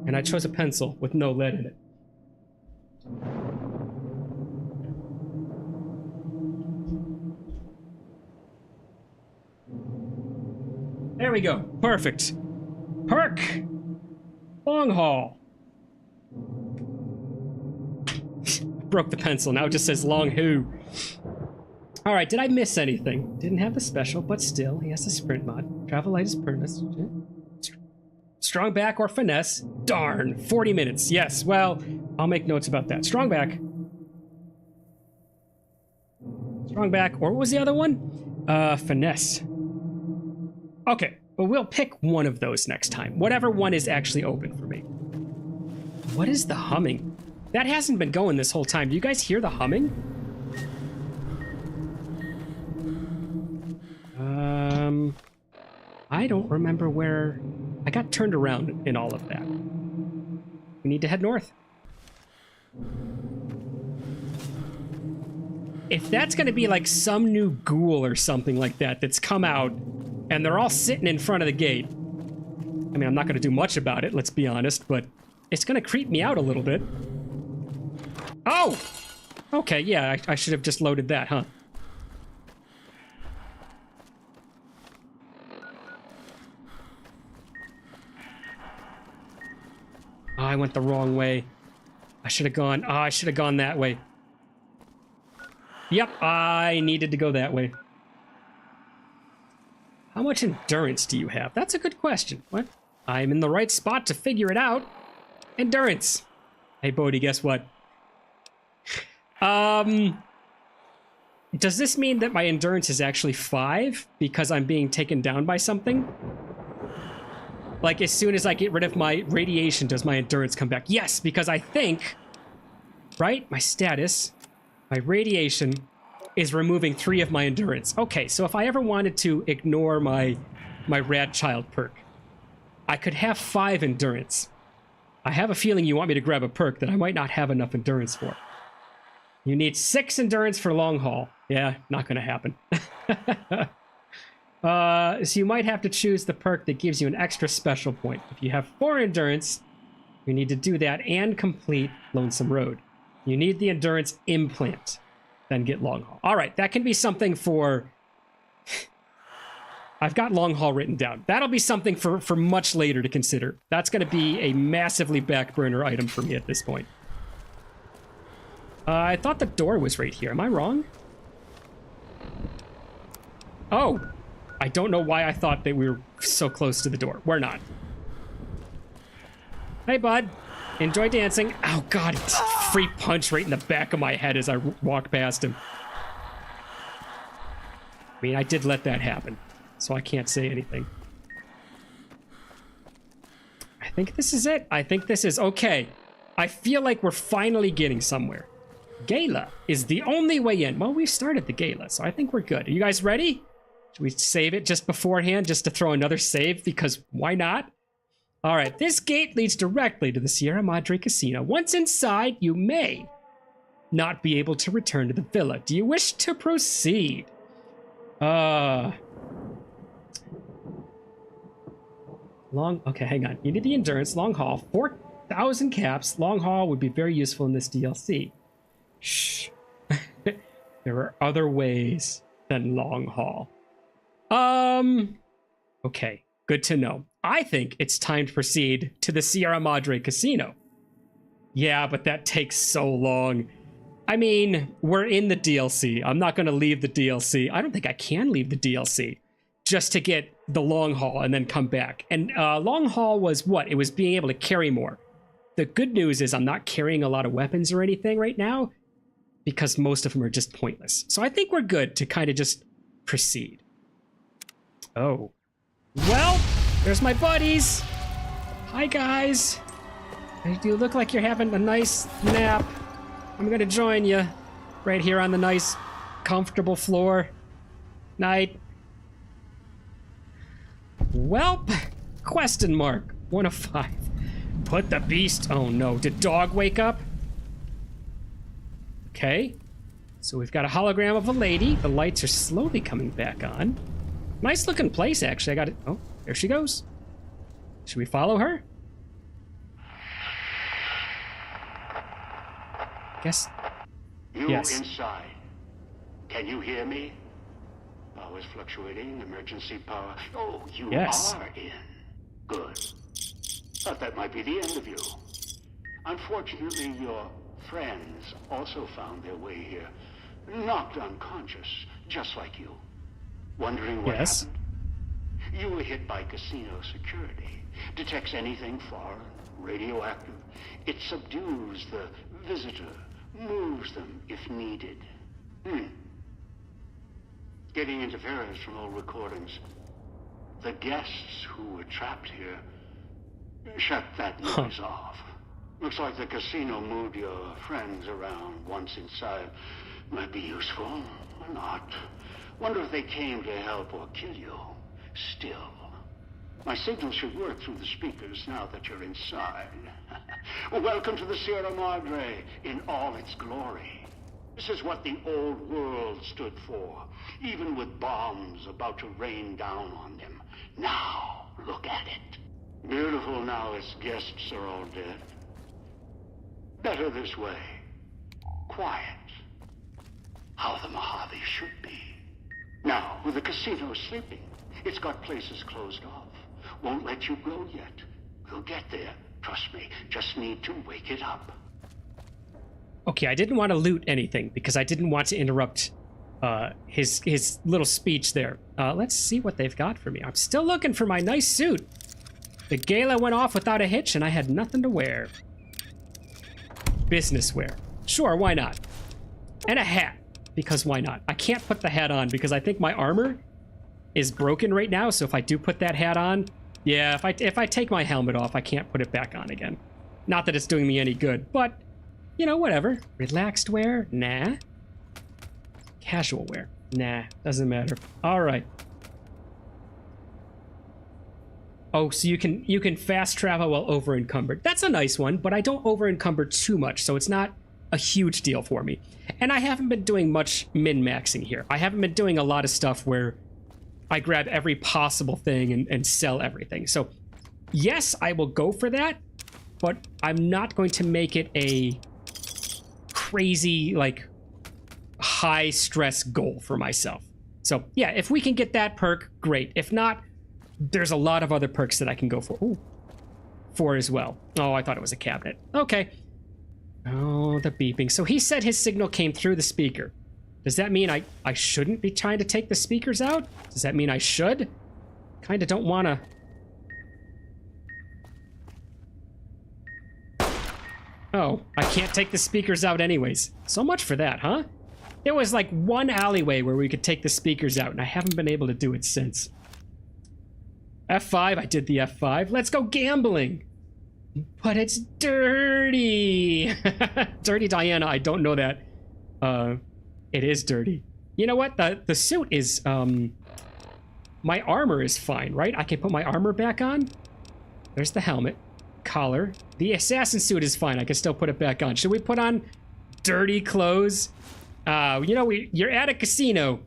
And I chose a pencil with no lead in it. There we go. Perfect. Perk. Long haul. Broke the pencil. Now it just says long who. All right, did I miss anything? Didn't have the special, but still, he has the sprint mod. Travel light is permanent. Strong back or finesse? Darn, 40 minutes. Yes, well, I'll make notes about that. Strong back. Strong back, or what was the other one? Finesse. Okay, but we'll pick one of those next time. Whatever one is actually open for me. What is the humming? That hasn't been going this whole time. Do you guys hear the humming? I don't remember where... I got turned around in all of that. We need to head north. If that's going to be like some new ghoul or something like that that's come out and they're all sitting in front of the gate, I mean, I'm not going to do much about it, let's be honest, but it's going to creep me out a little bit. Oh! Okay, yeah, I should have just loaded that, huh? Oh, I went the wrong way. I should have gone... Oh, I should have gone that way. Yep, I needed to go that way. How much endurance do you have? That's a good question. What? I'm in the right spot to figure it out. Endurance. Hey, Bodhi, guess what? Does this mean that my endurance is actually 5 because I'm being taken down by something? Like, as soon as I get rid of my radiation, does my endurance come back? Yes, because I think, right? My status, my radiation is removing 3 of my endurance. Okay, so if I ever wanted to ignore my Rad Child perk, I could have 5 endurance. I have a feeling you want me to grab a perk that I might not have enough endurance for. You need 6 endurance for long haul. Yeah, not gonna happen. So you might have to choose the perk that gives you an extra special point. If you have 4 endurance, you need to do that and complete Lonesome Road. You need the endurance implant, then get long haul. All right, that can be something for... I've got long haul written down. That'll be something for much later to consider. That's going to be a massively back burner item for me at this point. I thought the door was right here. Am I wrong? Oh, I don't know why I thought that we were so close to the door. We're not. Hey, bud. Enjoy dancing. Oh, God. Free punch right in the back of my head as I walk past him. I mean, I did let that happen, so I can't say anything. I think this is it. I think this is okay. I feel like we're finally getting somewhere. Gala is the only way in. Well, we started the Gala, so I think we're good. Are you guys ready? Should we save it just beforehand, just to throw another save? Because why not? All right, this gate leads directly to the Sierra Madre Casino. Once inside, you may not be able to return to the villa. Do you wish to proceed? Okay, hang on. You need the endurance, long haul, 4,000 caps. Long haul would be very useful in this DLC. Shh. There are other ways than long haul. Okay, good to know. I think it's time to proceed to the Sierra Madre Casino. Yeah, but that takes so long. I mean, we're in the DLC. I'm not going to leave the DLC. I don't think I can leave the DLC just to get the long haul and then come back. And long haul was what? It was being able to carry more. The good news is I'm not carrying a lot of weapons or anything right now because most of them are just pointless. So I think we're good to kind of just proceed. Oh. Well, there's my buddies. Hi, guys. You look like you're having a nice nap. I'm gonna join you right here on the nice, comfortable floor. Night. Welp. Question mark. 1 of 5. Put the beast... Oh, no. Did dog wake up? Okay. So we've got a hologram of a lady. The lights are slowly coming back on. Nice looking place, actually. I got it. Oh, there she goes. Should we follow her? Guess. You yes. Inside. Can you hear me? Power's fluctuating. Emergency power. Oh, you yes. are in. Good. Thought that might be the end of you. Unfortunately, your friends also found their way here. Knocked unconscious. just like you. Wondering what Yes. happened? You were hit by casino security. Detects anything foreign, radioactive. It subdues the visitor, moves them if needed. Getting interference from old recordings. The guests who were trapped here shut that noise off. Looks like the casino moved your friends around once inside. Might be useful or not. Wonder if they came to help or kill you. Still, my signal should work through the speakers now that you're inside. Welcome to the Sierra Madre in all its glory. This is what the old world stood for, even with bombs about to rain down on them. Now, look at it. Beautiful now its guests are all dead. Better this way. Quiet. How the Mojave should be. Now, with the casino sleeping, it's got places closed off. Won't let you go yet. We'll get there. Trust me. Just need to wake it up. Okay, I didn't want to loot anything because I didn't want to interrupt his little speech there. Let's see what they've got for me. I'm still looking for my nice suit. The Gala went off without a hitch and I had nothing to wear. Business wear. Sure, why not? And a hat, because why not? I can't put the hat on because I think my armor is broken right now, so if I do put that hat on, yeah, if I take my helmet off, I can't put it back on again. Not that it's doing me any good, but, you know, whatever. Relaxed wear? Nah. Casual wear? Nah, doesn't matter. All right. Oh, so you can fast travel while over encumbered. That's a nice one, but I don't over encumber too much, so it's not a huge deal for me. And I haven't been doing much min-maxing here. I haven't been doing a lot of stuff where I grab every possible thing and sell everything. So yes, I will go for that, but I'm not going to make it a crazy, like, high stress goal for myself. So yeah, if we can get that perk, great. If not, there's a lot of other perks that I can go for. Ooh, for as well. Oh, I thought it was a cabinet. Okay. Oh, the beeping. So he said his signal came through the speaker. Does that mean I shouldn't be trying to take the speakers out? Does that mean I should? Kinda don't wanna. Oh, I can't take the speakers out anyways. So much for that, huh? There was like one alleyway where we could take the speakers out, and I haven't been able to do it since. F5, I did the F5. Let's go gambling. But it's dirty. Dirty Diana, I don't know that. It is dirty. You know what? The suit is, my armor is fine, right? I can put my armor back on. There's the helmet. Collar. The assassin suit is fine. I can still put it back on. Should we put on dirty clothes? You know, you're at a casino.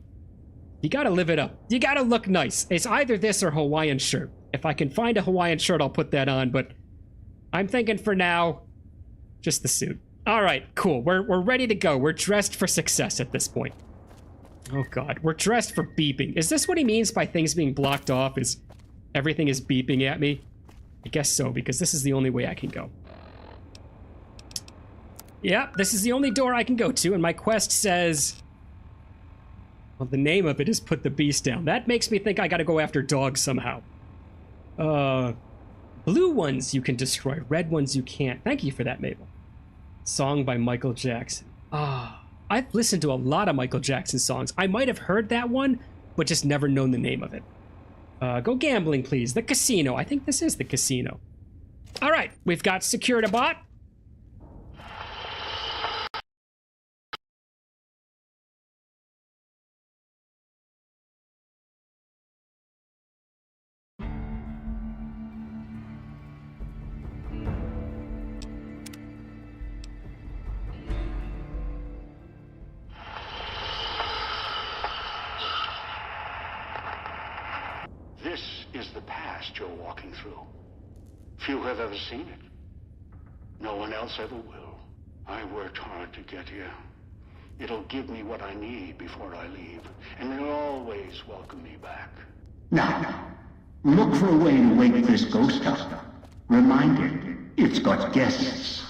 You gotta live it up. You gotta look nice. It's either this or Hawaiian shirt. If I can find a Hawaiian shirt, I'll put that on, but I'm thinking for now, just the suit. All right, cool. We're ready to go. We're dressed for success at this point. Oh God, we're dressed for beeping. Is this what he means by things being blocked off? Is everything is beeping at me? I guess so, because this is the only way I can go. Yeah, this is the only door I can go to, and my quest says... Well, the name of it is Put the Beast Down. That makes me think I gotta go after dogs somehow. Blue ones you can destroy, red ones you can't. Thank you for that, Mabel. Song by Michael Jackson. I've listened to a lot of Michael Jackson songs. I might have heard that one, but just never known the name of it. Go gambling, please. The casino. I think this is the casino. All right, we've got secured a bot. This is the past you're walking through. Few have ever seen it. No one else ever will. I worked hard to get here. It'll give me what I need before I leave, and they'll always welcome me back. Now, look for a way to wake this ghost up. Remind it, it's got guests.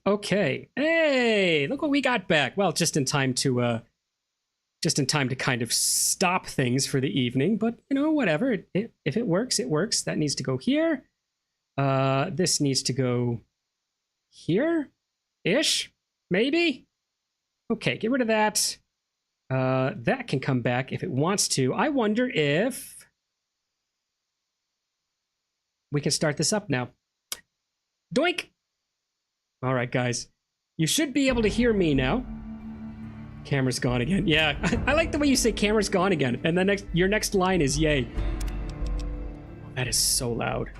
Okay. Hey, look what we got back. Well, just in time to kind of stop things for the evening, but you know, whatever. If it works, it works. That needs to go here. This needs to go here-ish, maybe. Okay, get rid of that. That can come back if it wants to. I wonder if we can start this up now. Doink! All right, guys. You should be able to hear me now. Camera's gone again. Yeah, I like the way you say camera's gone again. And then your next line is yay. That is so loud.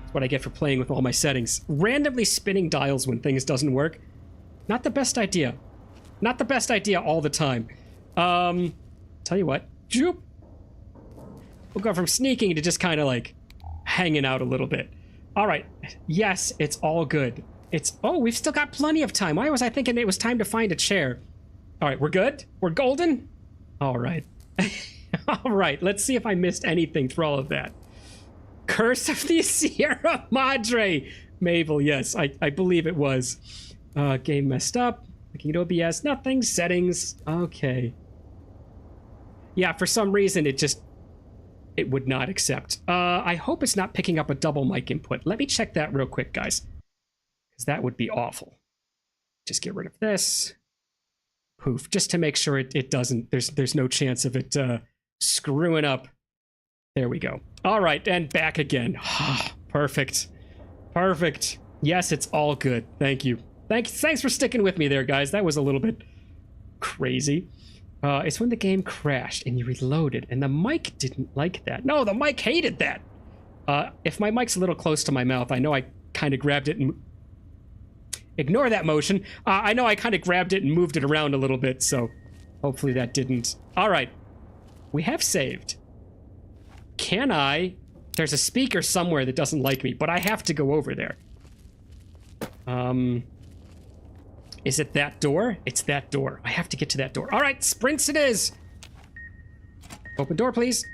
That's what I get for playing with all my settings. Randomly spinning dials when things doesn't work. Not the best idea. Not the best idea all the time. Tell you what. Joop. We'll go from sneaking to just kind of like hanging out a little bit. All right. Yes, it's all good. Oh, we've still got plenty of time. Why was I thinking it was time to find a chair? All right, we're good? We're golden? All right. All right, let's see if I missed anything through all of that. Curse of the Sierra Madre. Mabel, yes, I believe it was. Game messed up. Looking at OBS, nothing. Settings, okay. Yeah, for some reason it would not accept. I hope it's not picking up a double mic input. Let me check that real quick, guys. Because that would be awful. Just get rid of this. Poof, just to make sure it doesn't, there's no chance of it screwing up. There we go. All right, and back again. Perfect. Perfect. Yes, it's all good. Thank you. Thanks for sticking with me there, guys. That was a little bit crazy. It's when the game crashed and you reloaded, and the mic didn't like that. No, the mic hated that. If my mic's a little close to my mouth, I know I kind of grabbed it and... Ignore that motion. I know I kind of grabbed it and moved it around a little bit, so hopefully that didn't... All right. We have saved. Can I... There's a speaker somewhere that doesn't like me, but I have to go over there. Is it that door? It's that door. I have to get to that door. All right, sprints it is. Open door, please.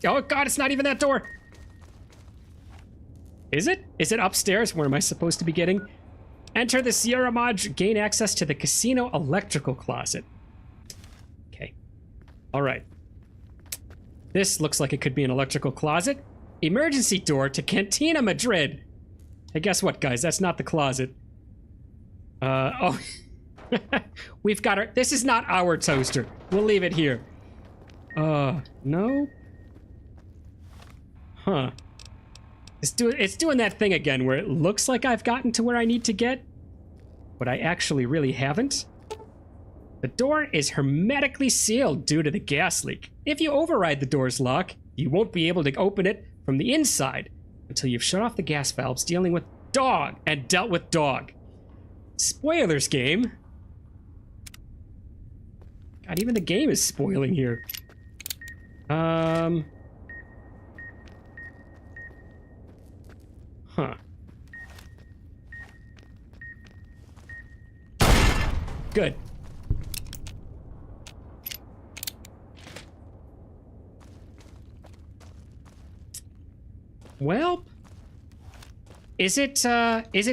Oh, God, it's not even that door. Is it? Is it upstairs? Where am I supposed to be getting? Enter the Sierra Madre. Gain access to the casino electrical closet. Okay. All right. This looks like it could be an electrical closet. Emergency door to Cantina Madrid. Hey, guess what, guys? That's not the closet. Oh. We've got our... This is not our toaster. We'll leave it here. No? Huh. It's doing that thing again where it looks like I've gotten to where I need to get, but I actually really haven't. The door is hermetically sealed due to the gas leak. If you override the door's lock, you won't be able to open it from the inside until you've shut off the gas valves, dealt with dog. Spoilers, game. God, even the game is spoiling here. Huh. Good. Well, is it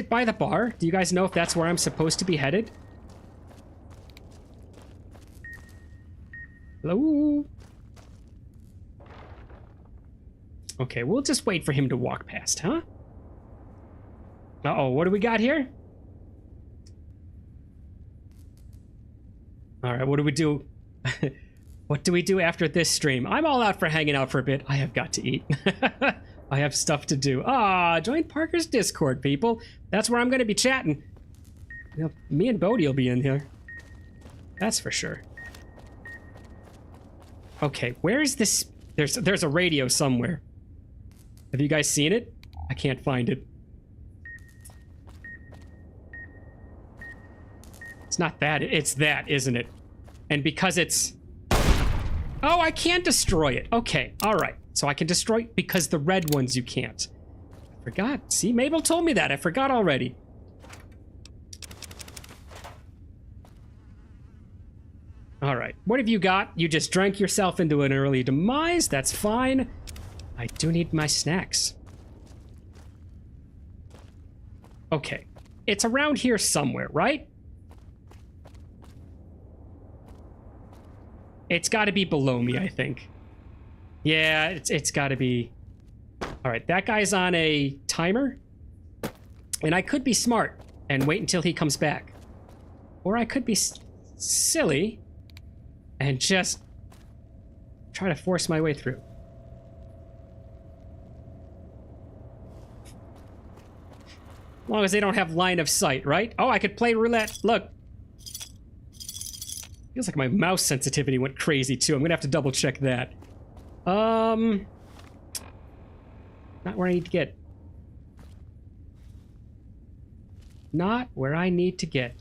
by the bar? Do you guys know if that's where I'm supposed to be headed? Hello? Okay, we'll just wait for him to walk past, huh? Uh-oh, what do we got here? All right, what do we do? What do we do after this stream? I'm all out for hanging out for a bit. I have got to eat. I have stuff to do. Join Parker's Discord, people. That's where I'm going to be chatting. You know, me and Bodhi will be in here. That's for sure. Okay, where is this? There's a radio somewhere. Have you guys seen it? I can't find it. It's not that. It's that, isn't it? And because it's... Oh, I can't destroy it. Okay, all right. So I can destroy... Because the red ones you can't. I forgot. See, Mabel told me that. I forgot already. All right. What have you got? You just drank yourself into an early demise. That's fine. I do need my snacks. Okay. It's around here somewhere, right? It's got to be below me, I think. Yeah, it's got to be. All right, that guy's on a timer. And I could be smart and wait until he comes back. Or I could be silly and just try to force my way through. As long as they don't have line of sight, right? Oh, I could play roulette. Look. Feels like my mouse sensitivity went crazy too. I'm gonna have to double check that. Not where I need to get. Not where I need to get.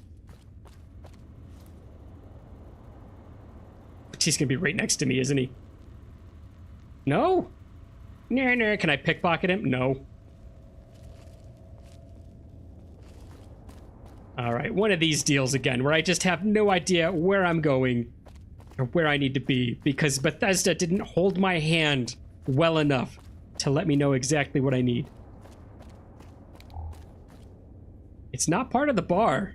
But he's gonna be right next to me, isn't he? No? No. Can I pickpocket him? No. All right, one of these deals again, where I just have no idea where I'm going or where I need to be, because Bethesda didn't hold my hand well enough to let me know exactly what I need. It's not part of the bar.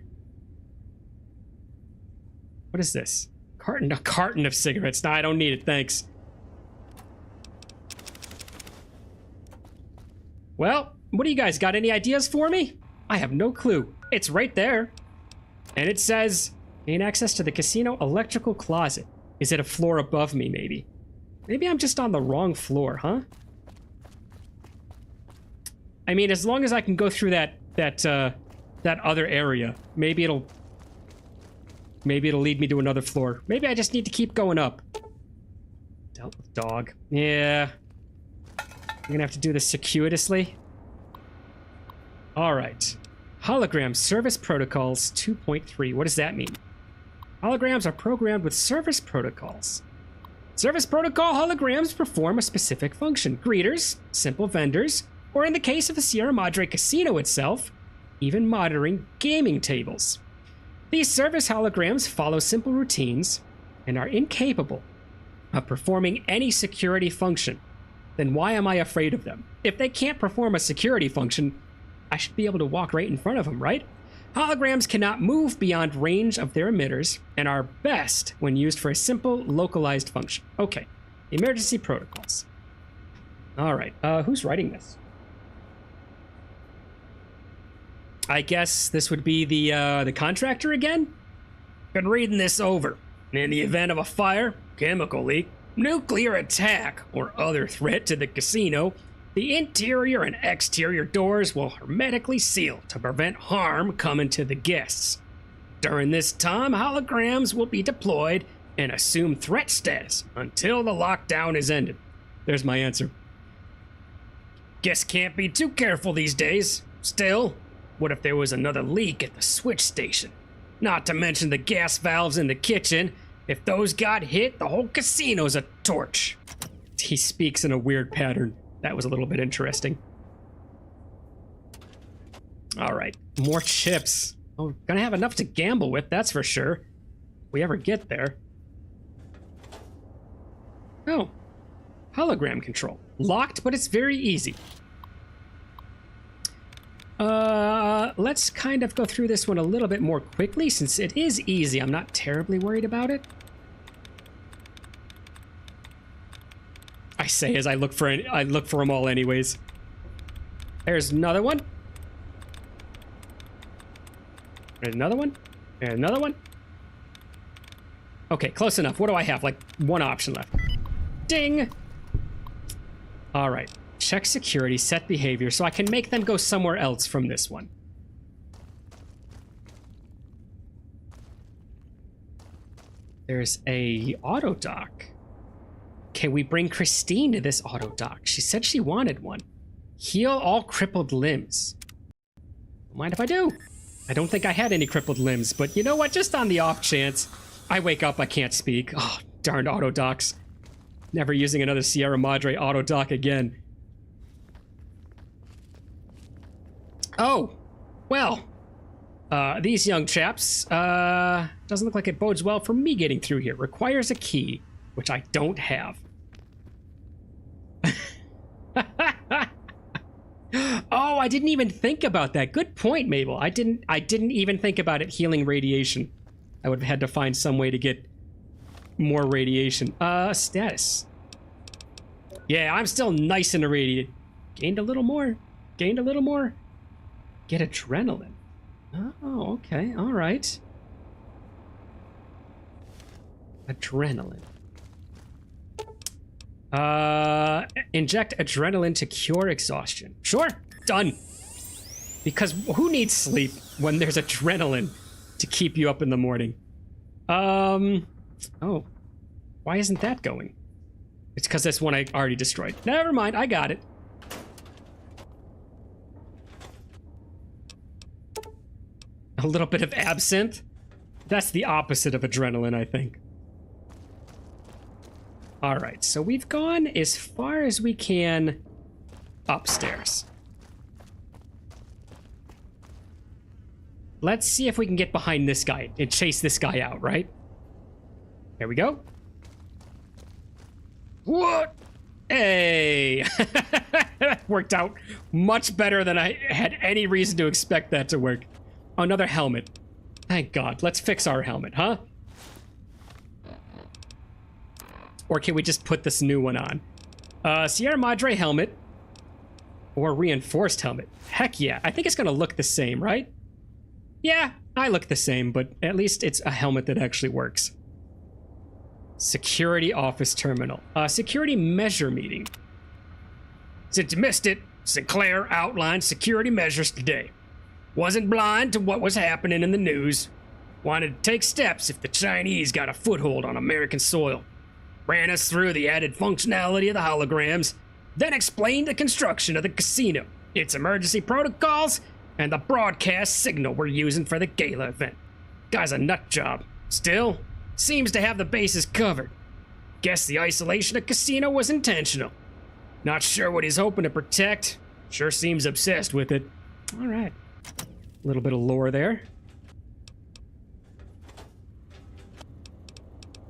What is this? A carton of cigarettes. No, I don't need it, thanks. Well, what do you guys got? Any ideas for me? I have no clue. It's right there. And it says, gain access to the casino electrical closet. Is it a floor above me, maybe? Maybe I'm just on the wrong floor, huh? I mean, as long as I can go through that other area, maybe it'll lead me to another floor. Maybe I just need to keep going up. Dealt with dog. Yeah. I'm gonna have to do this circuitously. All right. Hologram Service Protocols 2.3. What does that mean? Holograms are programmed with service protocols. Service protocol holograms perform a specific function. Greeters, simple vendors, or in the case of the Sierra Madre Casino itself, even monitoring gaming tables. These service holograms follow simple routines and are incapable of performing any security function. Then why am I afraid of them? If they can't perform a security function, I should be able to walk right in front of them, right? Holograms cannot move beyond range of their emitters and are best when used for a simple, localized function. Okay, emergency protocols. All right, who's writing this? I guess this would be the contractor again? Been reading this over. In the event of a fire, chemical leak, nuclear attack, or other threat to the casino, the interior and exterior doors will hermetically seal to prevent harm coming to the guests. During this time, holograms will be deployed and assume threat status until the lockdown is ended. There's my answer. Guess can't be too careful these days. Still, what if there was another leak at the switch station? Not to mention the gas valves in the kitchen. If those got hit, the whole casino's a torch. He speaks in a weird pattern. That was a little bit interesting. All right, more chips. Oh, gonna have enough to gamble with, that's for sure. If we ever get there. Oh, hologram control. Locked, but it's very easy. Let's kind of go through this one a little bit more quickly since it is easy. I'm not terribly worried about it. I say as I look for them all anyways. There's another one. There's another one. And another one. Okay, close enough. What do I have? Like one option left. Ding! All right. Check security, set behavior, so I can make them go somewhere else from this one. There's a auto dock. Can we bring Christine to this auto dock? She said she wanted one. Heal all crippled limbs. Don't mind if I do. I don't think I had any crippled limbs, but you know what? Just on the off chance, I wake up, I can't speak. Oh, darn auto docks. Never using another Sierra Madre auto dock again. Oh, well, these young chaps, doesn't look like it bodes well for me getting through here. Requires a key, which I don't have. Oh, I didn't even think about that. Good point, Mabel. I didn't even think about it healing radiation. I would have had to find some way to get more radiation. Status. Yeah, I'm still nice and irradiated. Gained a little more. Gained a little more. Get adrenaline. Oh, okay. All right. Adrenaline. Inject adrenaline to cure exhaustion. Sure, done. Because who needs sleep when there's adrenaline to keep you up in the morning? Oh. Why isn't that going? It's because that's one I already destroyed. Never mind, I got it. A little bit of absinthe. That's the opposite of adrenaline, I think. All right, so we've gone as far as we can upstairs. Let's see if we can get behind this guy and chase this guy out, right? There we go. What? Hey! That worked out much better than I had any reason to expect that to work. Another helmet. Thank God. Let's fix our helmet, huh? Or can we just put this new one on? Sierra Madre helmet. Or reinforced helmet. Heck yeah. I think it's going to look the same, right? Yeah, I look the same, but at least it's a helmet that actually works. Security office terminal. Security measure meeting. Since you missed it, Sinclair outlined security measures today. Wasn't blind to what was happening in the news. Wanted to take steps if the Chinese got a foothold on American soil. Ran us through the added functionality of the holograms, then explained the construction of the casino, its emergency protocols, and the broadcast signal we're using for the Gala event. Guy's a nut job. Still, seems to have the bases covered. Guess the isolation of casino was intentional. Not sure what he's hoping to protect. Sure seems obsessed with it. All right. A little bit of lore there.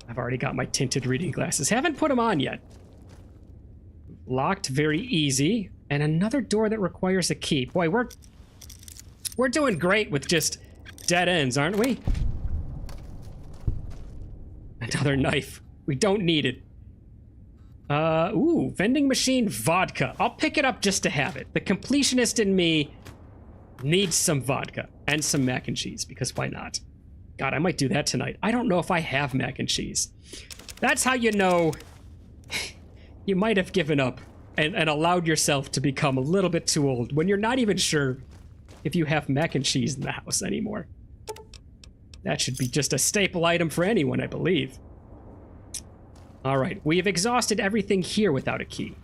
I've already got my tinted reading glasses. Haven't put them on yet. Locked, very easy. And another door that requires a key. Boy, we're doing great with just dead ends, aren't we? Another knife. We don't need it. Ooh, vending machine vodka. I'll pick it up just to have it. The completionist in me needs some vodka and some mac and cheese, because why not? God, I might do that tonight. I don't know if I have mac and cheese. That's how you know you might have given up and allowed yourself to become a little bit too old when you're not even sure if you have mac and cheese in the house anymore. That should be just a staple item for anyone, I believe. All right, we have exhausted everything here without a key.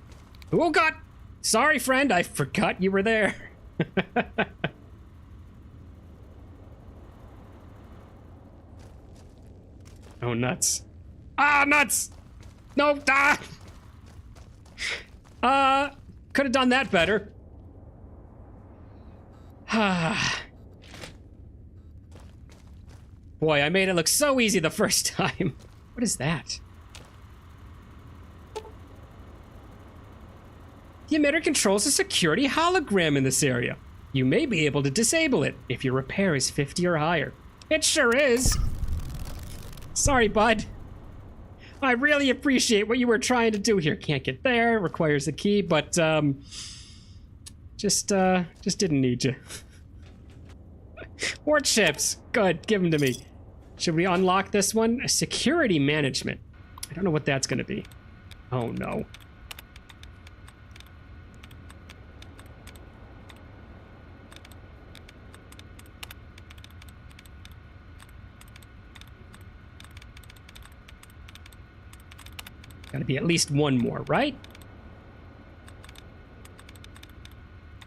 Oh, God! Sorry, friend, I forgot you were there. Oh, nuts. Ah, nuts! No, could have done that better. Boy, I made it look so easy the first time. What is that? The emitter controls a security hologram in this area. You may be able to disable it if your repair is 50 or higher. It sure is. Sorry, bud. I really appreciate what you were trying to do here. Can't get there, requires a key, but just didn't need you. More chips. Good, give them to me. Should we unlock this one? Security management. I don't know what that's gonna be. Oh no. Gotta be at least one more, right?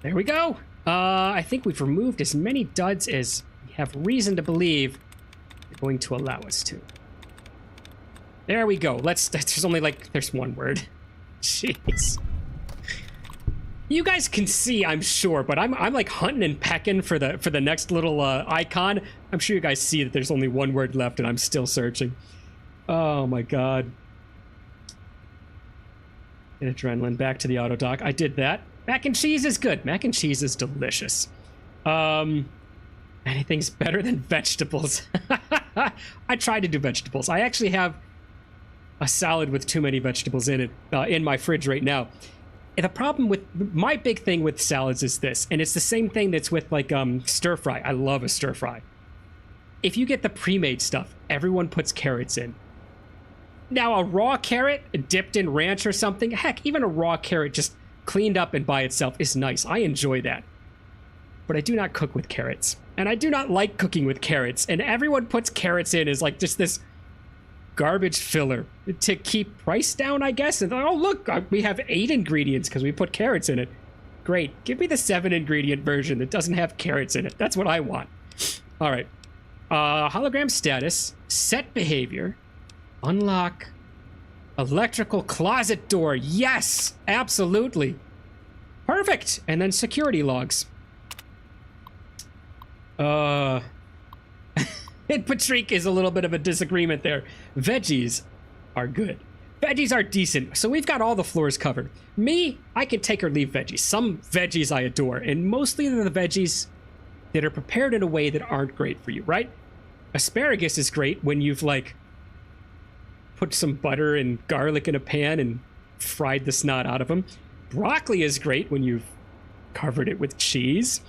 There we go. I think we've removed as many duds as we have reason to believe they're going to allow us to. There we go. There's only like, there's one word. Jeez. You guys can see, I'm sure, but I'm like hunting and pecking for the next little icon. I'm sure you guys see that there's only one word left and I'm still searching. Oh my God. And adrenaline back to the auto dock. I did that. Mac and cheese is good. Mac and cheese is delicious. Anything's better than vegetables. I tried to do vegetables. I actually have a salad with too many vegetables in it in my fridge right now. And the problem with my big thing with salads is this, and it's the same thing that's with like stir fry. I love a stir fry. If you get the pre-made stuff, everyone puts carrots in. Now a raw carrot dipped in ranch or something, heck, even a raw carrot just cleaned up and by itself is nice. I enjoy that. But I do not cook with carrots. And I do not like cooking with carrots. And everyone puts carrots in as like just this garbage filler to keep price down, I guess. And oh, look, we have 8 ingredients because we put carrots in it. Great. Give me the 7 ingredient version that doesn't have carrots in it. That's what I want. All right. Hologram status, set behavior, unlock electrical closet door. Yes, absolutely. Perfect. And then security logs. And Patrick is a little bit of a disagreement there. Veggies are good. Veggies are decent. So we've got all the floors covered. Me, I can take or leave veggies. Some veggies I adore, and mostly they're the veggies that are prepared in a way that aren't great for you, right? Asparagus is great when you've like put some butter and garlic in a pan and fried the snot out of them. Broccoli is great when you've covered it with cheese.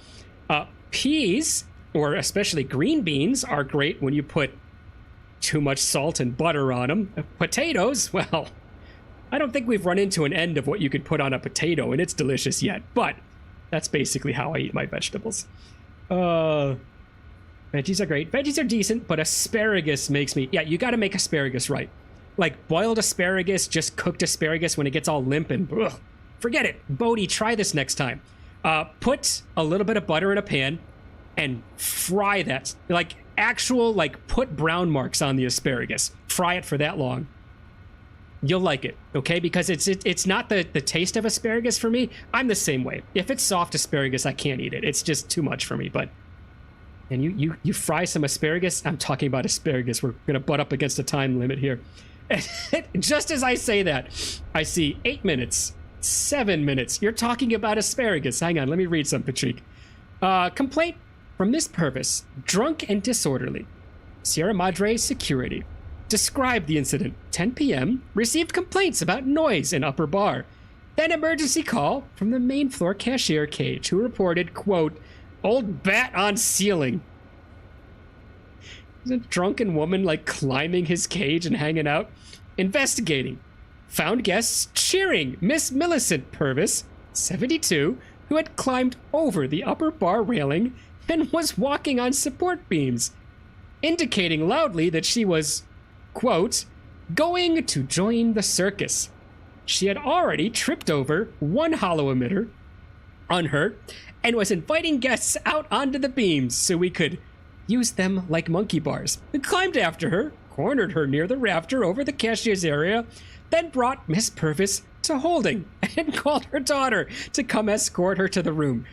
Peas, or especially green beans, are great when you put too much salt and butter on them. Potatoes, well, I don't think we've run into an end of what you could put on a potato, and it's delicious yet, but that's basically how I eat my vegetables. Veggies are great. Veggies are decent, but asparagus makes me... Yeah, you gotta make asparagus right. Like, boiled asparagus, just cooked asparagus when it gets all limp and... Ugh, forget it. Bodhi, try this next time. Put a little bit of butter in a pan and fry that. Like, actual, like, put brown marks on the asparagus. Fry it for that long. You'll like it, okay? Because it's not the taste of asparagus for me. I'm the same way. If it's soft asparagus, I can't eat it. It's just too much for me, but... And you fry some asparagus. I'm talking about asparagus. We're going to butt up against a time limit here. Just as I say that, I see 8 minutes, 7 minutes. You're talking about asparagus. Hang on, let me read some, Patrick. Complaint from this purpose. Drunk and disorderly. Sierra Madre Security. Described the incident. 10 p.m. Received complaints about noise in upper bar. Then emergency call from the main floor cashier cage, who reported, quote, old bat on ceiling. Is a drunken woman like climbing his cage and hanging out? Investigating. Found guests cheering Miss Millicent Purvis, 72, who had climbed over the upper bar railing and was walking on support beams, indicating loudly that she was, quote, going to join the circus. She had already tripped over one hollow emitter, unhurt, and was inviting guests out onto the beams so we could use them like monkey bars. We climbed after her, cornered her near the rafter over the cashier's area, then brought Miss Purvis to holding and called her daughter to come escort her to the room.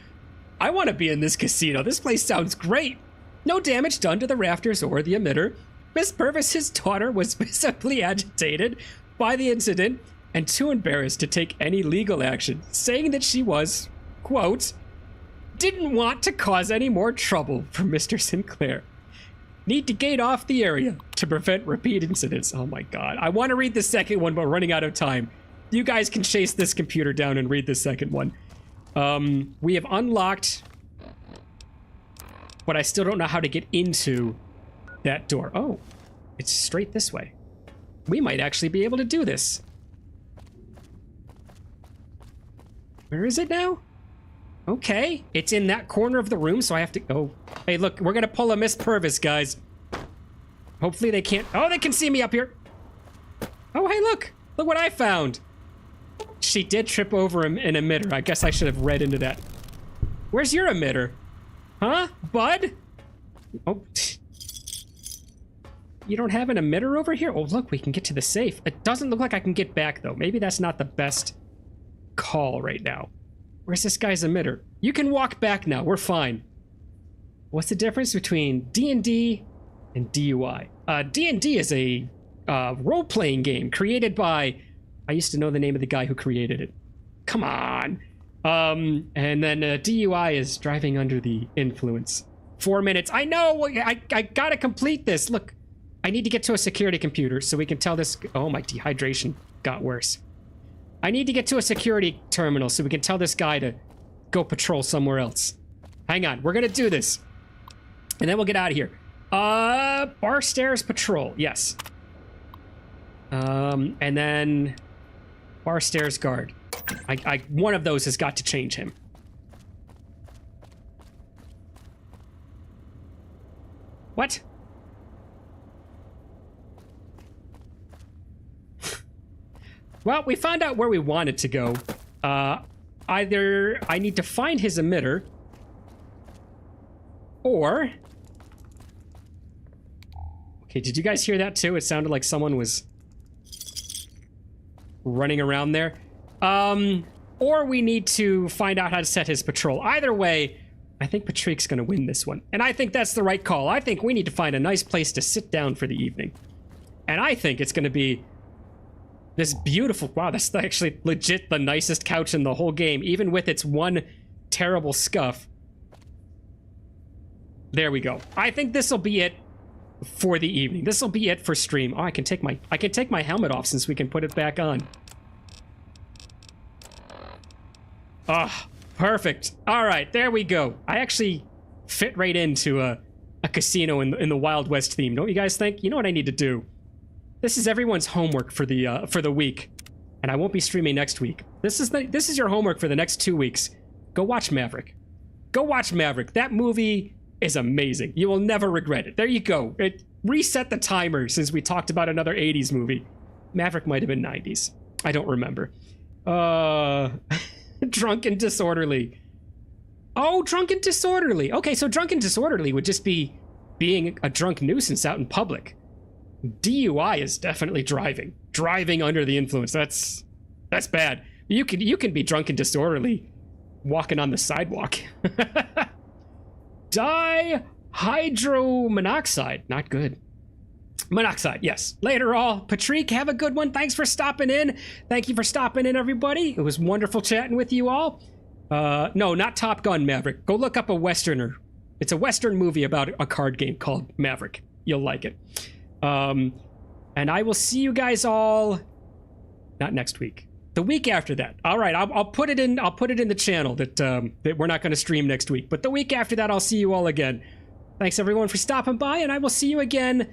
I want to be in this casino. This place sounds great. No damage done to the rafters or the emitter. Miss Purvis's daughter was visibly agitated by the incident and too embarrassed to take any legal action, saying that she was, quote, didn't want to cause any more trouble for Mr. Sinclair. Need to gate off the area to prevent repeat incidents. Oh my god. I want to read the second one, but we're running out of time. You guys can chase this computer down and read the second one. We have unlocked, but I still don't know how to get into that door. Oh, it's straight this way. We might actually be able to do this. Where is it now? Okay, it's in that corner of the room, so I have to... Oh, hey, look, we're gonna pull a Miss Purvis, guys. Hopefully they can't... Oh, they can see me up here. Oh, hey, look. Look what I found. She did trip over an emitter. I guess I should have read into that. Where's your emitter? Huh, bud? Oh, you don't have an emitter over here? Oh, look, we can get to the safe. It doesn't look like I can get back, though. Maybe that's not the best call right now. Where's this guy's emitter? You can walk back now. We're fine. What's the difference between D&D and DUI? D&D is a role-playing game created by I used to know the name of the guy who created it. Come on. And then DUI is driving under the influence. 4 minutes. I know. I gotta complete this. Look, I need to get to a security computer so we can tell this. Oh, my dehydration got worse. I need to get to a security terminal so we can tell this guy to go patrol somewhere else. Hang on. We're gonna do this. And then we'll get out of here. Bar stairs patrol. Yes. And then bar stairs guard. One of those has got to change him. What? Well, we found out where we wanted to go. Either I need to find his emitter, or... Okay, did you guys hear that too? It sounded like someone was running around there. Or we need to find out how to set his patrol. Either way, I think Patrique's gonna win this one. And I think that's the right call. I think we need to find a nice place to sit down for the evening. And I think it's gonna be this beautiful... Wow, that's actually legit the nicest couch in the whole game, even with its one terrible scuff. There we go. I think this will be it for the evening. This will be it for stream. Oh, I can take my helmet off since we can put it back on. Ah, perfect. All right, there we go. I actually fit right into a casino in the Wild West theme. Don't you guys think? You know what I need to do? This is everyone's homework for the week, and I won't be streaming next week. This is your homework for the next 2 weeks. Go watch Maverick. Go watch Maverick. That movie is amazing. You will never regret it. There you go. It reset the timer since we talked about another 80s movie. Maverick might have been 90s. I don't remember. Drunk and Disorderly. Oh, Drunk and Disorderly. Okay, so Drunk and Disorderly would just be being a drunk nuisance out in public. DUI is definitely driving. Driving under the influence. That's bad. You can be drunk and disorderly walking on the sidewalk. Dihydromonoxide. Not good. Monoxide, yes. Later all. Patrique, have a good one. Thanks for stopping in. Thank you for stopping in, everybody. It was wonderful chatting with you all. No, not Top Gun Maverick. Go look up a Westerner. It's a Western movie about a card game called Maverick. You'll like it. And I will see you guys all not next week. The week after that. All right, I'll put it in the channel that we're not going to stream next week. But the week after that, I'll see you all again. Thanks everyone for stopping by, and I will see you again